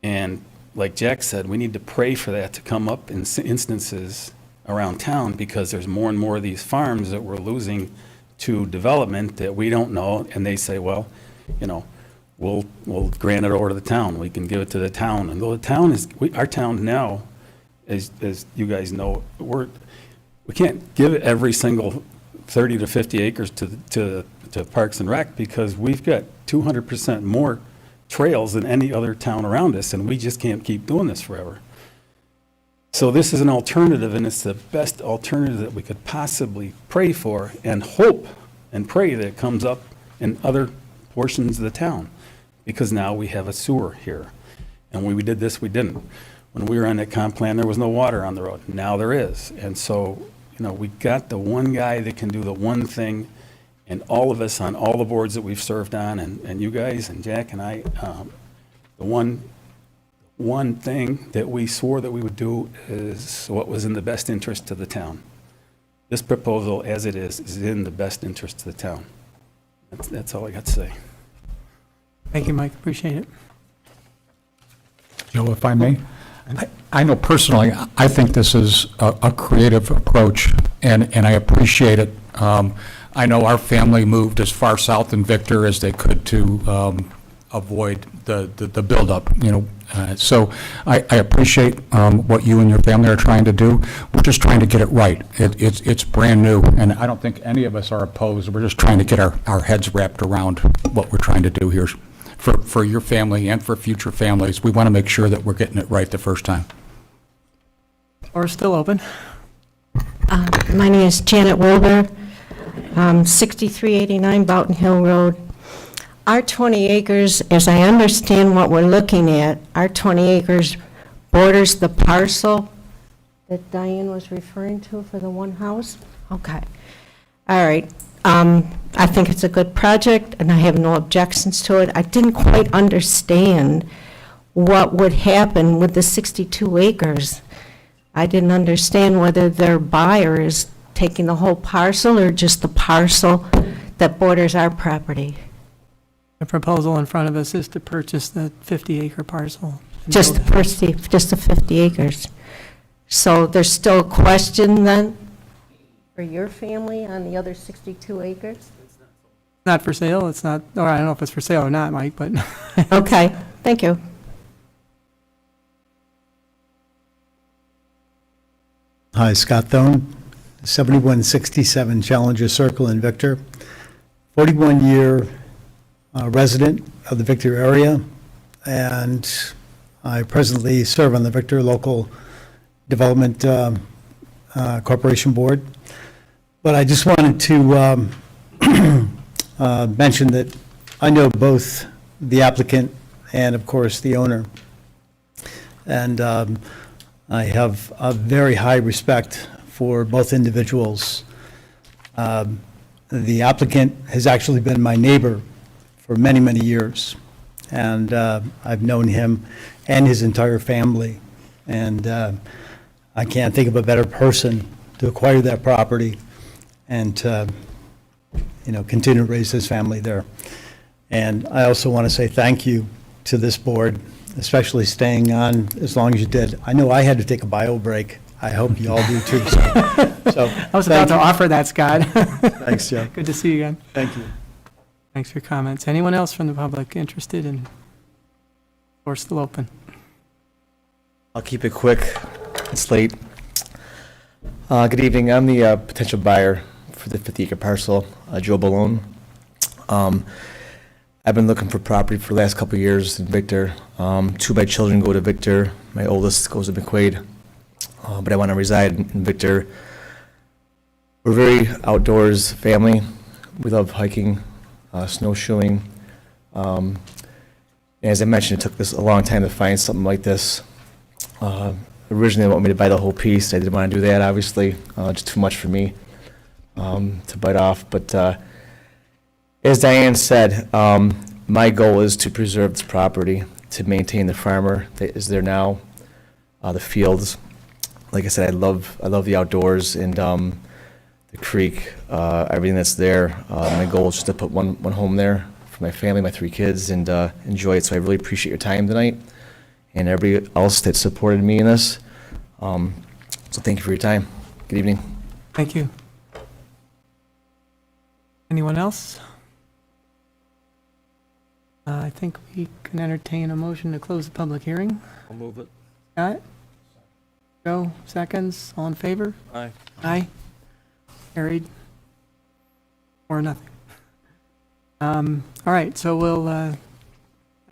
And like Jack said, we need to pray for that to come up in instances around town, because there's more and more of these farms that we're losing to development that we don't know, and they say, well, we'll grant it over to the town. We can give it to the town. And though the town our town now, as you guys know, we can't give every single 30 to 50 acres to Parks and Rec, because we've got 200% more trails than any other town around us, and we just can't keep doing this forever. So this is an alternative, and it's the best alternative that we could possibly pray for and hope and pray that it comes up in other portions of the town, because now we have a sewer here. And when we did this, we didn't. When we were on that comp plan, there was no water on the road. Now there is. And so, we got the one guy that can do the one thing, and all of us on all the boards that we've served on, and you guys and Jack and I, the one thing that we swore that we would do is what was in the best interest of the town. This proposal, as it is in the best interest of the town. That's all I got to say. Thank you, Mike. Appreciate it. Joe, if I may? I know personally, I think this is a creative approach, and I appreciate it. I know our family moved as far south in Victor as they could to avoid the buildup, so I appreciate what you and your family are trying to do. We're just trying to get it right. It's brand new, and I don't think any of us are opposed. We're just trying to get our heads wrapped around what we're trying to do here. For your family and for future families, we want to make sure that we're getting it right the first time. Or still open. My name is Janet Wilbur, 6389 Boughton Hill Road. Our 20 acres, as I understand what we're looking at, our 20 acres borders the parcel that Diane was referring to for the one house? Okay. All right. I think it's a good project, and I have no objections to it. I didn't quite understand what would happen with the 62 acres. I didn't understand whether their buyer is taking the whole parcel or just the parcel that borders our property. The proposal in front of us is to purchase the 50-acre parcel. and Just build the first, just the 50 acres. So there's still a question then for your family on the other 62 acres? It's not for sale, it's not, or I don't know if it's for sale or not, Mike, but Okay, thank you. Hi, Scott Thone, 7167 Challenger Circle in Victor. 41-year resident of the Victor area, and I presently serve on the Victor Local Development Corporation Board. But I just wanted to mention that I know both the applicant and, of course, the owner. And I have a very high respect for both individuals. The applicant has actually been my neighbor for many, many years, and I've known him and his entire family, and I can't think of a better person to acquire that property and to, continue to raise his family there. And I also want to say thank you to this board, especially staying on as long as you did. I know I had to take a bio break. I hope you all do too. So I was about to offer that, Scott. Thanks, Joe. Good to see you again. Thank you. Thanks for your comments. Anyone else from the public interested in, floor still open? I'll keep it quick. It's late. Good evening. I'm the potential buyer for the 50-acre parcel, Joe Balone. I've been looking for property for the last couple of years in Victor. Two of my children go to Victor. My oldest goes to McQuaid, but I want to reside in Victor. We're a very outdoors family. We love hiking, snowshoeing. As I mentioned, it took us a long time to find something like this. Originally, they wanted me to buy the whole piece. I didn't want to do that, obviously. Just too much for me to bite off. But as Diane said, my goal is to preserve this property, to maintain the farmer that is there now, the fields. Like I said, I love the outdoors and the creek, everything that's there. My goal is just to put one home there for my family, my 3 kids, and enjoy it. So I really appreciate your time tonight and everybody else that supported me in this. So thank you for your time. Good evening. Thank you. Anyone else? I think we can entertain a motion to close the public hearing. I'll move it. Scott? Joe, seconds. All in favor? Aye. Aye. Carried. Or nothing. All right, so we'll, I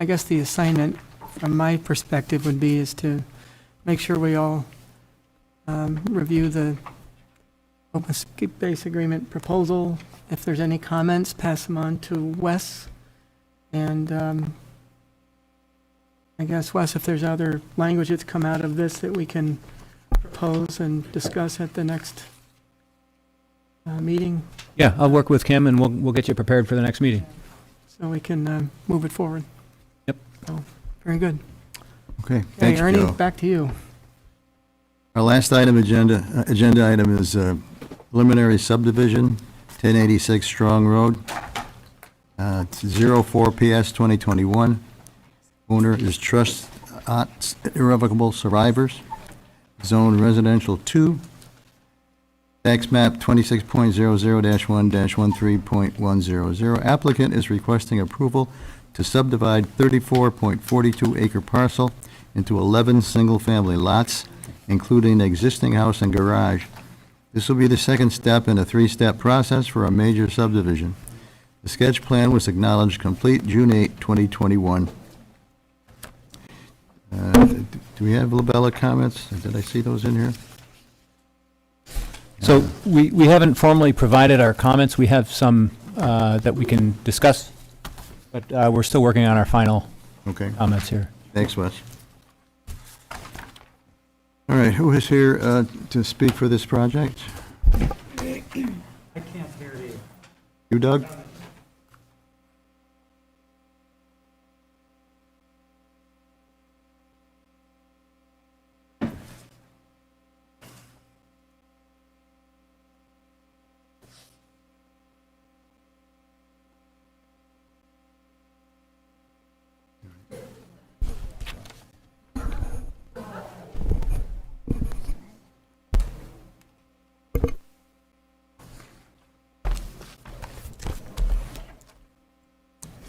guess the assignment from my perspective would be is to make sure we all review the open space agreement proposal. If there's any comments, pass them on to Wes. And I guess, Wes, if there's other language that's come out of this that we can propose and discuss at the next meeting. Yeah, I'll work with Kim and we'll get you prepared for the next meeting. So we can move it forward. Yep. So, very good. Okay, thanks, Ernie, Joe. back to you. Our last item, agenda item is preliminary subdivision, 1086 Strong Road. It's 04 PS 2021. Owner is Trust Irrevocable Survivors. Zone Residential 2. Tax map 26.00-1-13.100. Applicant is requesting approval to subdivide 34.42 acre parcel into 11 single-family lots, including an existing house and garage. This will be the second step in a 3-step process for a major subdivision. The sketch plan was acknowledged complete June 8, 2021. Do we have Labella comments? Did I see those in here? So we haven't formally provided our comments. We have some that we can discuss, but we're still working on our final comments here. Thanks, Wes. All right, who is here to speak for this project? I can't hear you. You, Doug?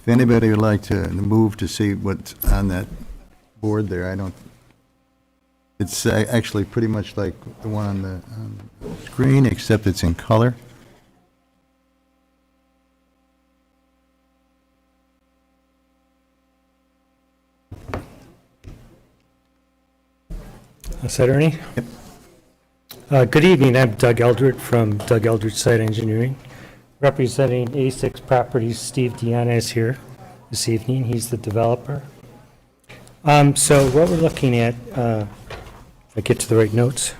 If anybody would like to move to see what's on that board there, I don't, it's actually pretty much like the one on the screen, except it's in color. Is that Ernie? Yep. Good evening, I'm Doug Eldred from Doug Eldred Site Engineering. Representing A6 Properties, Steve Deanna is here this evening. He's the developer. So what we're looking at, if I get to the right notes,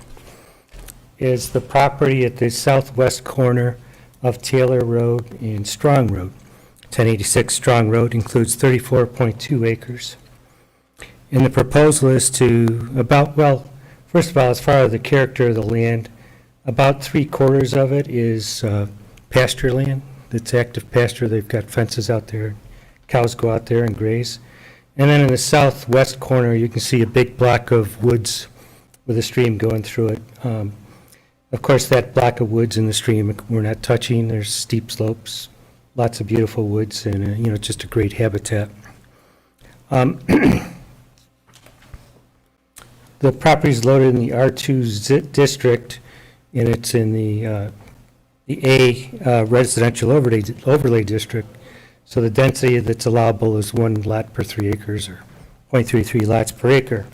is the property at the southwest corner of Taylor Road and Strong Road. 1086 Strong Road includes 34.2 acres. And the proposal is to well, first of all, as far as the character of the land, about 3/4 of it is pasture land. It's active pasture. They've got fences out there. Cows go out there and graze. And then in the southwest corner, you can see a big block of woods with a stream going through it. Of course, that block of woods in the stream we're not touching. There's steep slopes, lots of beautiful woods, and just a great habitat. The property is located in the R2 district, and it's in the A residential overlay district. So the density that's allowable is 1 lot per 3 acres, or 0.33 lots per acre.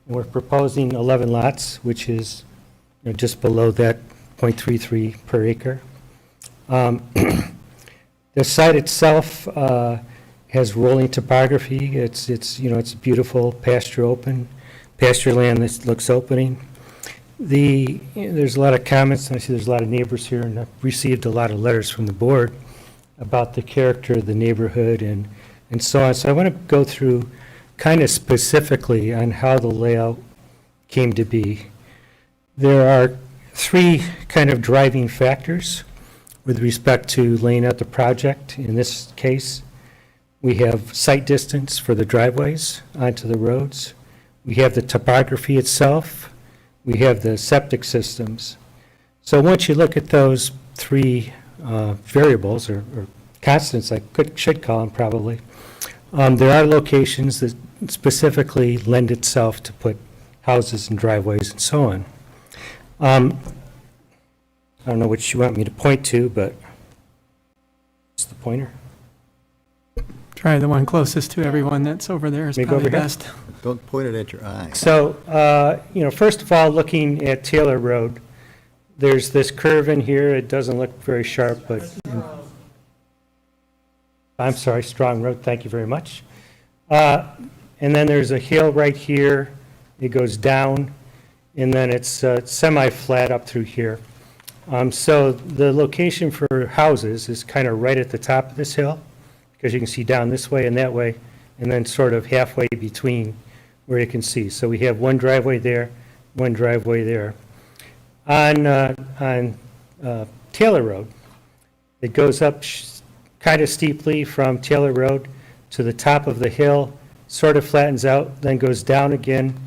And we're proposing 11 lots, which is just below that 0.33 per acre. The site itself has rolling topography. It's beautiful pasture land that looks opening. There's a lot of comments, and I see there's a lot of neighbors here, and I've received a lot of letters from the board about the character of the neighborhood and so on. So I want to go through kind of specifically on how the layout came to be. There are 3 kind of driving factors with respect to laying out the project. In this case, we have site distance for the driveways onto the roads. We have the topography itself. We have the septic systems. So once you look at those 3 variables, or constants, I should call them probably, there are locations that specifically lend itself to put houses and driveways and so on. I don't know which you want me to point to, but it's the pointer. Try the one closest to everyone that's over there is Maybe probably over here? best. Don't point it at your eye. So, first of all, looking at Taylor Road, there's this curve in here. It doesn't look very sharp, but I'm sorry, Strong Road. Thank you very much. And then there's a hill right here. It goes down, and then it's semi-flat up through here. So the location for houses is kind of right at the top of this hill, because you can see down this way and that way, and then sort of halfway between where you can see. So we have one driveway there, one driveway there. On Taylor Road, it goes up kind of steeply from Taylor Road to the top of the hill, sort of flattens out, then goes down again,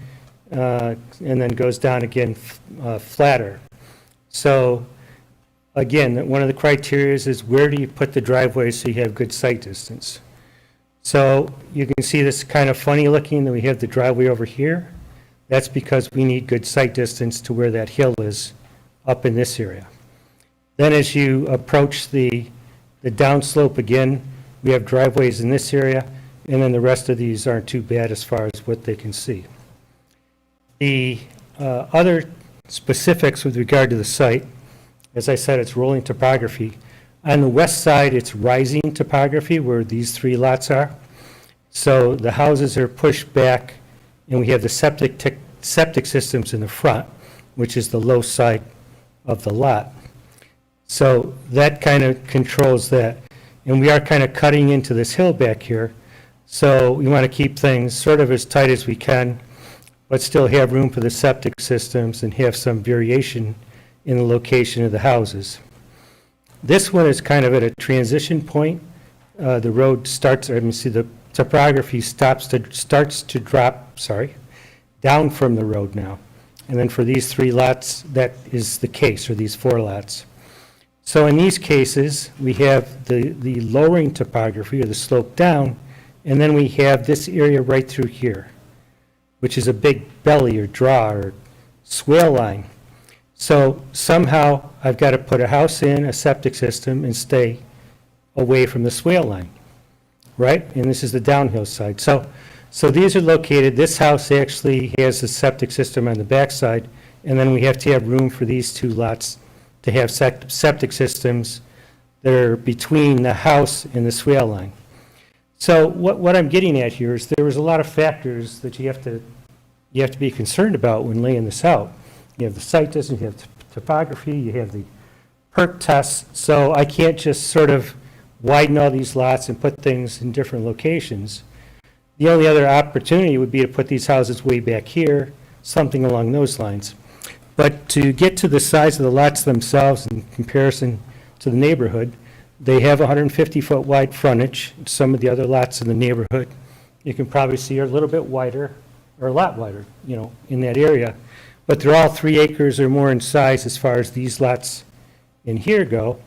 and then goes down again flatter. So again, one of the criteria is where do you put the driveway so you have good sight distance. So you can see this kind of funny looking that we have the driveway over here. That's because we need good sight distance to where that hill is up in this area. Then as you approach the downslope again, we have driveways in this area, and then the rest of these aren't too bad as far as what they can see. The other specifics with regard to the site, as I said, it's rolling topography. On the west side, it's rising topography where these 3 lots are. So the houses are pushed back, and we have the septic systems in the front, which is the low side of the lot. So that kind of controls that. And we are kind of cutting into this hill back here. So we want to keep things sort of as tight as we can, but still have room for the septic systems and have some variation in the location of the houses. This one is kind of at a transition point. The road starts, the topography starts to drop, down from the road now. And then for these 3 lots, that is the case, or these 4 lots. So in these cases, we have the lowering topography or the slope down, and then we have this area right through here, which is a big belly or draw or swale line. So somehow I've got to put a house in, a septic system, and stay away from the swale line, right? And this is the downhill side. So these are located, this house actually has a septic system on the backside, and then we have to have room for these two lots to have septic systems that are between the house and the swale line. So what I'm getting at here is there was a lot of factors that you have to be concerned about when laying this out. You have the site distance, you have topography, you have the perk tests, so I can't just sort of widen all these lots and put things in different locations. The only other opportunity would be to put these houses way back here, something along those lines. But to get to the size of the lots themselves in comparison to the neighborhood, they have 150-foot wide frontage. Some of the other lots in the neighborhood, you can probably see are a little bit wider, or a lot wider, you know, in that area. But they're all 3 acres or more in size as far as these lots in here go.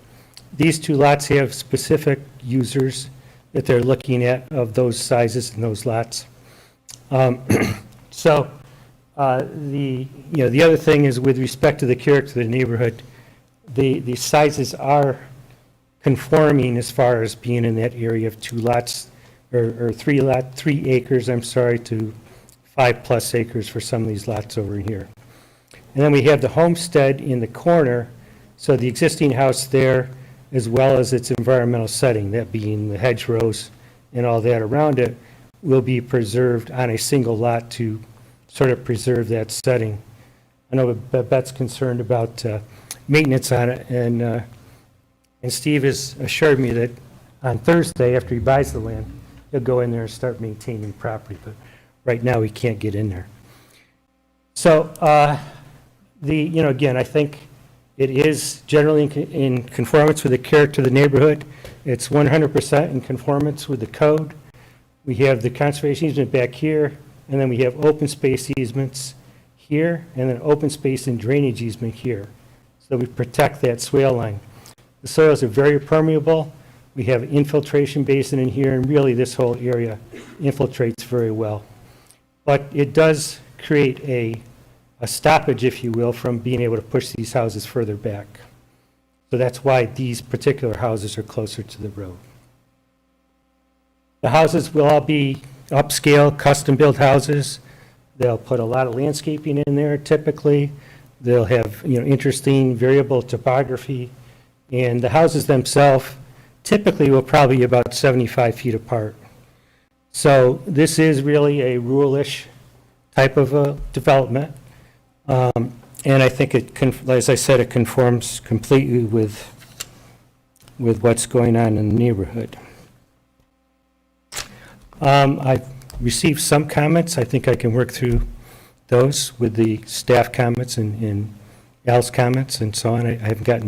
These two lots have specific users that they're looking at of those sizes and those lots. The other thing is with respect to the character of the neighborhood, the sizes are conforming as far as being in that area of 2 lots, or 3 acres, I'm sorry, to 5+ acres for some of these lots over here. And then we have the homestead in the corner, so the existing house there, as well as its environmental setting, that being the hedgerows and all that around it, will be preserved on a single lot to sort of preserve that setting. I know Babette's concerned about maintenance on it, and Steve has assured me that on Thursday, after he buys the land, he'll go in there and start maintaining the property, but right now he can't get in there. So, again, I think it is generally in conformance with the character of the neighborhood. It's 100% in conformance with the code. We have the conservation easement back here, and then we have open space easements here, and then open space and drainage easement here. So we protect that swale line. The soils are very permeable. We have an infiltration basin in here, and really this whole area infiltrates very well. But it does create a stoppage, if you will, from being able to push these houses further back. So that's why these particular houses are closer to the road. The houses will all be upscale, custom-built houses. They'll put a lot of landscaping in there typically. They'll have, interesting variable topography. And the houses themselves typically will probably be about 75 feet apart. So this is really a rural-ish type of a development. And I think as I said, it conforms completely with what's going on in the neighborhood. I've received some comments. I think I can work through those with the staff comments and Al's comments and so on. I haven't got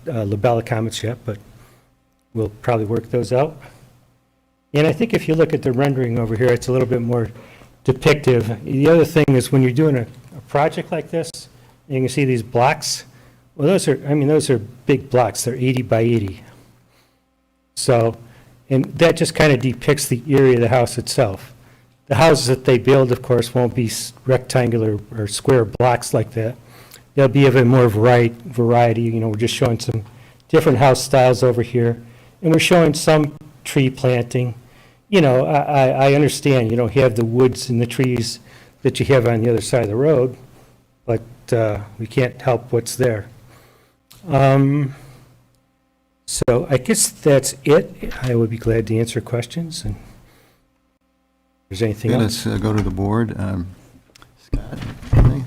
Labella comments yet, but we'll probably work those out. And I think if you look at the rendering over here, it's a little bit more depictive. The other thing is when you're doing a project like this, you can see these blocks. Well, those are big blocks. They're 80 by 80. So, and that just kind of depicts the area of the house itself. The houses that they build, of course, won't be rectangular or square blocks like that. They'll be of a more variety. We're just showing some different house styles over here. And we're showing some tree planting. I understand you don't have the woods and the trees that you have on the other side of the road, but we can't help what's there. So I guess that's it. I would be glad to answer questions. And if there's anything else. Let's go to the board. Scott, anything?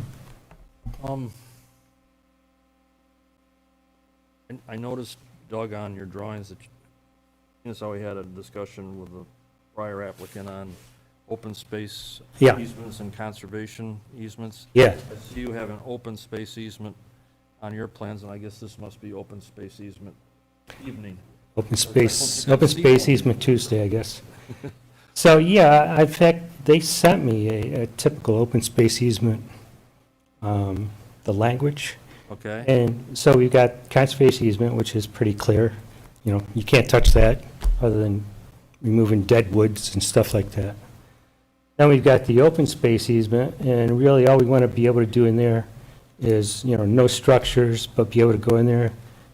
I noticed, Doug, on your drawings that that's how we had a discussion with the prior applicant on open space easements and conservation easements. Yeah. I see you have an open space easement on your plans, and I guess this must be open space easement evening. Open space easement Tuesday, I guess. So, yeah, in fact, they sent me a typical open space easement, the language. Okay. And so we've got conservation easement, which is pretty clear. You know, you can't touch that other than removing dead woods and stuff like that. Then we've got the open space easement, and really all we want to be able to do in there is, you know, no structures, but be able to go in there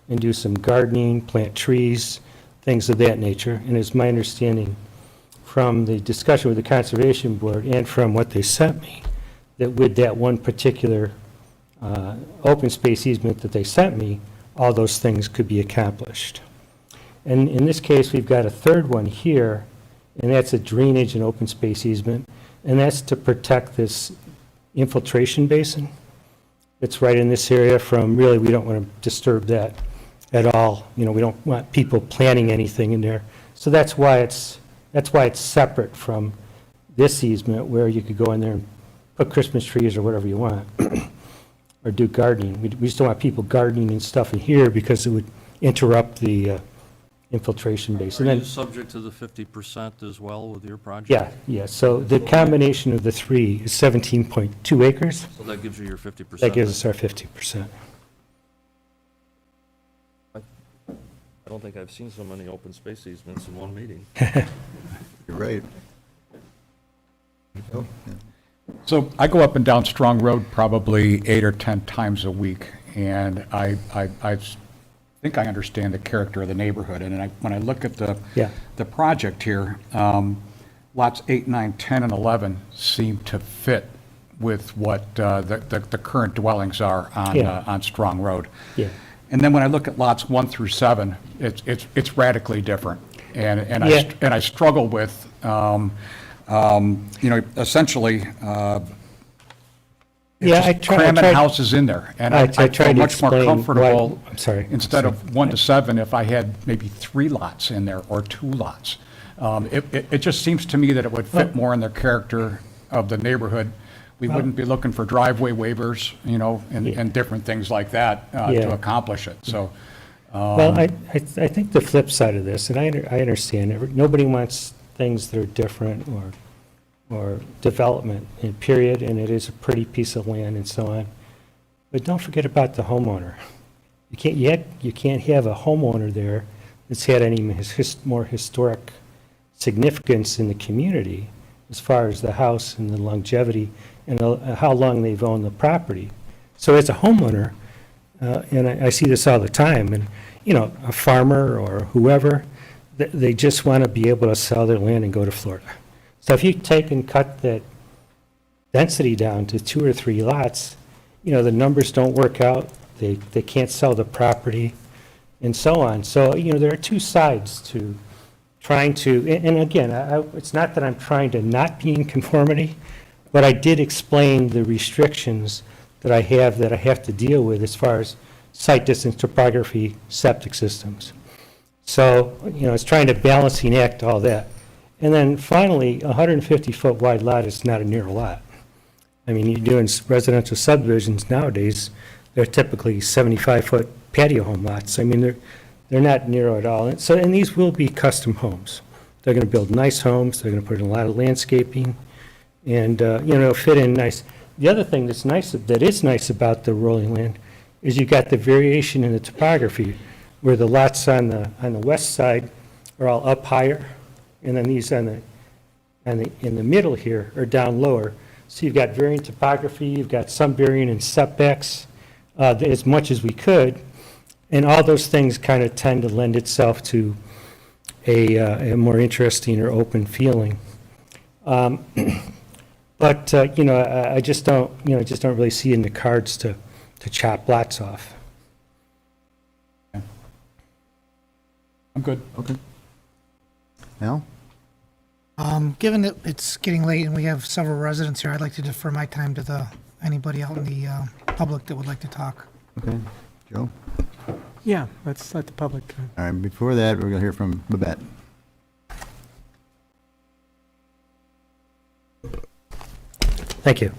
and do some gardening, plant trees, things of that nature. And it's my understanding from the discussion with the Conservation Board and from what they sent me, that with that one particular open space easement that they sent me, all those things could be accomplished. And in this case, we've got a third one here, and that's a drainage and open space easement, and that's to protect this infiltration basin. It's right in this area from, really, we don't want to disturb that at all. You know, we don't want people planting anything in there. So that's why it's separate from this easement, where you could go in there and put Christmas trees or whatever you want, or do gardening. We just don't want people gardening and stuff in here because it would interrupt the infiltration basin. Are And you then, subject to the 50% as well with your project? yeah, so the combination of the three is 17.2 acres. So that gives you your 50%? That gives us our 50%. I don't think I've seen so many open space easements in one meeting. You're right. Oh, yeah. So I go up and down Strong Road probably 8 or 10 times a week, and I think I understand the character of the neighborhood. And when I look at the project here, lots 8, 9, 10, and 11 seem to fit with what the current dwellings are on Strong Road. Yeah. And then when I look at lots 1 through 7, it's radically different. And I struggle with, essentially, cramming houses in there. And I feel much more comfortable, instead of 1 to 7, if I had maybe 3 lots in there or 2 lots. It just seems to me that it would fit more in the character of the neighborhood. We wouldn't be looking for driveway waivers, and different things like that to accomplish it, so. Well, I think the flip side of this, and I understand, nobody wants things that are different or development, period, and it is a pretty piece of land and so on. But don't forget about the homeowner. You can't have a homeowner there that's had any more historic significance in the community as far as the house and the longevity and how long they've owned the property. So as a homeowner, and I see this all the time, and, a farmer or whoever, they just want to be able to sell their land and go to Florida. So if you take and cut that density down to 2 or 3 lots, the numbers don't work out, they can't sell the property, and so on. So, there are 2 sides to trying to, and again, it's not that I'm trying to not be in conformity, but I did explain the restrictions that I have to deal with as far as site distance, topography, septic systems. So, it's trying to balancing act all that. And then finally, a 150-foot wide lot is not a narrow lot. I mean, you're doing residential subdivisions nowadays, they're typically 75-foot patio home lots. I mean, they're not narrow at all. And these will be custom homes. They're going to build nice homes, they're going to put in a lot of landscaping, and, it'll fit in nice. The other thing that is nice about the rolling land is you've got the variation in the topography, where the lots on the west side are all up higher, and then these in the middle here are down lower. So you've got varying topography, you've got some varying in setbacks, as much as we could, and all those things kind of tend to lend itself to a more interesting or open feeling. But I just don't really see in the cards to chop lots off. I'm good. Okay. Al? Given that it's getting late and we have several residents here, I'd like to defer my time to anybody out in the public that would like to talk. Okay. Joe? Yeah, let's let the public. All right, before that, we're going to hear from Babette. Thank you.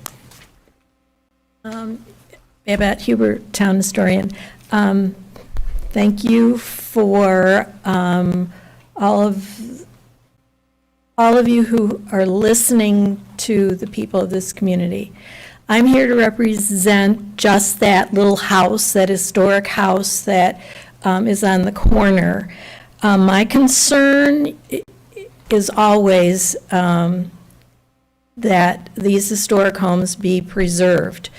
Babette Hubert, town historian. Thank you for all of you who are listening to the people of this community. I'm here to represent just that little house, that historic house that is on the corner. My concern is always that these historic homes be preserved.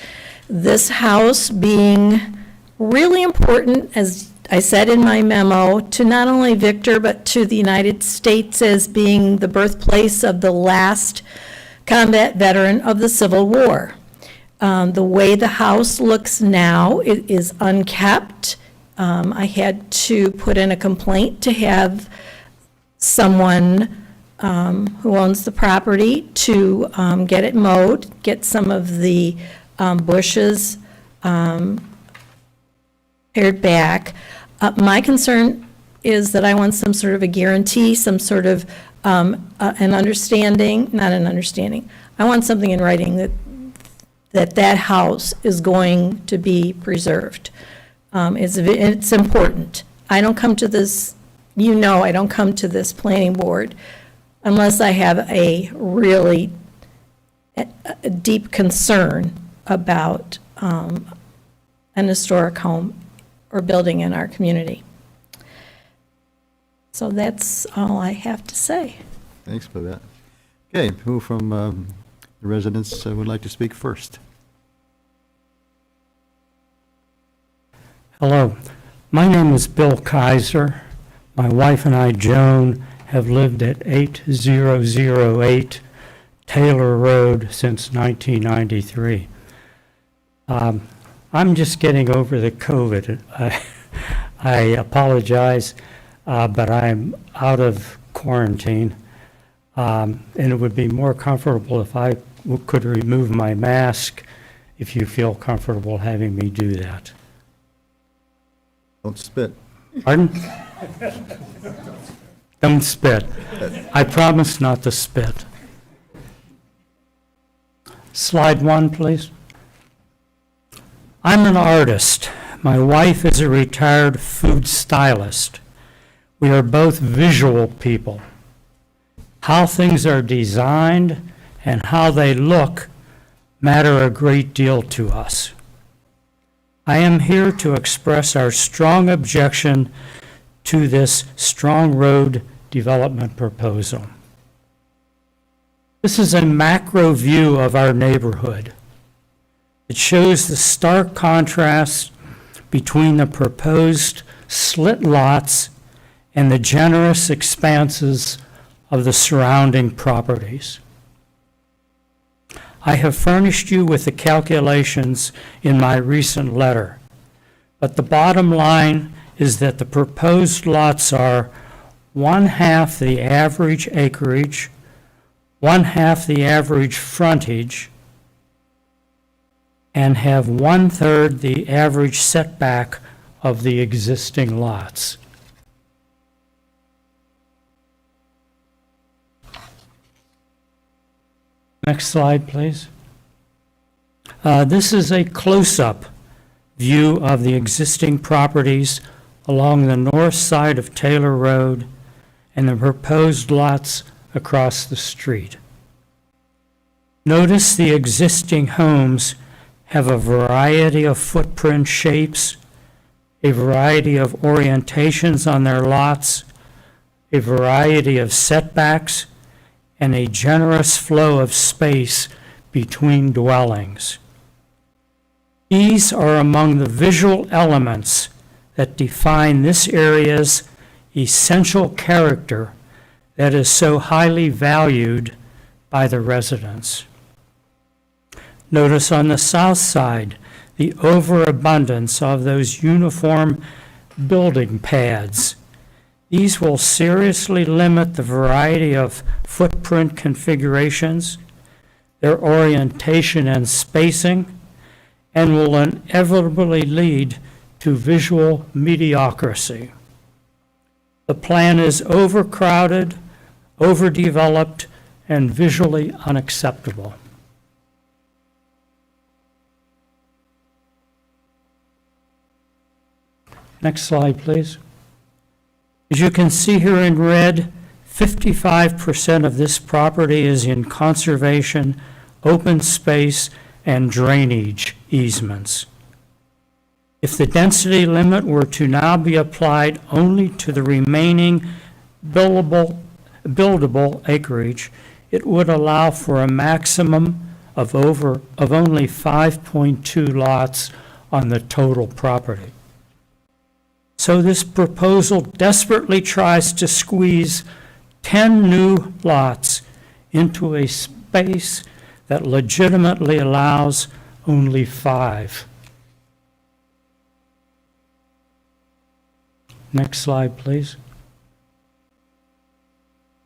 This house being really important, as I said in my memo, to not only Victor, but to the United States as being the birthplace of the last combat veteran of the Civil War. The way the house looks now, it is unkept. I had to put in a complaint to have someone who owns the property to get it mowed, get some of the bushes pared back. My concern is that I want some sort of a guarantee, some sort of an understanding, not an understanding. I want something in writing that house is going to be preserved. It's important. I don't come to this, I don't come to this planning board unless I have a really a deep concern about an historic home or building in our community. So that's all I have to say. Thanks for that. Okay, who from the residents would like to speak first? Hello, my name is Bill Kaiser. My wife and I, Joan, have lived at 8008 Taylor Road since 1993. I'm just getting over the COVID. I apologize, but I'm out of quarantine, and it would be more comfortable if I could remove my mask, if you feel comfortable having me do that. Don't spit. Pardon? Don't spit. I promise not to spit. Slide 1, please. I'm an artist. My wife is a retired food stylist. We are both visual people. How things are designed and how they look matter a great deal to us. I am here to express our strong objection to this Strong Road development proposal. This is a macro view of our neighborhood. It shows the stark contrast between the proposed slit lots and the generous expanses of the surrounding properties. I have furnished you with the calculations in my recent letter, but the bottom line is that the proposed lots are 1/2 the average acreage, 1/2 the average frontage, and have 1/3 the average setback of the existing lots. Next slide, please. This is a close-up view of the existing properties along the north side of Taylor Road and the proposed lots across the street. Notice the existing homes have a variety of footprint shapes, a variety of orientations on their lots, a variety of setbacks, and a generous flow of space between dwellings. These are among the visual elements that define this area's essential character that is so highly valued by the residents. Notice on the south side the overabundance of those uniform building pads. These will seriously limit the variety of footprint configurations, their orientation and spacing, and will inevitably lead to visual mediocrity. The plan is overcrowded, overdeveloped, and visually unacceptable. Next slide, please. As you can see here in red, 55% of this property is in conservation, open space, and drainage easements. If the density limit were to now be applied only to the remaining buildable acreage, it would allow for a maximum of only 5.2 lots on the total property. So this proposal desperately tries to squeeze 10 new lots into a space that legitimately allows only 5. Next slide, please.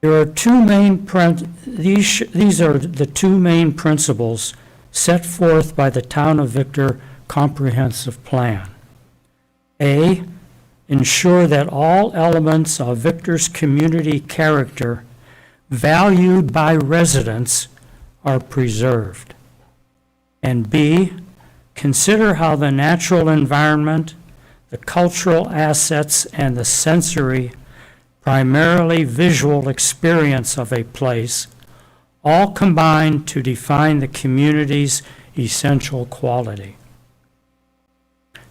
There are these are the two main principles set forth by the Town of Victor Comprehensive Plan. A, ensure that all elements of Victor's community character valued by residents are preserved. And B, consider how the natural environment, the cultural assets, and the sensory, primarily visual experience of a place all combine to define the community's essential quality.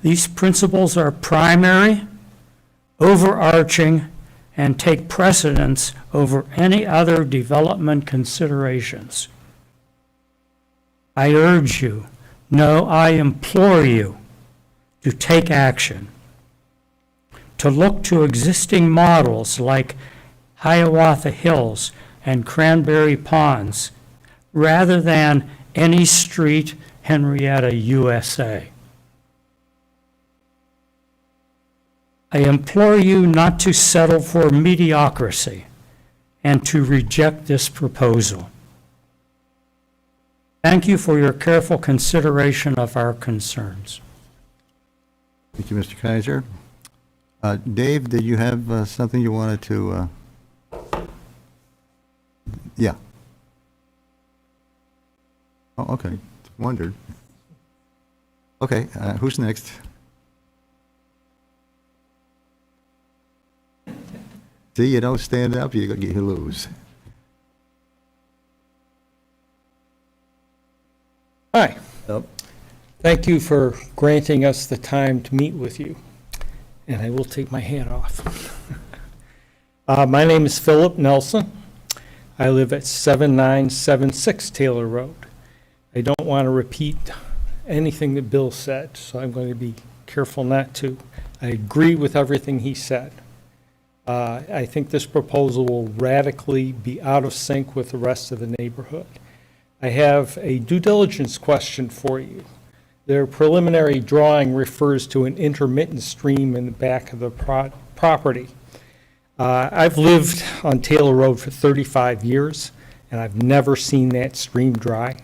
These principles are primary, overarching, and take precedence over any other development considerations. I urge you, no, I implore you, to take action, to look to existing models like Hiawatha Hills and Cranberry Ponds, rather than any street, Henrietta, USA. I implore you not to settle for mediocrity and to reject this proposal. Thank you for your careful consideration of our concerns. Thank you, Mr. Kaiser. Dave, did you have something you wanted to? Yeah. Oh, okay. Wondered. Okay, who's next? See, you don't stand up, you lose. Hi. Yep. Thank you for granting us the time to meet with you. And I will take my hat off. My name is Philip Nelson. I live at 7976 Taylor Road. I don't want to repeat anything that Bill said, so I'm going to be careful not to. I agree with everything he said. I think this proposal will radically be out of sync with the rest of the neighborhood. I have a due diligence question for you. Their preliminary drawing refers to an intermittent stream in the back of the property. I've lived on Taylor Road for 35 years, and I've never seen that stream dry.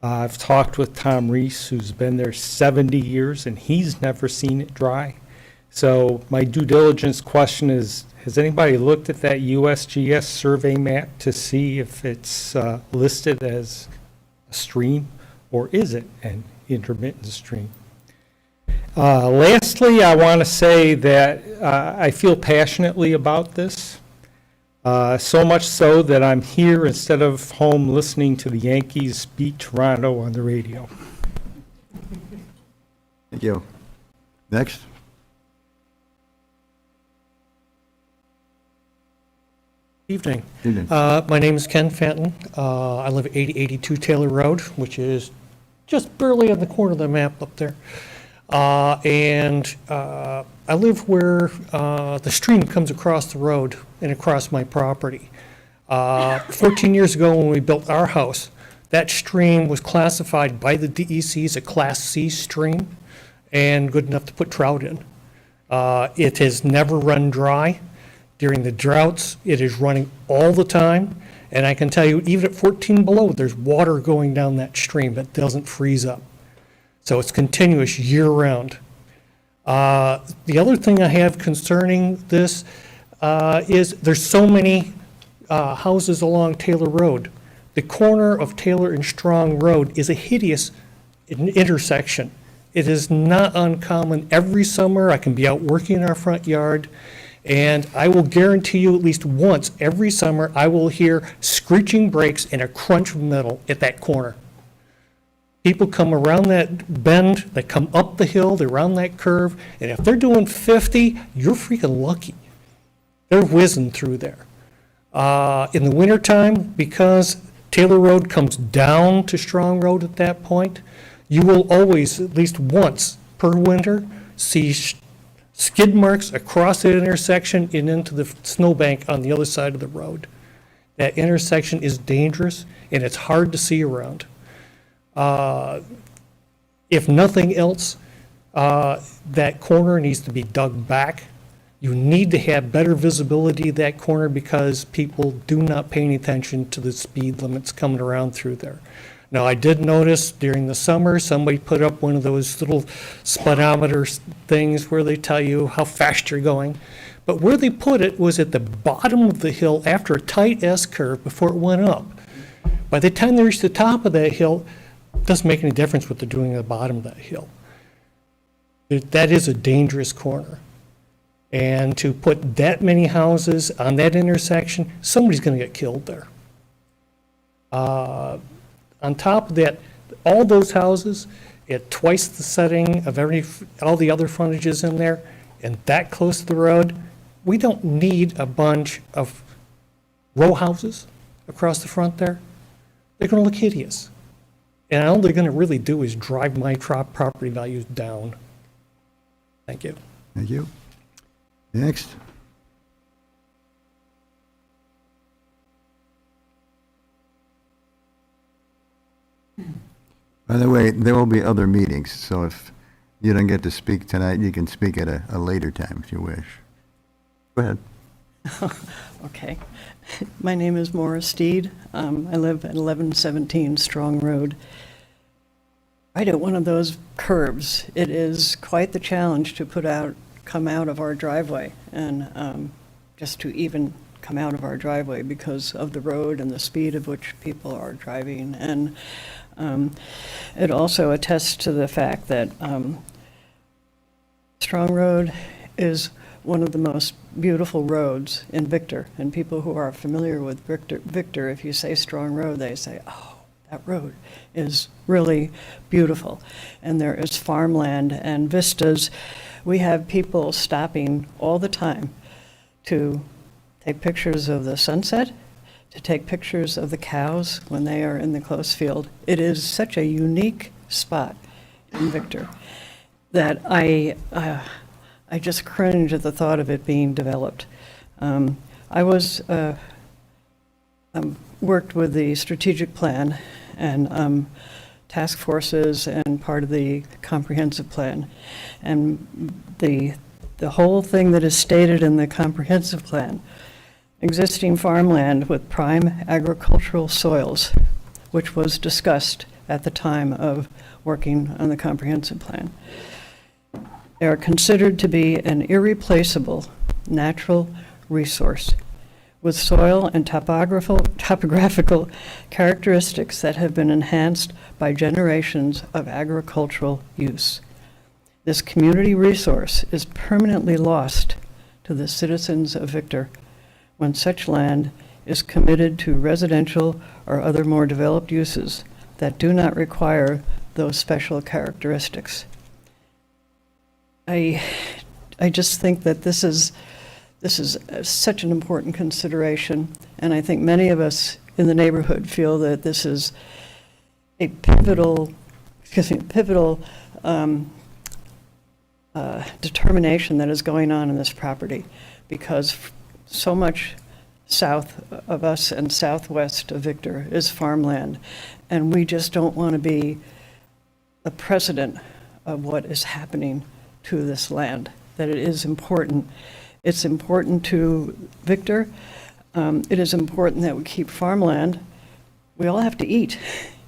I've talked with Tom Reese, who's been there 70 years, and he's never seen it dry. So my due diligence question is, has anybody looked at that USGS survey map to see if it's listed as a stream, or is it an intermittent stream? Lastly, I want to say that I feel passionately about this, so much so that I'm here instead of home listening to the Yankees beat Toronto on the radio. Thank you. Next. Evening. Evening. My name is Ken Fenton. I live at 8082 Taylor Road, which is just barely on the corner of the map up there. I live where the stream comes across the road and across my property. 14 years ago when we built our house, that stream was classified by the DEC as a Class C stream and good enough to put trout in. It has never run dry. During the droughts, it is running all the time. And I can tell you, even at 14 below, there's water going down that stream that doesn't freeze up. So it's continuous year-round. The other thing I have concerning this is there's so many houses along Taylor Road. The corner of Taylor and Strong Road is a hideous intersection. It is not uncommon. Every summer, I can be out working in our front yard, and I will guarantee you at least once every summer, I will hear screeching brakes and a crunch of metal at that corner. People come around that bend, they come up the hill, they're around that curve, and if they're doing 50, you're freaking lucky. They're whizzing through there. In the wintertime, because Taylor Road comes down to Strong Road at that point, you will always, at least once per winter, see skid marks across that intersection and into the snowbank on the other side of the road. That intersection is dangerous, and it's hard to see around. If nothing else, that corner needs to be dug back. You need to have better visibility of that corner because people do not pay any attention to the speed limits coming around through there. Now, I did notice during the summer, somebody put up one of those little speedometer things where they tell you how fast you're going. But where they put it was at the bottom of the hill after a tight S-curve before it went up. By the time they reach the top of that hill, it doesn't make any difference what they're doing at the bottom of that hill. That is a dangerous corner. And to put that many houses on that intersection, somebody's going to get killed there. On top of that, all those houses at twice the setting of all the other frontages in there, and that close to the road, we don't need a bunch of row houses across the front there. They're going to look hideous. And all they're going to really do is drive my property values down. Thank you. Thank you. Next. By the way, there will be other meetings, so if you don't get to speak tonight, you can speak at a later time if you wish. Go ahead. Okay. My name is Maura Steed. I live at 1117 Strong Road. Right at one of those curves, it is quite the challenge to come out of our driveway, and just to even come out of our driveway because of the road and the speed of which people are driving. And it also attests to the fact that Strong Road is one of the most beautiful roads in Victor. And people who are familiar with Victor, if you say Strong Road, they say, oh, that road is really beautiful. And there is farmland and vistas. We have people stopping all the time to take pictures of the sunset, to take pictures of the cows when they are in the close field. It is such a unique spot in Victor that I just cringe at the thought of it being developed. I worked with the strategic plan and task forces and part of the comprehensive plan. And the whole thing that is stated in the comprehensive plan, existing farmland with prime agricultural soils, which was discussed at the time of working on the comprehensive plan. They are considered to be an irreplaceable natural resource with soil and topographical characteristics that have been enhanced by generations of agricultural use. This community resource is permanently lost to the citizens of Victor when such land is committed to residential or other more developed uses that do not require those special characteristics. I just think that this is such an important consideration, and I think many of us in the neighborhood feel that this is a pivotal determination that is going on in this property, because so much south of us and southwest of Victor is farmland, and we just don't want to be a precedent of what is happening to this land, that it is important. It's important to Victor. It is important that we keep farmland. We all have to eat.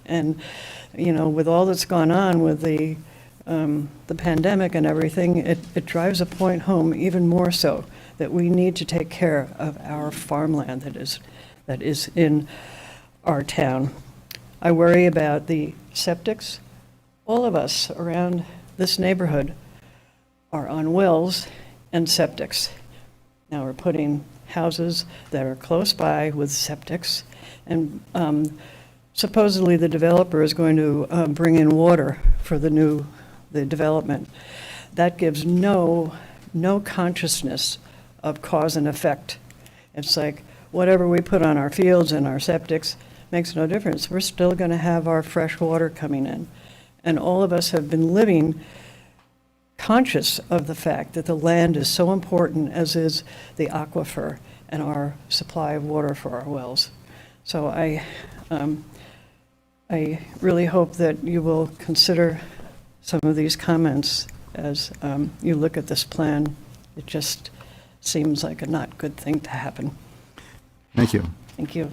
And, you know, with all that's gone on with the pandemic and everything, it drives a point home even more so that we need to take care of our farmland that is in our town. I worry about the septics. All of us around this neighborhood are on wells and septics. Now we're putting houses that are close by with septics, and supposedly the developer is going to bring in water for the development. That gives no consciousness of cause and effect. It's like whatever we put on our fields and our septics makes no difference. We're still going to have our fresh water coming in. And all of us have been living conscious of the fact that the land is so important, as is the aquifer and our supply of water for our wells. So I really hope that you will consider some of these comments as you look at this plan. It just seems like a not good thing to happen. Thank you. Thank you.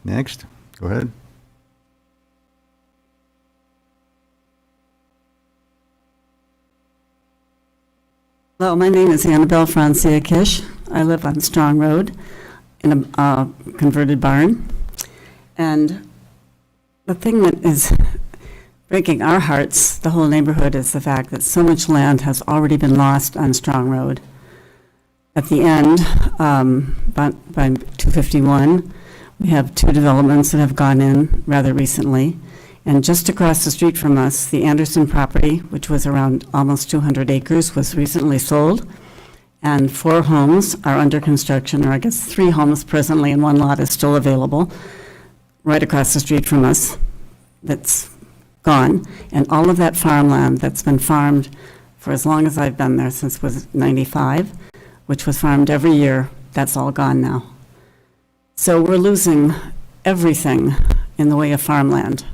Next, go ahead. Hello, my name is Annabelle Francia Kish. I live on Strong Road in a converted barn. And the thing that is breaking our hearts, the whole neighborhood, is the fact that so much land has already been lost on Strong Road. At the end, by 251, we have two developments that have gone in rather recently. And just across the street from us, the Anderson property, which was around almost 200 acres, was recently sold. And 4 homes are under construction, or I guess 3 homes presently, and 1 lot is still available right across the street from us that's gone. And all of that farmland that's been farmed for as long as I've been there, since was 95, which was farmed every year, that's all gone now. So we're losing everything in the way of farmland.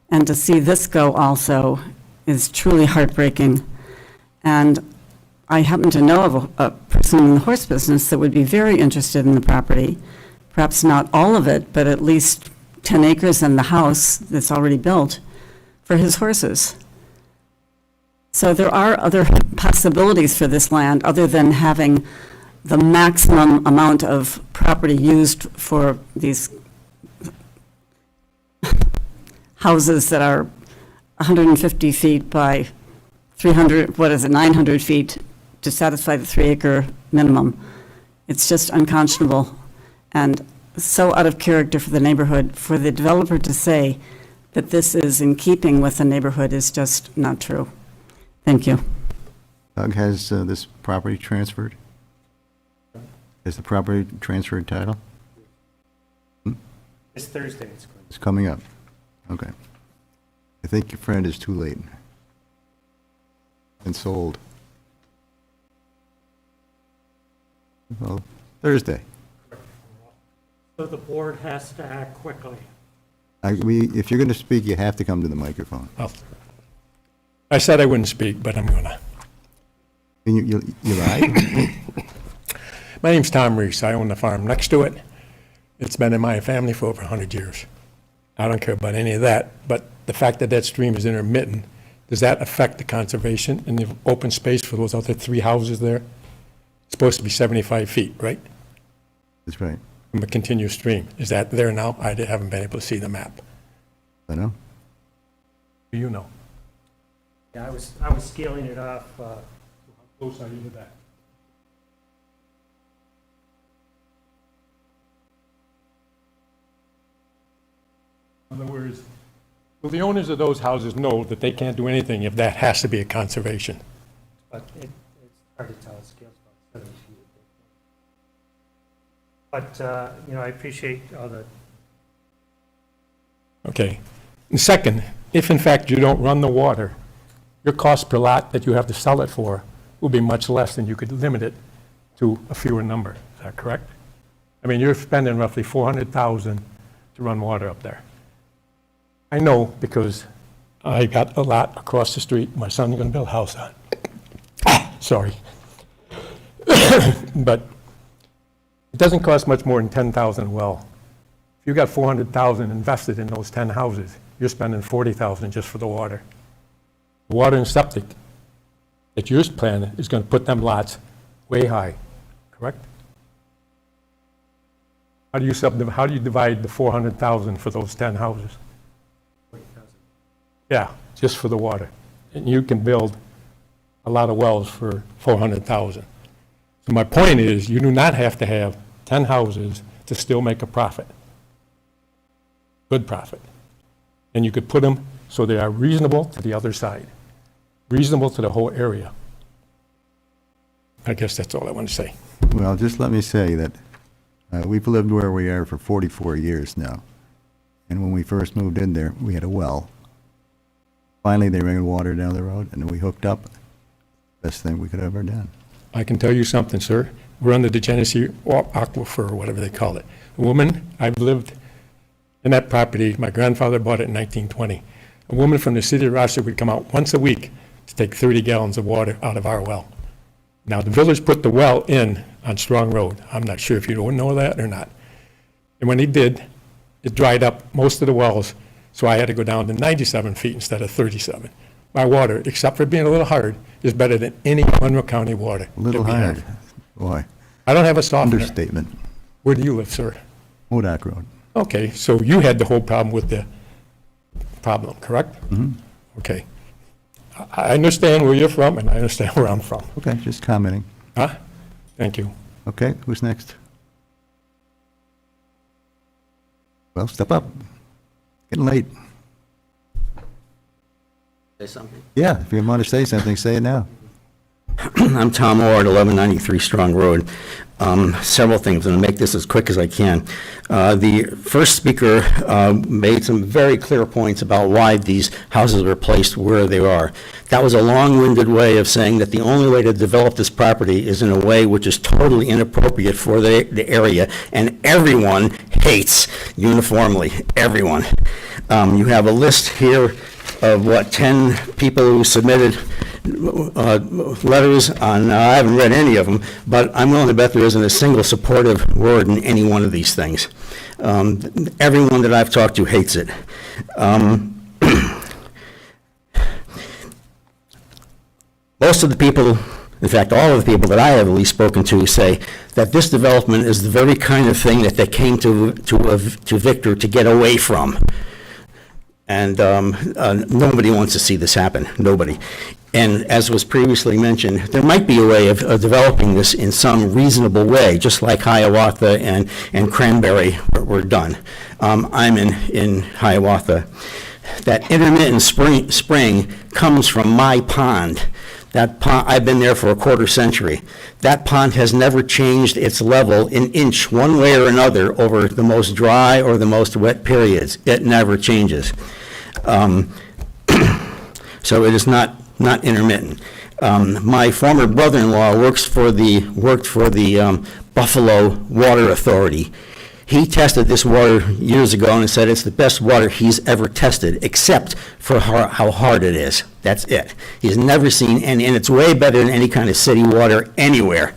And to see this go also is truly heartbreaking. And I happen to know of a person in the horse business that would be very interested in the property. Perhaps not all of it, but at least 10 acres and the house that's already built for his horses. So there are other possibilities for this land other than having the maximum amount of property used for these houses that are 150 feet by 300, 900 feet to satisfy the 3-acre minimum. It's just unconscionable and so out of character for the neighborhood. For the developer to say that this is in keeping with the neighborhood is just not true. Thank you. Doug, has this property transferred? Has the property transferred title? This Thursday it's going. It's coming up. Okay. I think your friend is too late. And sold. Well, Thursday. So the board has to act quickly. If you're going to speak, you have to come to the microphone. Well, I said I wouldn't speak, but I'm gonna. You lied? My name's Tom Reese. I own the farm next to it. It's been in my family for over 100 years. I don't care about any of that, but the fact that that stream is intermittent, does that affect the conservation and the open space for those other 3 houses there? It's supposed to be 75 feet, right? That's right. From a continuous stream. Is that there now? I haven't been able to see the map. I know. Do you know? Yeah, I was scaling it off. How close are you to that? In other words, will the owners of those houses know that they can't do anything if that has to be a conservation? But it's hard to tell. It scales about 7 feet. But, I appreciate all the. Okay. And second, if in fact you don't run the water, your cost per lot that you have to sell it for will be much less than you could limit it to a fewer number. Is that correct? I mean, you're spending roughly $400,000 to run water up there. I know because I got a lot across the street my son's going to build a house on. Sorry. But it doesn't cost much more than $10,000 a well. If you got $400,000 invested in those 10 houses, you're spending $40,000 just for the water. The water and septic that your plan is going to put them lots way high, correct? How do you divide the $400,000 for those 10 houses? Yeah, just for the water. And you can build a lot of wells for $400,000. So my point is, you do not have to have 10 houses to still make a profit. Good profit. and you could put them so they are reasonable to the other side, reasonable to the whole area. I guess that's all I want to say. Well, just let me say that we've lived where we are for 44 years now. And when we first moved in there, we had a well. Finally, they ran water down the road, and we hooked up. Best thing we could have ever done. I can tell you something, sir. We're under the Genesee Aquifer, or whatever they call it. A woman, I've lived in that property, my grandfather bought it in 1920. A woman from the city of Rochester would come out once a week to take 30 gallons of water out of our well. Now, the village put the well in on Strong Road. I'm not sure if you don't know that or not. And when they did, it dried up most of the wells, so I had to go down to 97 feet instead of 37. My water, except for being a little hard, is better than any Monroe County water. A little that we hard. have. Boy. I don't have a softener. Understatement. Where do you live, sir? Modoc Road. Okay, so you had the whole problem with the problem, correct? Mm-hmm. Okay. I understand where you're from, and I understand where I'm from. Okay, just commenting. Huh? Thank you. Okay, who's next? Well, step up. Getting late. Say something? Yeah, if you want to say something, say it now. I'm Tom Ward, 1193 Strong Road. Several things, and I'll make this as quick as I can. The first speaker made some very clear points about why these houses were placed where they are. That was a long-winded way of saying that the only way to develop this property is in a way which is totally inappropriate for the area, and everyone hates uniformly, everyone. You have a list here of 10 people who submitted letters on, I haven't read any of them, but I'm willing to bet there isn't a single supportive word in any one of these things. Everyone that I've talked to hates it. Most of the people, in fact, all of the people that I have at least spoken to say that this development is the very kind of thing that they came to Victor to get away from. And nobody wants to see this happen, nobody. And as was previously mentioned, there might be a way of developing this in some reasonable way, just like Hiawatha and Cranberry were done. I'm in Hiawatha. That intermittent spring comes from my pond. That pond, I've been there for a quarter century. That pond has never changed its level an inch one way or another over the most dry or the most wet periods. It never changes. So it is not intermittent. My former brother-in-law worked for the Buffalo Water Authority. He tested this water years ago and said it's the best water he's ever tested, except for how hard it is. That's it. He's never seen any, and it's way better than any kind of city water anywhere.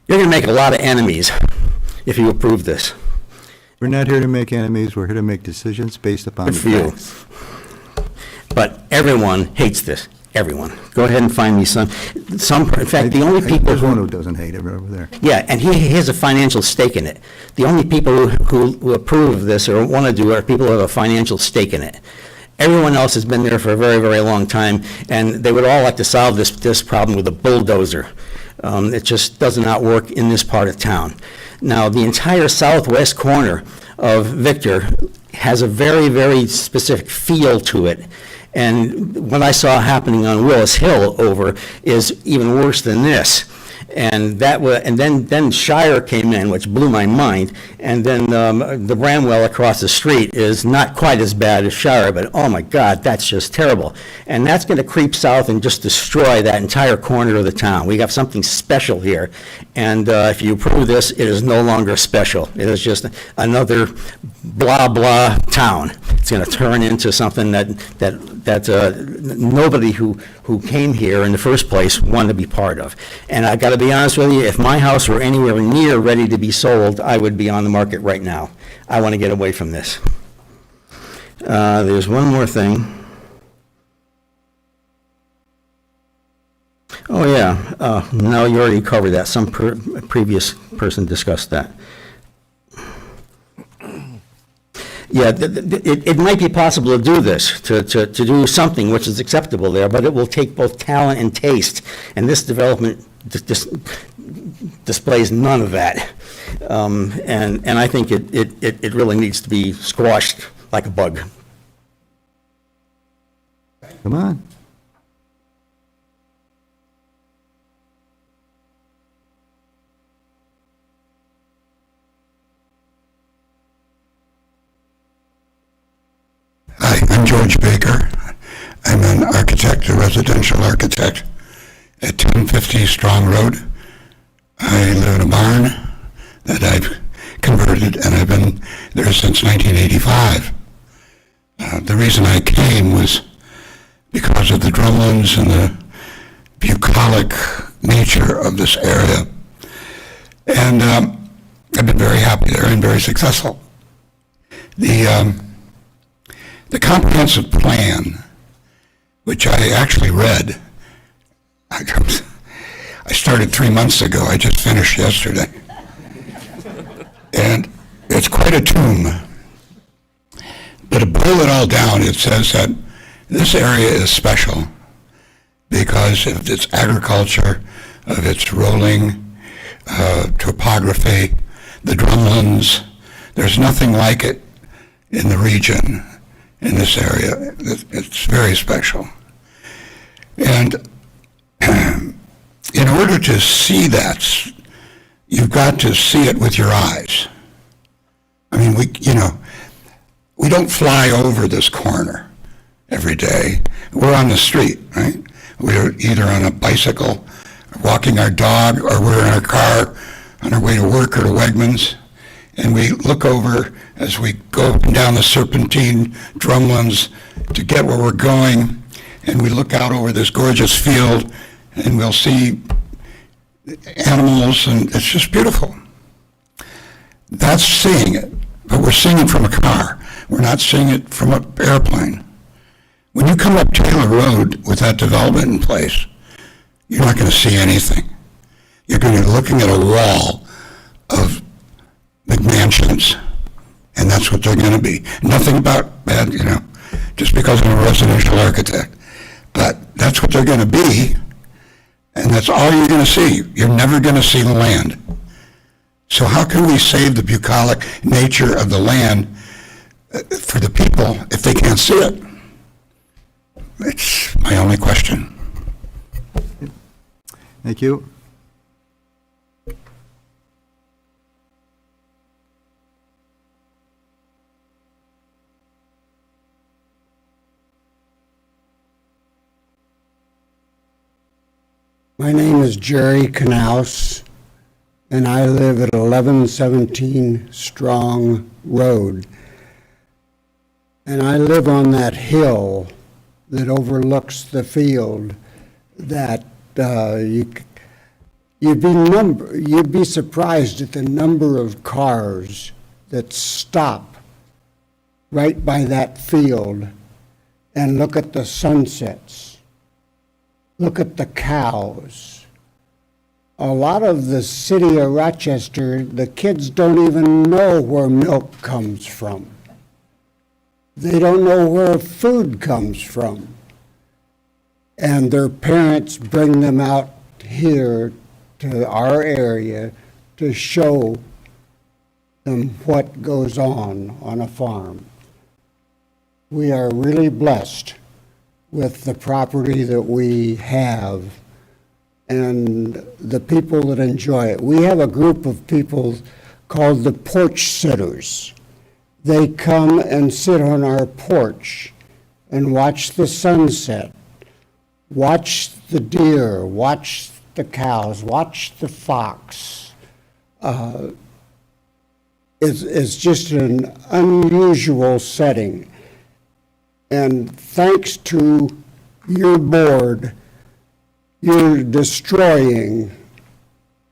You're going to make a lot of enemies if you approve this. We're not here to make enemies, we're here to make decisions based upon the Good for you. facts. But everyone hates this. Everyone. Go ahead and find me some. In fact, the only people There's one who doesn't hate it right over there. Yeah, and he has a financial stake in it. The only people who approve of this or want to do it are people who have a financial stake in it. Everyone else has been there for a very, very long time, and they would all like to solve this problem with a bulldozer. It just does not work in this part of town. Now, the entire southwest corner of Victor has a very, very specific feel to it. And what I saw happening on Willis Hill over is even worse than this. And then Shire came in, which blew my mind. And then the Bramwell across the street is not quite as bad as Shire, but oh my God, that's just terrible. And that's going to creep south and just destroy that entire corner of the town. We got something special here. And if you approve this, it is no longer special. It is just another blah, blah town. It's going to turn into something that nobody who came here in the first place wanted to be part of. And I got to be honest with you, if my house were anywhere near ready to be sold, I would be on the market right now. I want to get away from this. There's one more thing. Oh, yeah. No, you already covered that. Some previous person discussed that. Yeah, it might be possible to do this, to do something which is acceptable there, but it will take both talent and taste, and this development displays none of that. And I think it really needs to be squashed like a bug. Come on. Hi, I'm George Baker. I'm an architect, a residential architect at 1050 Strong Road. I live in a barn that I've converted, and I've been there since 1985. The reason I came was because of the drumlins and the bucolic nature of this area. And I've been very happy there and very successful. The comprehensive plan, which I actually read, I started 3 months ago, I just finished yesterday. And it's quite a tome. But to boil it all down, it says that this area is special because of its agriculture, of its rolling topography, the drumlins. There's nothing like it in the region, in this area. It's very special. And in order to see that, you've got to see it with your eyes. I mean, we don't fly over this corner every day. We're on the street, right? We're either on a bicycle, walking our dog, or we're in our car on our way to work or to Wegmans. And we look over as we go up and down the serpentine drumlins to get where we're going, and we look out over this gorgeous field, and we'll see animals, and it's just beautiful. That's seeing it, but we're seeing it from a car. We're not seeing it from an airplane. When you come up Taylor Road with that development in place, you're not going to see anything. You're going to be looking at a wall of McMansions, and that's what they're going to be. Nothing about bad, just because I'm a residential architect. But that's what they're going to be, and that's all you're going to see. You're never going to see the land. So how can we save the bucolic nature of the land for the people if they can't see it? It's my only question. Thank you. My name is Jerry Knaus, and I live at 1117 Strong Road. And I live on that hill that overlooks the field that you'd be surprised at the number of cars that stop right by that field and look at the sunsets. Look at the cows. A lot of the city of Rochester, the kids don't even know where milk comes from. They don't know where food comes from. And their parents bring them out here to our area to show them what goes on a farm. We are really blessed with the property that we have and the people that enjoy it. We have a group of people called the porch sitters. They come and sit on our porch and watch the sunset, watch the deer, watch the cows, watch the fox. It's just an unusual setting. And thanks to your board, you're destroying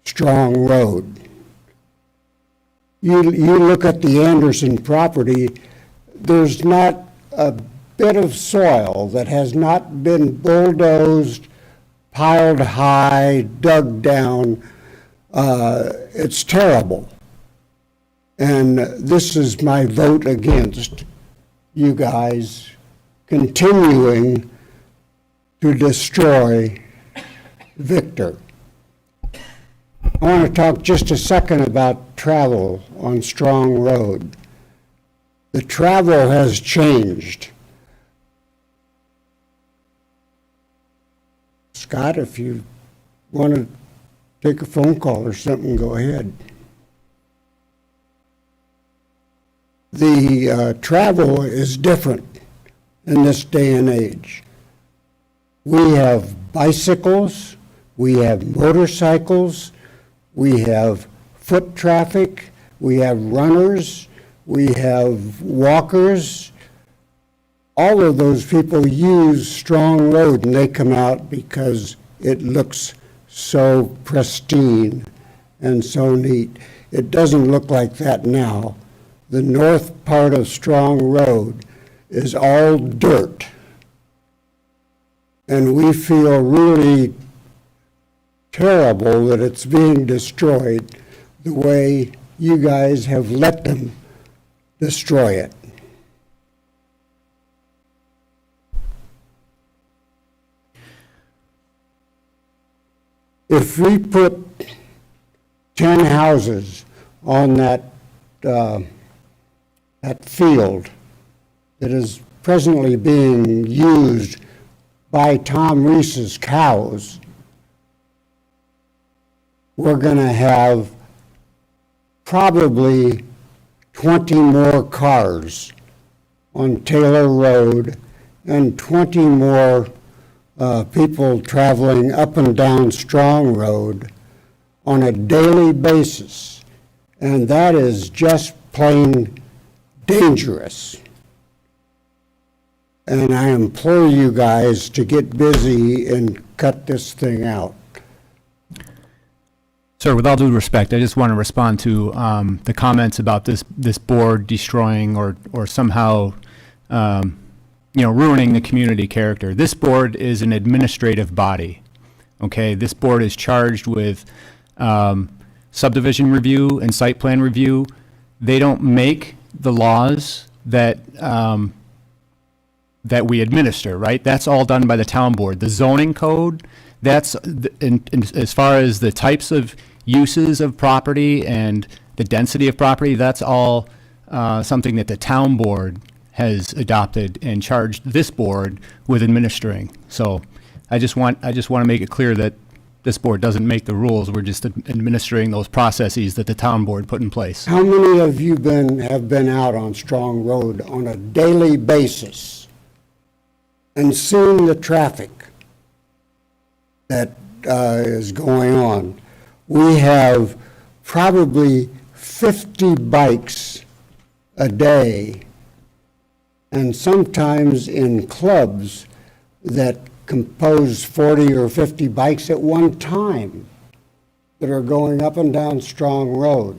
Strong Road. You look at the Anderson property, there's not a bit of soil that has not been bulldozed, piled high, dug down. It's terrible. And this is my vote against you guys continuing to destroy Victor. I want to talk just a second about travel on Strong Road. The travel has changed. Scott, if you want to take a phone call or something, go ahead. The travel is different in this day and age. We have bicycles, we have motorcycles, we have foot traffic, we have runners, we have walkers. All of those people use Strong Road, and they come out because it looks so pristine and so neat. It doesn't look like that now. The north part of Strong Road is all dirt. And we feel really terrible that it's being destroyed the way you guys have let them destroy it. If we put 10 houses on that field that is presently being used by Tom Reese's cows, we're going to have probably 20 more cars on Taylor Road and 20 more people traveling up and down Strong Road on a daily basis. And that is just plain dangerous. And I implore you guys to get busy and cut this thing out. Sir, with all due respect, I just want to respond to the comments about this board destroying or somehow ruining the community character. This board is an administrative body. Okay, this board is charged with subdivision review and site plan review. They don't make the laws that that we administer, right? That's all done by the town board. The zoning code, that's as far as the types of uses of property and the density of property, that's all something that the town board has adopted and charged this board with administering. So I just want to make it clear that this board doesn't make the rules. We're just administering those processes that the town board put in place. How many of you have been out on Strong Road on a daily basis and seen the traffic that is going on? We have probably 50 bikes a day, and sometimes in clubs that compose 40 or 50 bikes at one time that are going up and down Strong Road.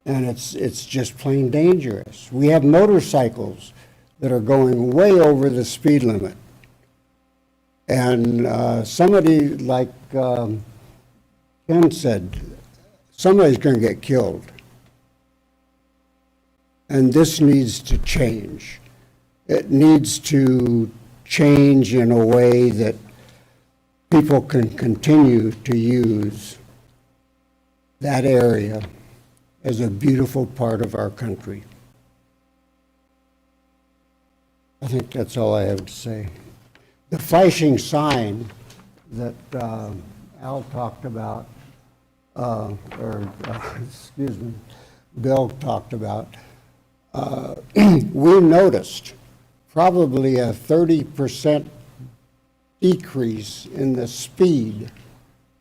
And it's just plain dangerous. We have motorcycles that are going way over the speed limit. And somebody, like Ken said, somebody's going to get killed. And this needs to change. It needs to change in a way that people can continue to use that area as a beautiful part of our country. I think that's all I have to say. The flashing sign that Al talked about, excuse me, Bill talked about, we noticed probably a 30% decrease in the speed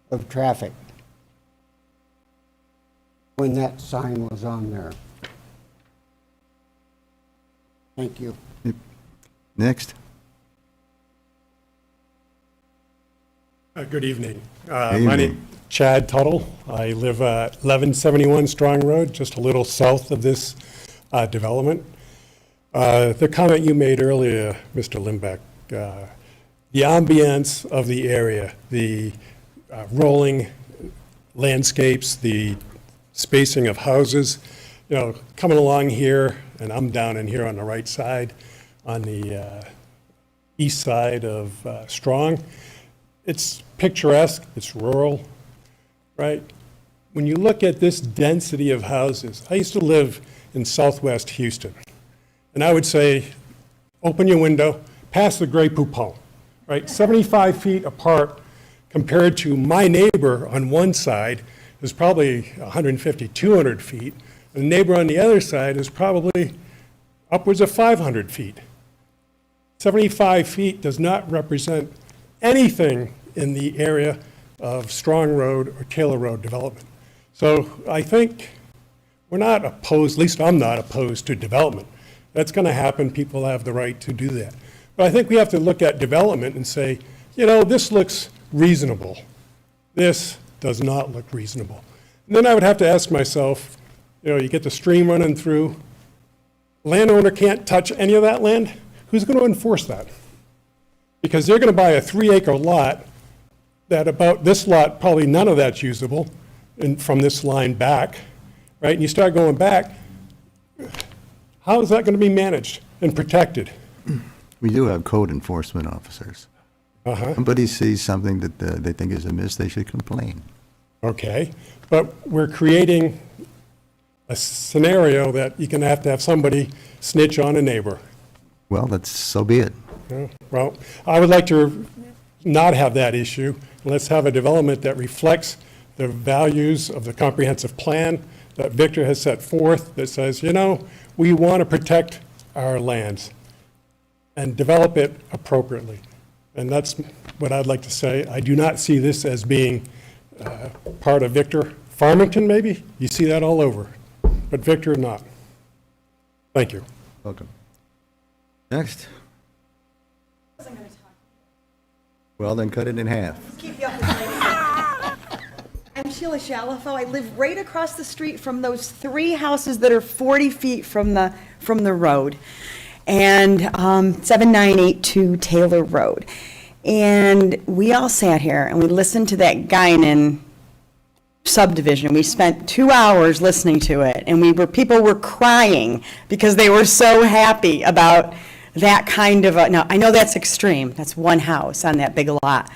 of traffic when that sign was on there. Thank you. Next. Good evening. My name is Chad Tuttle. I live at 1171 Strong Road, just a little south of this development. The comment you made earlier, Mr. Limbeck, the ambience of the area, the rolling landscapes, the spacing of houses, coming along here, and I'm down in here on the right side, on the east side of Strong. It's picturesque, it's rural. right? When you look at this density of houses, I used to live in southwest Houston, and I would say, open your window, past the Grey Poupon, right? 75 feet apart compared to my neighbor on one side is probably 150, 200 feet. The neighbor on the other side is probably upwards of 500 feet. 75 feet does not represent anything in the area of Strong Road or Taylor Road development. So I think we're not opposed, at least I'm not opposed to development. That's going to happen. People have the right to do that. But I think we have to look at development and say, you know, this looks reasonable. This does not look reasonable. And then I would have to ask myself, you know, you get the stream running through, landowner can't touch any of that land. Who's going to enforce that? Because they're going to buy a 3-acre lot that about this lot, probably none of that's usable and from this line back, right? And you start going back, how is that going to be managed and protected? We do have code enforcement officers. Somebody sees something that they think is amiss, they should complain. Okay, but we're creating a scenario that you're going to have somebody snitch on a neighbor. Well, so be it. Yeah, well, I would like to not have that issue. Let's have a development that reflects the values of the comprehensive plan that Victor has set forth that says, you know, we want to protect our lands and develop it appropriately. And that's what I'd like to say. I do not see this as being part of Victor. Farmington, maybe? You see that all over. But Victor, not. Thank you. Welcome. Next. Well, then cut it in half. Keep you up with I'm Sheila Shalafo. I live right across the street from those 3 houses that are 40 feet from the road, and 7982 Taylor Road. And we all sat here and we listened to that Guinan subdivision. We spent 2 hours listening to it, and people were crying because they were so happy about that kind of now I know that's extreme. That's one house on that big lot.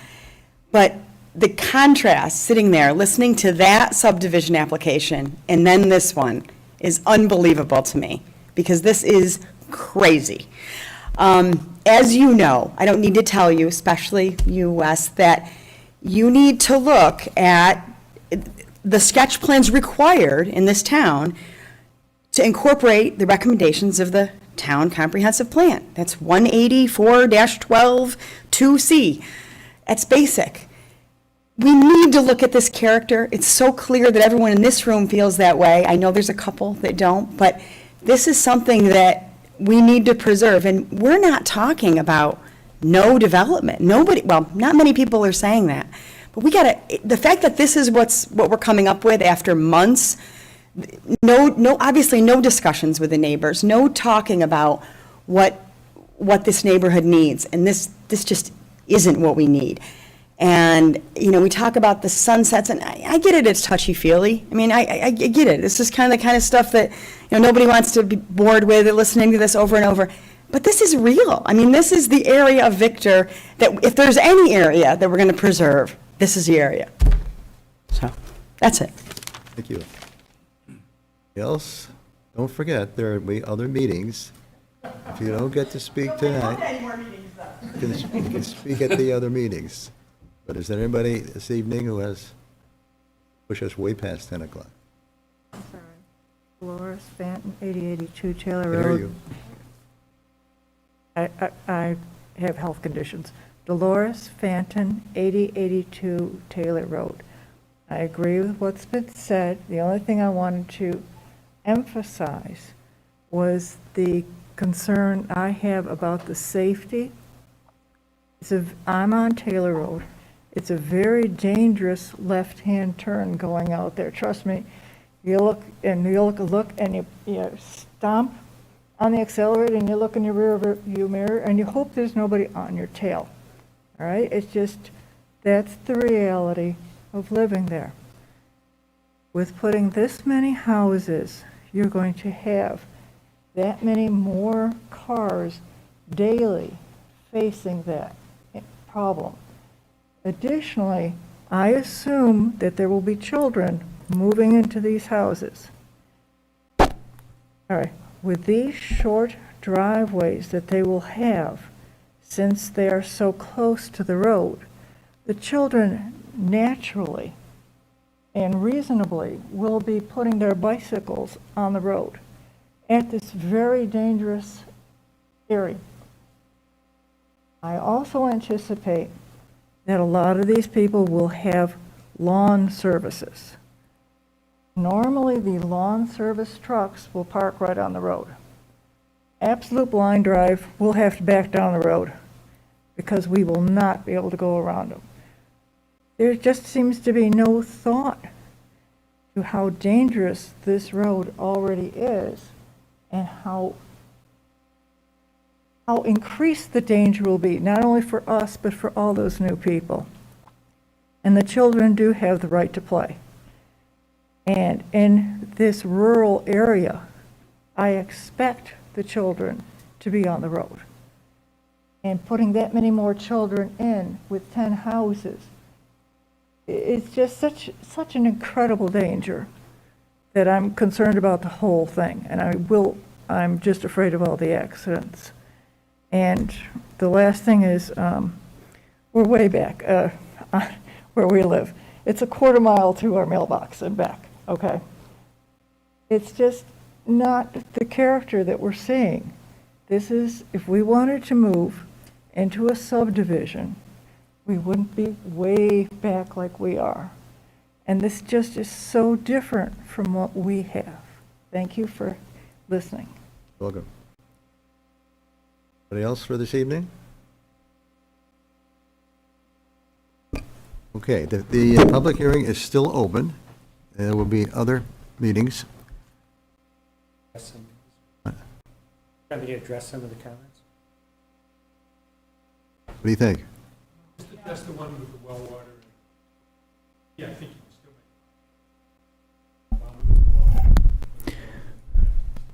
But the contrast sitting there listening to that subdivision application and then this one is unbelievable to me, because this is crazy. As you know, I don't need to tell you, especially you, Wes, that you need to look at the sketch plans required in this town to incorporate the recommendations of the town comprehensive plan. That's 184-12-2C. That's basic. We need to look at this character. It's so clear that everyone in this room feels that way. I know there's a couple that don't, but this is something that we need to preserve. And we're not talking about no development. Nobody, well, not many people are saying that. But we gotta, the fact that this is what we're coming up with after months, obviously no discussions with the neighbors, no talking about what this neighborhood needs. And this just isn't what we need. And, you know, we talk about the sunsets, and I get it, it's touchy-feely. I mean, I get it. It's just kind of the kind of stuff that, you know, nobody wants to be bored with listening to this over and over. But this is real. I mean, this is the area of Victor that, if there's any area that we're going to preserve, this is the area. So, that's it. Thank you. Else, don't forget, there will be other meetings. If you don't get to speak tonight, you can speak at the other meetings. But is there anybody this evening who has pushed us way past 10 o'clock? I'm sorry. Dolores Fanton, 8082 Taylor I Road. hear you. I have health conditions. Dolores Fanton, 8082 Taylor Road. I agree with what's been said. The only thing I wanted to emphasize was the concern I have about the safety. I'm on Taylor Road. It's a very dangerous left-hand turn going out there. Trust me. You look and you stomp on the accelerator and you look in your rear view mirror and you hope there's nobody on your tail. All right? It's just, that's the reality of living there. With putting this many houses, you're going to have that many more cars daily facing that problem. Additionally, I assume that there will be children moving into these houses. All right, with these short driveways that they will have, since they are so close to the road, the children naturally and reasonably will be putting their bicycles on the road at this very dangerous area. I also anticipate that a lot of these people will have lawn services. Normally, the lawn service trucks will park right on the road. Absolute blind drive, we'll have to back down the road because we will not be able to go around them. There just seems to be no thought to how dangerous this road already is and how increased the danger will be, not only for us, but for all those new people. And the children do have the right to play. And in this rural area, I expect the children to be on the road. And putting that many more children in with 10 houses, it's just such an incredible danger that I'm concerned about the whole thing. And I'm just afraid of all the accidents. And the last thing is, we're way back where we live. It's a quarter mile to our mailbox and back, okay? It's just not the character that we're seeing. This is, if we wanted to move into a subdivision, we wouldn't be way back like we are. And this just is so different from what we have. Thank you for listening. Welcome. Anybody else for this evening? Okay, the public hearing is still open. There will be other meetings. Trying to address some of the comments. What do you think? That's the one with the well water. Yeah, I think you can still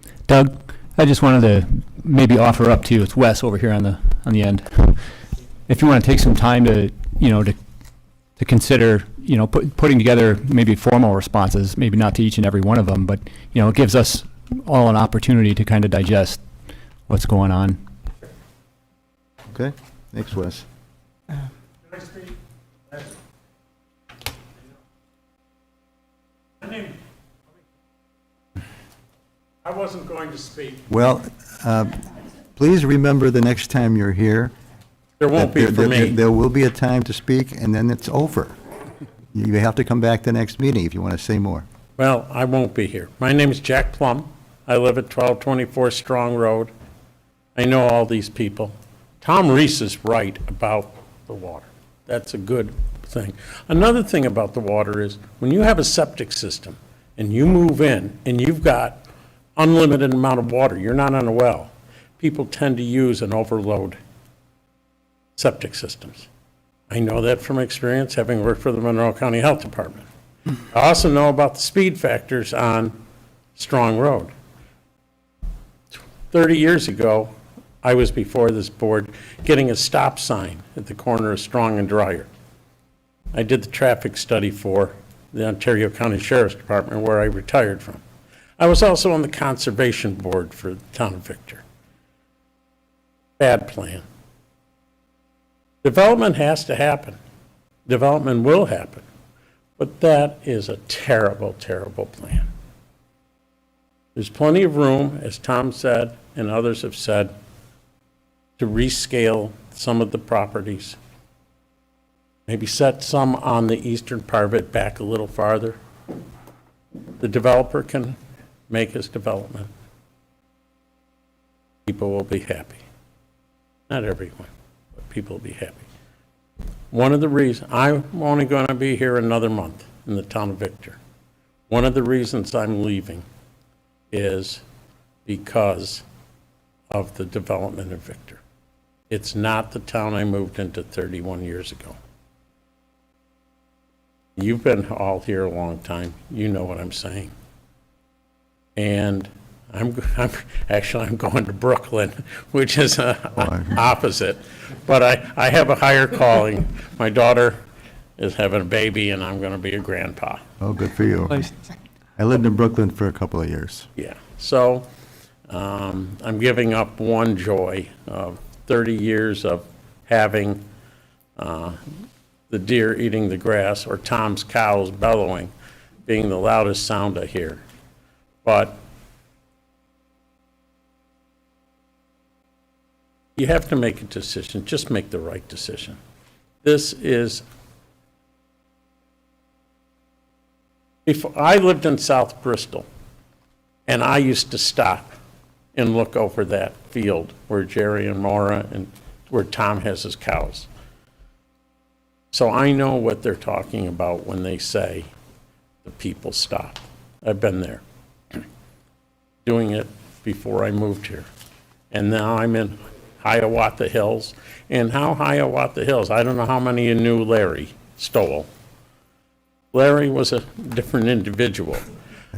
make. Doug, I just wanted to maybe offer up to you, it's Wes over here on the end. If you want to take some time to consider, putting together maybe formal responses, maybe not to each and every one of them, but, it gives us all an opportunity to kind of digest what's going on. Okay, thanks, Wes. I wasn't going to speak. Well, please remember the next time you're here. There won't be for me. There will be a time to speak, and then it's over. You have to come back the next meeting if you want to say more. Well, I won't be here. My name is Jack Plum. I live at 1224 Strong Road. I know all these people. Tom Reese is right about the water. That's a good thing. Another thing about the water is when you have a septic system and you move in and you've got unlimited amount of water, you're not on a well, people tend to use and overload septic systems. I know that from experience, having worked for the Monroe County Health Department. I also know about the speed factors on Strong Road. 30 years ago, I was before this board getting a stop sign at the corner of Strong and Dreier. I did the traffic study for the Ontario County Sheriff's Department, where I retired from. I was also on the Conservation Board for the town of Victor. Bad plan. Development has to happen. Development will happen. But that is a terrible, terrible plan. There's plenty of room, as Tom said, and others have said, to rescale some of the properties. Maybe set some on the eastern part of it back a little farther. The developer can make his development. People will be happy. Not everyone, but people will be happy. One of the reasons, I'm only going to be here another month in the town of Victor. One of the reasons I'm leaving is because of the development of Victor. It's not the town I moved into 31 years ago. You've been all here a long time. You know what I'm saying. And I'm going to Brooklyn, which is opposite. But I have a higher calling. My daughter is having a baby, and I'm going to be a grandpa. Oh, good for you. I lived in Brooklyn for a couple of years. Yeah, so I'm giving up one joy of 30 years of having the deer eating the grass or Tom's cows bellowing being the loudest sound I hear. But you have to make a decision. Just make the right decision. This is, if I lived in South Bristol, and I used to stop and look over that field where Jerry and Maura and where Tom has his cows. So I know what they're talking about when they say the people stop. I've been there, doing it before I moved here. And now I'm in Hiawatha Hills. And how Hiawatha Hills, I don't know how many you knew Larry Stowell. Larry was a different individual.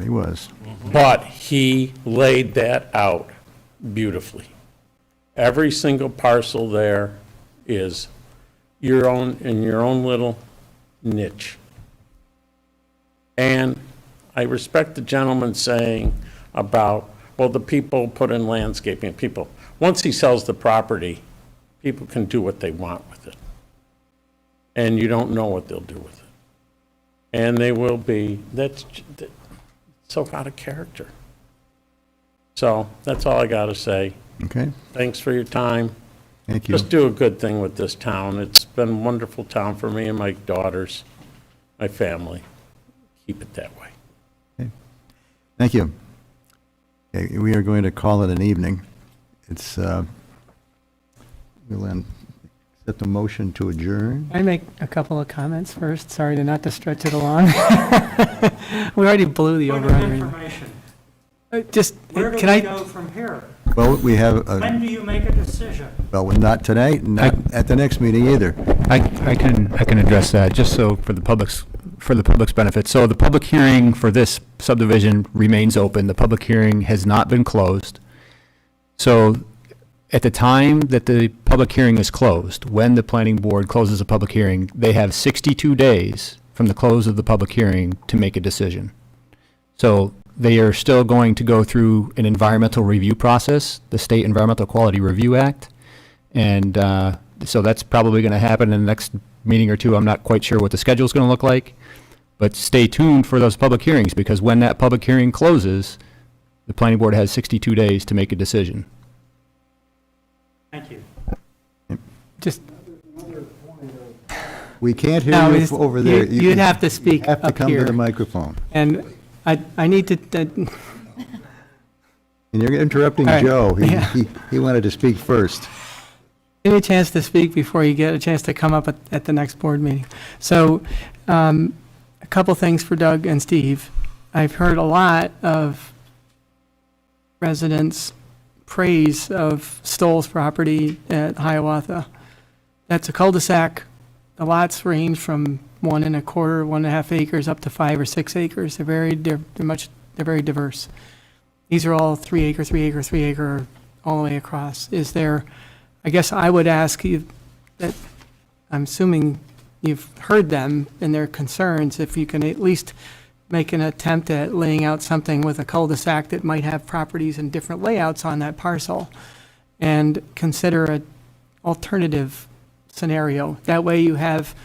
He was. But he laid that out beautifully. Every single parcel there is your own, in your own little niche. And I respect the gentleman saying about, well, the people put in landscaping, people. Once he sells the property, people can do what they want with it. And you don't know what they'll do with it. And they will be, that's so out of character. So that's all I got to say. Okay. Thanks for your time. Thank you. Just do a good thing with this town. It's been a wonderful town for me and my daughters, my family. Keep it that way. Okay. Thank you. Okay, we are going to call it an evening. It's, we'll then accept a motion to adjourn. I make a couple of comments first. Sorry to not to stretch it along. We already blew the Point of overrun. information. Just, Where do can we I? go from here? Well, we have, When do you make a decision? well, not tonight, not at the next meeting either. I can address that, just so for the public's benefit. So the public hearing for this subdivision remains open. The public hearing has not been closed. So at the time that the public hearing is closed, when the planning board closes a public hearing, they have 62 days from the close of the public hearing to make a decision. So they are still going to go through an environmental review process, the State Environmental Quality Review Act. And so that's probably going to happen in the next meeting or two. I'm not quite sure what the schedule is going to look like. But stay tuned for those public hearings, because when that public hearing closes, the planning board has 62 days to make a decision. Thank you. Just, We can't hear No, you it's- over there. you'd have to speak have to up come to here. the microphone. And I need to, And you're interrupting All right. Joe. Yeah. He wanted to speak first. give me a chance to speak before you get a chance to come up at the next board meeting. So, a couple things for Doug and Steve. I've heard a lot of residents' praise of Stoll's property at Hiawatha. That's a cul-de-sac. The lots range from 1 1/4, 1.5 acres up to 5 or 6 acres. They're very diverse. These are all 3 acre, 3 acre, 3 acre, all the way across. Is there, I guess I would ask you that, I'm assuming you've heard them and their concerns, if you can at least make an attempt at laying out something with a cul-de-sac that might have properties and different layouts on that parcel, and consider an alternative scenario. That way you have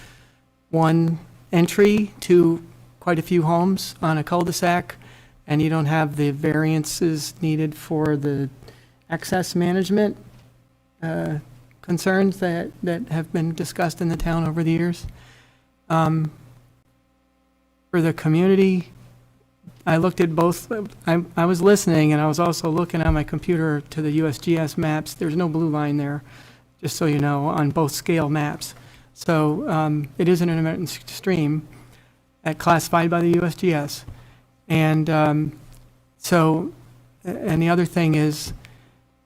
one entry to quite a few homes on a cul-de-sac, and you don't have the variances needed for the access management concerns that have been discussed in the town over the years. For the community, I looked at both, I was listening, and I was also looking on my computer to the USGS maps. There's no blue line there, just so you know, on both scale maps. So it is an intermittent stream classified by the USGS. And and the other thing is,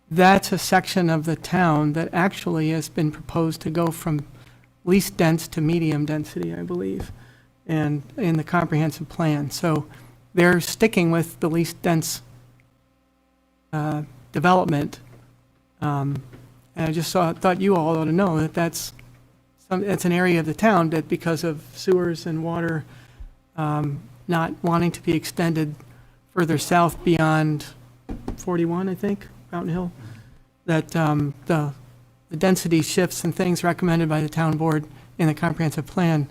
that's a section of the town that actually has been proposed to go from least dense to medium density, I believe, and in the comprehensive plan. So they're sticking with the least dense development. And I just thought you all ought to know that that's it's an area of the town that because of sewers and water not wanting to be extended further south beyond 41, I think, Mountain Hill, that the density shifts and things recommended by the town board in the comprehensive plan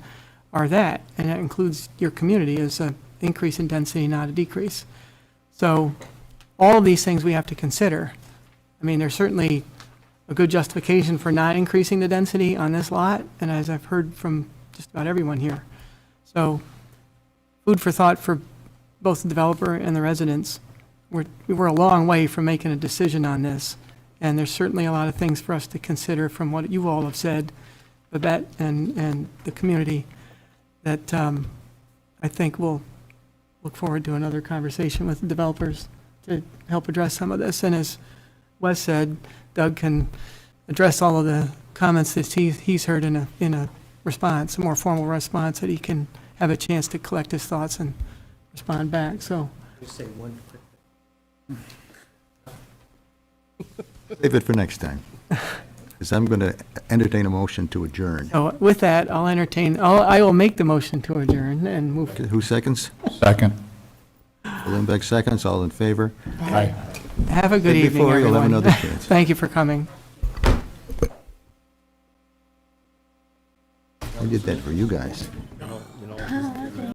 are that, and that includes your community as an increase in density, not a decrease. So all of these things we have to consider. I mean, there's certainly a good justification for not increasing the density on this lot, and as I've heard from just about everyone here. So food for thought for both the developer and the residents. We're a long way from making a decision on this, and there's certainly a lot of things for us to consider from what you all have said, Babette and the community, that I think we'll look forward to another conversation with the developers to help address some of this. And as Wes said, Doug can address all of the comments that he's heard in a response, a more formal response, that he can have a chance to collect his thoughts and respond back, so. Just say one quick Save it for next time. Because I'm going to entertain a motion to adjourn. So with that, I will make the motion to adjourn and move. Okay, who seconds? Second. Lindbeck seconds, all in favor? Aye. Have a good Say evening, before, you'll have everyone. another chance. Thank you for coming. I did that for you guys. You know,